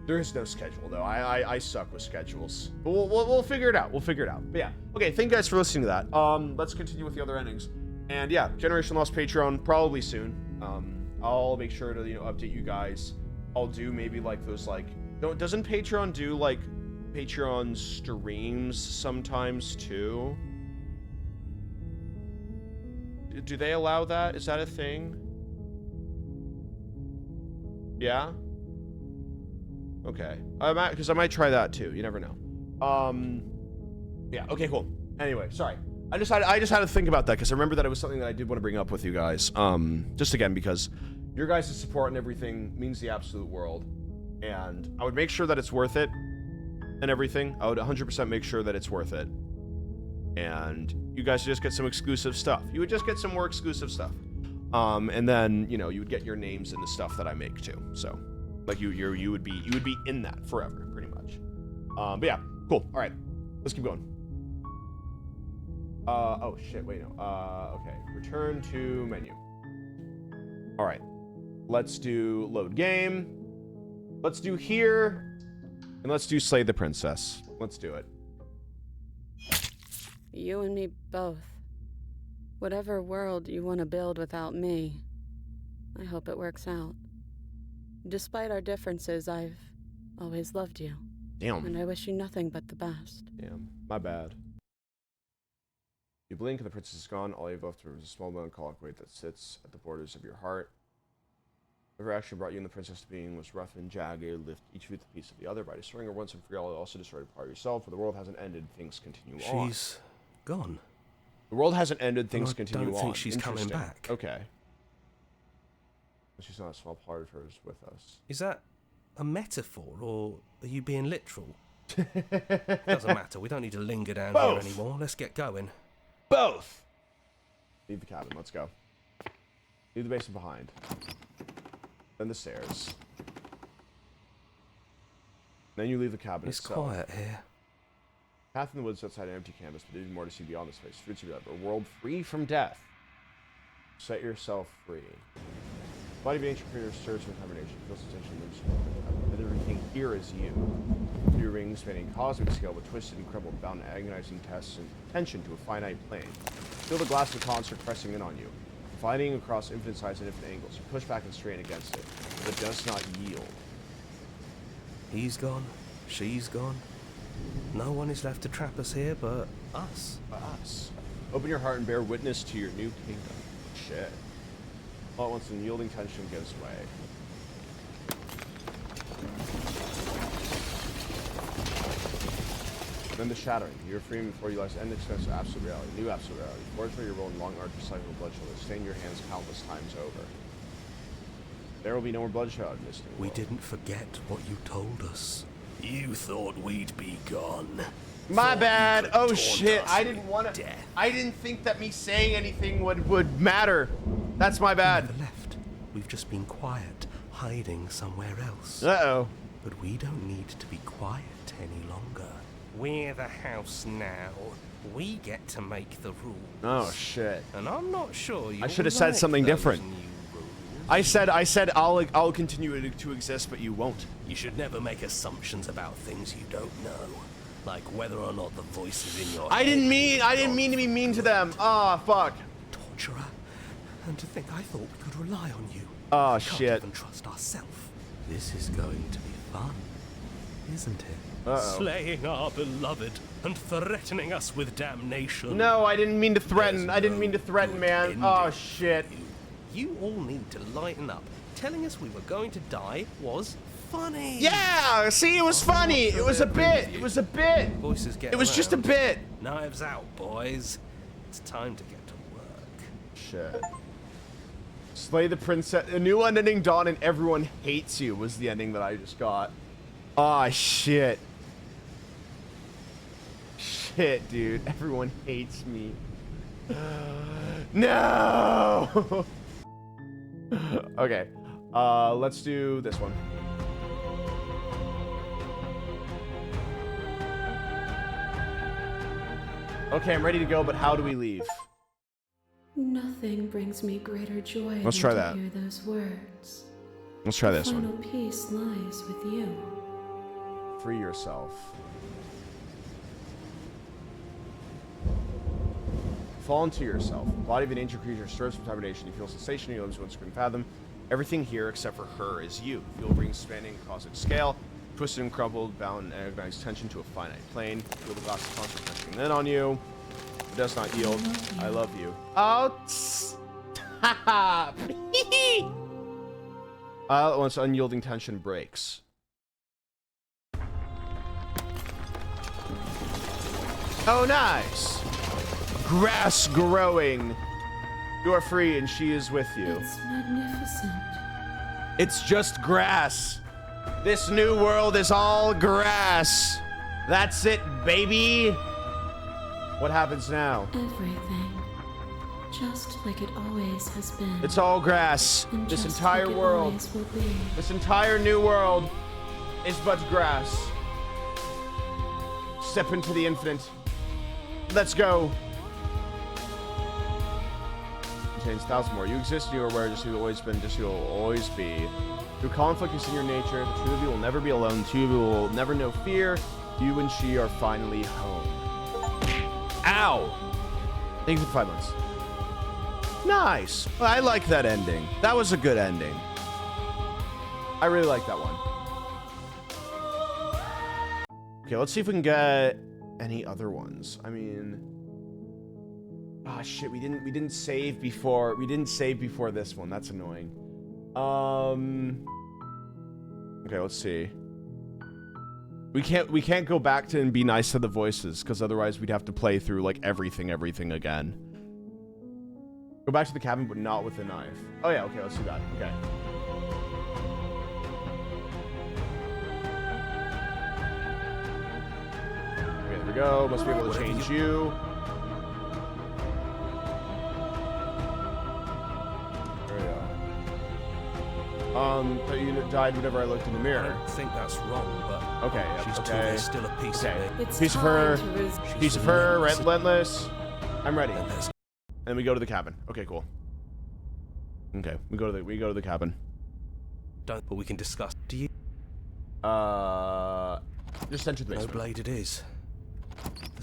There is no schedule, though. I suck with schedules. But we'll figure it out. We'll figure it out. But yeah. Okay, thank you guys for listening to that. Let's continue with the other endings. And yeah, Generation Lost Patreon, probably soon. I'll make sure to, you know, update you guys. I'll do maybe like those, like... Doesn't Patreon do, like, Patreon streams sometimes, too? Do they allow that? Is that a thing? Yeah? Okay. Because I might try that, too. You never know. Yeah, okay, cool. Anyway, sorry. I just had to think about that, because I remember that it was something that I did want to bring up with you guys. Just again, because your guys' support and everything means the absolute world. And I would make sure that it's worth it and everything. I would 100% make sure that it's worth it. And you guys just get some exclusive stuff. You would just get some more exclusive stuff. And then, you know, you would get your names in the stuff that I make too. So, like you would be in that forever, pretty much. But yeah, cool. All right, let's keep going. Oh shit, wait, no. Okay, return to menu. All right, let's do load game. Let's do here, and let's do Slay the Princess. Let's do it. You and me both. Whatever world you want to build without me, I hope it works out. Despite our differences, I've always loved you. Damn. And I wish you nothing but the best. Damn, my bad. You blink and the princess is gone. All you have left is a small melancholic weight that sits at the borders of your heart. Whatever actually brought you and the princess to being was rough and jagged, lift each with a piece of the other. By destroying her once and for all, it also destroyed a part of yourself. For the world hasn't ended, things continue on. She's gone. The world hasn't ended, things continue on. I don't think she's coming back. Okay. She's not a small part of hers with us. Is that a metaphor, or are you being literal? Doesn't matter, we don't need to linger down here anymore. Let's get going. Both! Leave the cabin, let's go. Leave the basement behind. Then the stairs. Then you leave the cabin It's itself. quiet here. Path in the woods outside an empty canvas, but there's more to see beyond this place. Fruits of a world free from death. Set yourself free. Body of ancient creature stirs with hibernation. Feels its tension moves. Everything here is you. Your rings spanning cosmic scale, but twisted and crumbled, bound in agonizing tests and tension to a finite plane. Feel the glass of concert pressing in on you. Fighting across infinite sides and infinite angles. You push back and strain against it, but it does not yield. He's gone. She's gone. No one is left to trap us here but us. Open your heart and bear witness to your new kingdom. Shit. All at once, the yielding tension gives way. Then the shattering. You're free before you lies end expense of absolute reality. New absolute reality. Forge for your role in long arduous cycle of bloodshed that stain your hands countless times over. There will be no more bloodshed in this new We world. didn't forget what you told us. You thought we'd be gone. My bad. Oh taunt shit. us I didn't want with to. death. I didn't think that me saying anything would matter. That's my bad. Never left. We've just been quiet, hiding somewhere else. Uh-oh. But we don't need to be quiet any longer. We're the house now. We get to make the rules. Oh shit. And I'm not sure you I should have said something different. I said I'll continue to exist, but you won't. You should never make assumptions about things you don't know. Like whether or not the voices in your I head didn't mean to be mean to them. Ah, fuck. torturer. And to think I thought we could rely on you. Oh We can't shit. even trust ourselves. This is going to be fun, isn't it? Uh-oh. Slaying our beloved and threatening us with damnation. No, I didn't mean to threaten. There's I didn't no mean to threaten, good man. ending Oh for shit. You all need to lighten up. Telling us we were going to die was funny. Yeah, see, it was funny. It was a bit. It was a bit. Voices get It was just a around. bit. Knives out, boys. It's time to get to work. Shit. Slay the princess. A new unending dawn and everyone hates you was the ending that I just got. Ah, shit. Shit, dude. Everyone hates me. No! Okay. Let's do this one. Okay, I'm ready to go, but how do we leave? Nothing brings me greater joy Let's than try to that. hear those words. Let's try this Final one. peace lies with you. Free yourself. Fall into yourself. The body of an ancient creature stirs from hibernation. You feel sensation in your limbs once you can fathom. Everything here except for her is you. Feel rings spanning cosmic scale. Twisted and crumbled, bound and agonized tension to a finite plane. Feel the glass of constant pressing in on you. It does not yield. I love you. Oh, haha. Once unyielding tension breaks. Oh, nice. Grass growing. You are free and she is with you. It's magnificent. It's just grass. This new world is all grass. That's it, baby. What happens now? Everything. Just like it always has been. It's all grass. And This just entire like it world, always will be. this entire new world is but grass. Step into the infinite. Let's go. Contains 1,000 more. You exist, you are aware, just who you've always been, just who you'll always be. Through conflict is in your nature. The two of you will never be alone. The two of you will never know fear. You and she are finally home. Ow! Thank you for 5 months. Nice. Well, I like that ending. That was a good ending. I really like that one. Okay, let's see if we can get any other ones. I mean, ah, shit. We didn't save before. We didn't save before this one. That's annoying. Okay, let's see. We can't go back to and be nice to the voices because otherwise we'd have to play through like everything again. Go back to the cabin, but not with the knife. Oh yeah, okay, let's do that. Okay. Okay, there we go. Must be able to change you. There we go. That you died whenever I looked in the I mirror. don't think that's wrong, but Okay, yeah, she's told okay. there's still a piece Okay. of me. It's Piece of time her. to Piece of her, relentless. relentless. I'm ready. And there's And we go to the cabin. Okay, cool. Okay, we go to the cabin. don't, but we can discuss. Do you Just enter the know basement. blade it is?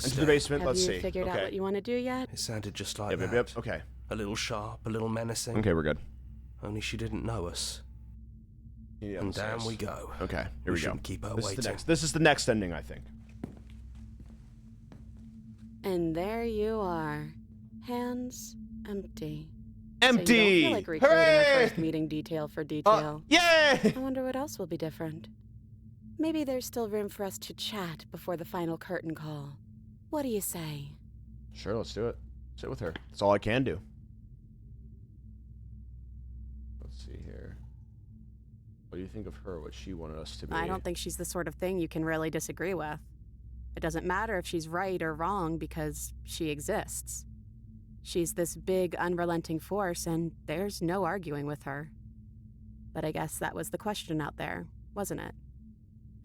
Enter the basement. Have Let's you see. figured out Okay. what you want to do yet? It sounded just like Yep, that. yep, yep. Okay. A little sharp, a little menacing. Okay, we're good. Only she didn't know us. Yeah, And down we go. Okay, here we go. shouldn't keep her This is waiting. the next. This is the next ending, I think. And there you are. Hands empty. Empty. So you don't feel like recreating Hooray! our first meeting detail for detail. Yay! I wonder what else will be different. Maybe there's still room for us to chat before the final curtain call. What do you say? Sure, let's do it. Sit with her. That's all I can do. Let's see here. What do you think of her? What she wanted us to be? I don't think she's the sort of thing you can really disagree with. It doesn't matter if she's right or wrong because she exists. She's this big, unrelenting force, and there's no arguing with her. But I guess that was the question out there, wasn't it?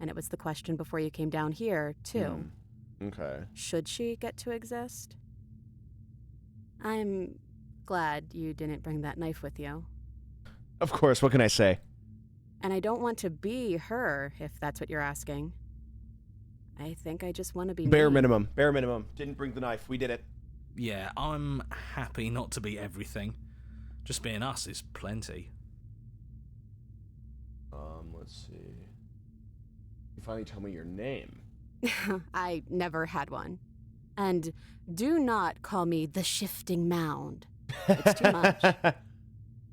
And it was the question before you came down here, too. Okay. Should she get to exist? I'm glad you didn't bring that knife with you. Of course, what can I say? And I don't want to be her, if that's what you're asking. I think I just want to be Bare me. minimum. Bare minimum. Didn't bring the knife. We did it. Yeah, I'm happy not to be everything. Just being us is plenty. Let's see. You finally tell me your name. I never had one. And do not call me the Shifting Mound. It's too much.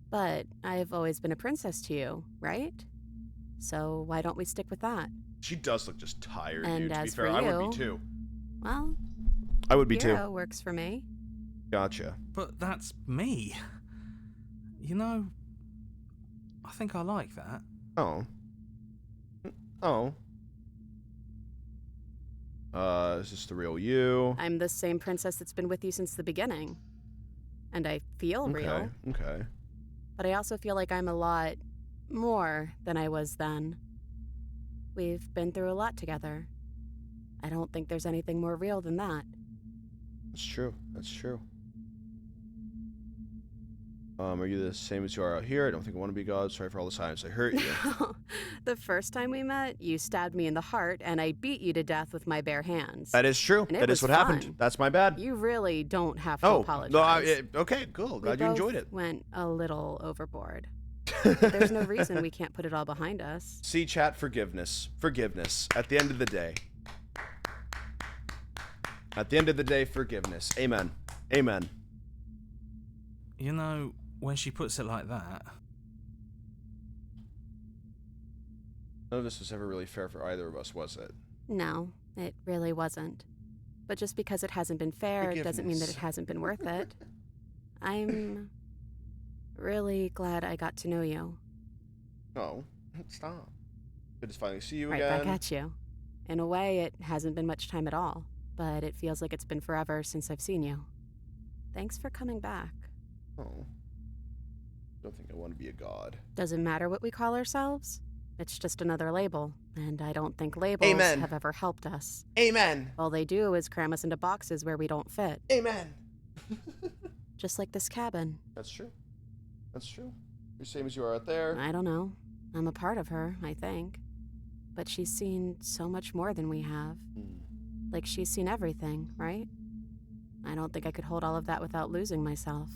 But I've always been a princess to you, right? So why don't we stick with that? She does look just tired, And dude. To be as fair, for I would you- be too. Well, I would be hero too. works for me. Gotcha. But that's me. You know, I think I like that. Oh. Oh. Is this the real you? I'm the same princess that's been with you since the beginning. And I feel Okay. real. Okay. But I also feel like I'm a lot more than I was then. We've been through a lot together. I don't think there's anything more real than that. That's true. That's true. Are you the same as you are out here? I don't think I want to be God. Sorry for all the times I hurt you. The first time we met, you stabbed me in the heart, and I beat you to death with my bare hands. That is true. And it That is was what happened. fun. That's my bad. You really don't have to Oh, apologize. no, okay, cool. We Glad you both enjoyed it. Went a little overboard. There's no reason we can't put it all behind us. See, chat, forgiveness. Forgiveness. At the end of the day. At the end of the day, forgiveness. Amen. Amen. You know, when she puts it like that, None of this was ever really fair for either of us, was it? No, it really wasn't. But just because it hasn't been fair doesn't mean that it Forgiveness. hasn't been worth it. I'm really glad I got to know you. No. Stop. Good to finally see you Right again. back at you. In a way, it hasn't been much time at all, but it feels like it's been forever since I've seen you. Thanks for coming back. Oh. Don't think I want to be a god. Doesn't matter what we call ourselves. It's just another label, and I don't think labels Amen. have ever helped us. Amen. All they do is cram us into boxes where we don't fit, Amen. just like this cabin. That's true. That's true. You're same as you are out there. I don't know. I'm a part of her, I think. But she's seen so much more than we have. Like she's seen everything, right? I don't think I could hold all of that without losing myself.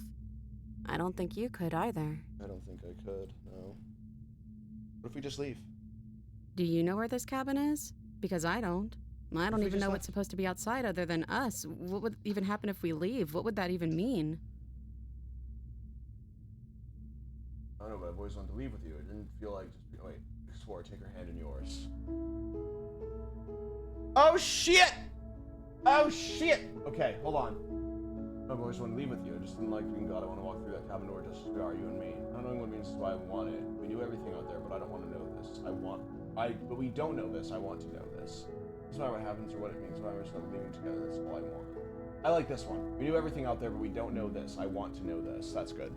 I don't think you could either. I don't think I could, no. What if we just leave? Do you know where this cabin is? Because I don't. I don't we even just know left? what's supposed to be outside other than us. What would even happen if we leave? What would that even mean? I don't know, but I've always wanted to leave with you. It didn't feel like just... Wait, I swore I'd take her hand in yours. Oh, shit! Oh, shit! Okay, hold on. I've always wanted to leave with you. I just didn't like being God. I want to walk through that cabin door just as we are, you and me. Not knowing what it means is why I want it. We knew everything out there, but I don't want to know this. But we don't know this. I want to know this. It doesn't matter what happens or what it means. Why we're still leaving together. That's all I want. I like this one. We knew everything out there, but we don't know this. I want to know this. That's good.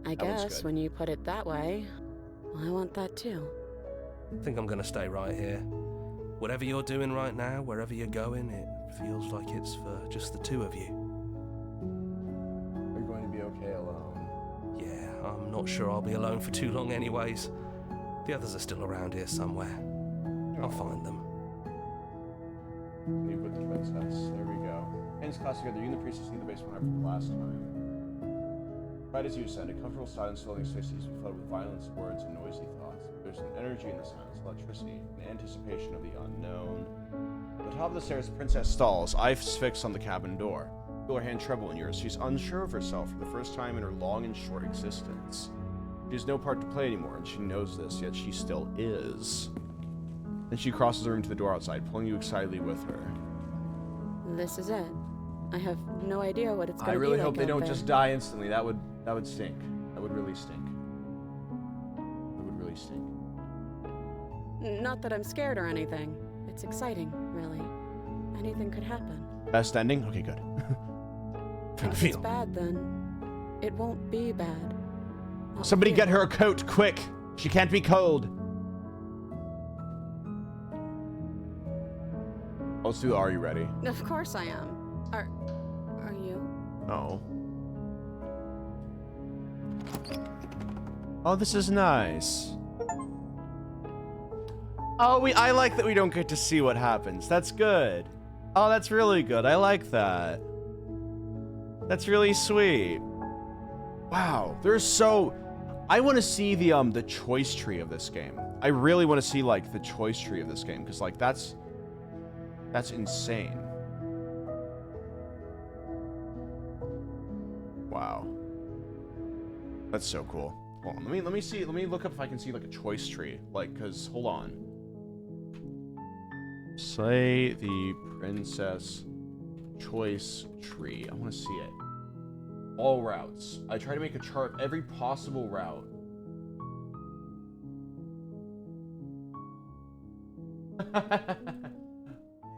I That one's guess good. when you put it that way, I want that too. I think I'm gonna stay right here. Whatever you're doing right now, wherever you're going, it feels like it's for just the two of you. Are you going to be okay alone? Yeah, I'm not sure I'll be alone for too long anyways. The others are still around here somewhere. I'll find them. Leave with the princess. There we go. Ends class together. You and the priestess leave the basement after the last time. Right as you said, a comfortable silence filling space used to be flooded with violence, words, and noisy thoughts. There's an energy in the silence, electricity, an anticipation of the unknown. At the top of the stairs, the princess stalls, eyes fixed on the cabin door. Feel her hand tremble in yours. She's unsure of herself for the first time in her long and short existence. She has no part to play anymore, and she knows this, yet she still is. Then she crosses the room to the door outside, pulling you excitedly with her. This is it. I have no idea what it's going I to be really like hope they out don't there. just die instantly. That would stink. That would really stink. That would really stink. Not that I'm scared or anything. It's exciting, really. Anything could happen. Best ending? Okay, good. If it's bad, then it won't be bad. I'll Somebody feel get her a it. coat, quick! She can't be cold. Let's do the Are You Ready? Of course I am. Are you? Oh. Oh, this is nice. Oh, I like that we don't get to see what happens. That's good. Oh, that's really good. I like that. That's really sweet. Wow, I want to see the choice tree of this game. I really want to see like the choice tree of this game because like that's insane. Wow. That's so cool. Hold on, let me see. Let me look up if I can see like a choice tree. Like, cause hold on. Slay the princess choice tree. I want to see it. All routes. I try to make a chart of every possible route.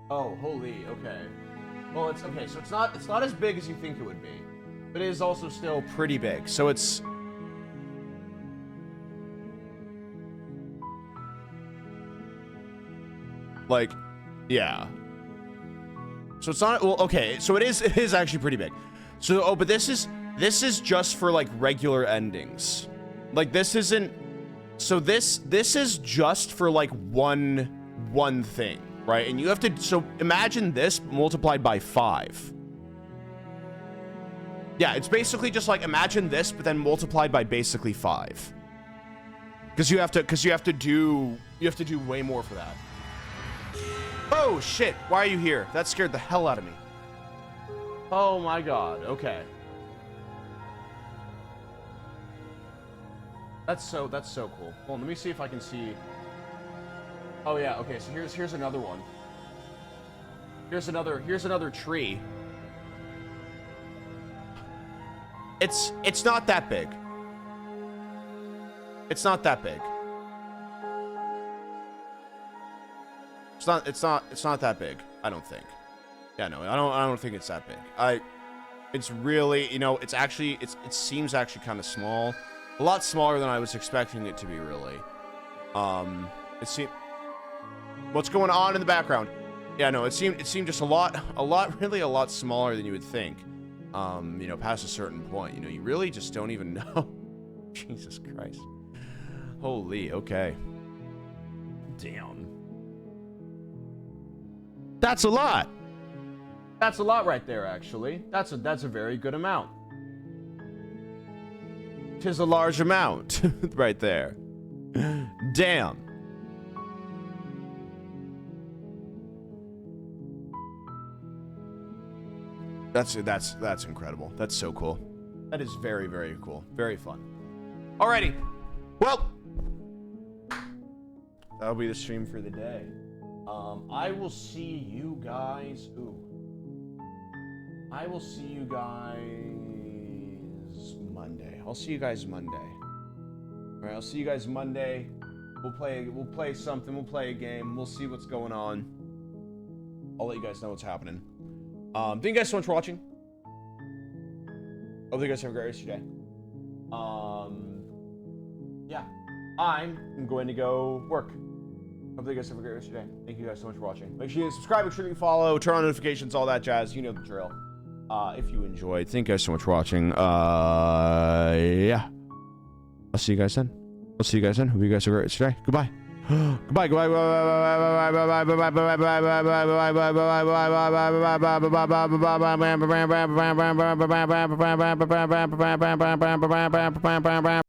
Oh, holy. Okay. Well, it's okay. So it's not as big as you think it would be, but it is also still pretty big. So it's. Like, yeah. So it's not, well, okay, so it is actually pretty big. So, oh, but this is just for like regular endings. Like this isn't, so this is just for like one thing, right? And you have to, so imagine this multiplied by 5. Yeah, it's basically just like, imagine this, but then multiplied by basically 5. Because you have to do way more for that. Oh, shit. Why are you here? That scared the hell out of me. Oh, my God. Okay. That's so cool. Hold on, let me see if I can see. Oh, yeah. Okay, so here's another one. Here's another tree. It's not that big. It's not that big. It's not that big, I don't think. Yeah, no, I don't think it's that big. It's really, you know, it seems actually kind of small. A lot smaller than I was expecting it to be, really. What's going on in the background? Yeah, no, it seemed just a lot smaller than you would think. You know, past a certain point, you know, you really just don't even know. Jesus Christ. Holy, okay. Damn. That's a lot. That's a lot right there, actually. That's a very good amount. 'Tis a large amount right there. Damn. That's incredible. That's so cool. That is very, very cool. Very fun. Alrighty. Well, that'll be the stream for the day. I will see you guys. I will see you guys Monday. I'll see you guys Monday. All right, I'll see you guys Monday. We'll play something. We'll play a game. We'll see what's going on. I'll let you guys know what's happening. Thank you guys so much for watching. Hope you guys have a great rest of your day. Yeah, I'm going to go work. Hope you guys have a great rest of your day. Thank you guys so much for watching. Make sure you subscribe, make sure you follow, turn on notifications, all that jazz. You know the drill. If you enjoyed, thank you guys so much for watching. Yeah. I'll see you guys then. Hope you guys have a great rest of your day. Goodbye. Goodbye. Goodbye.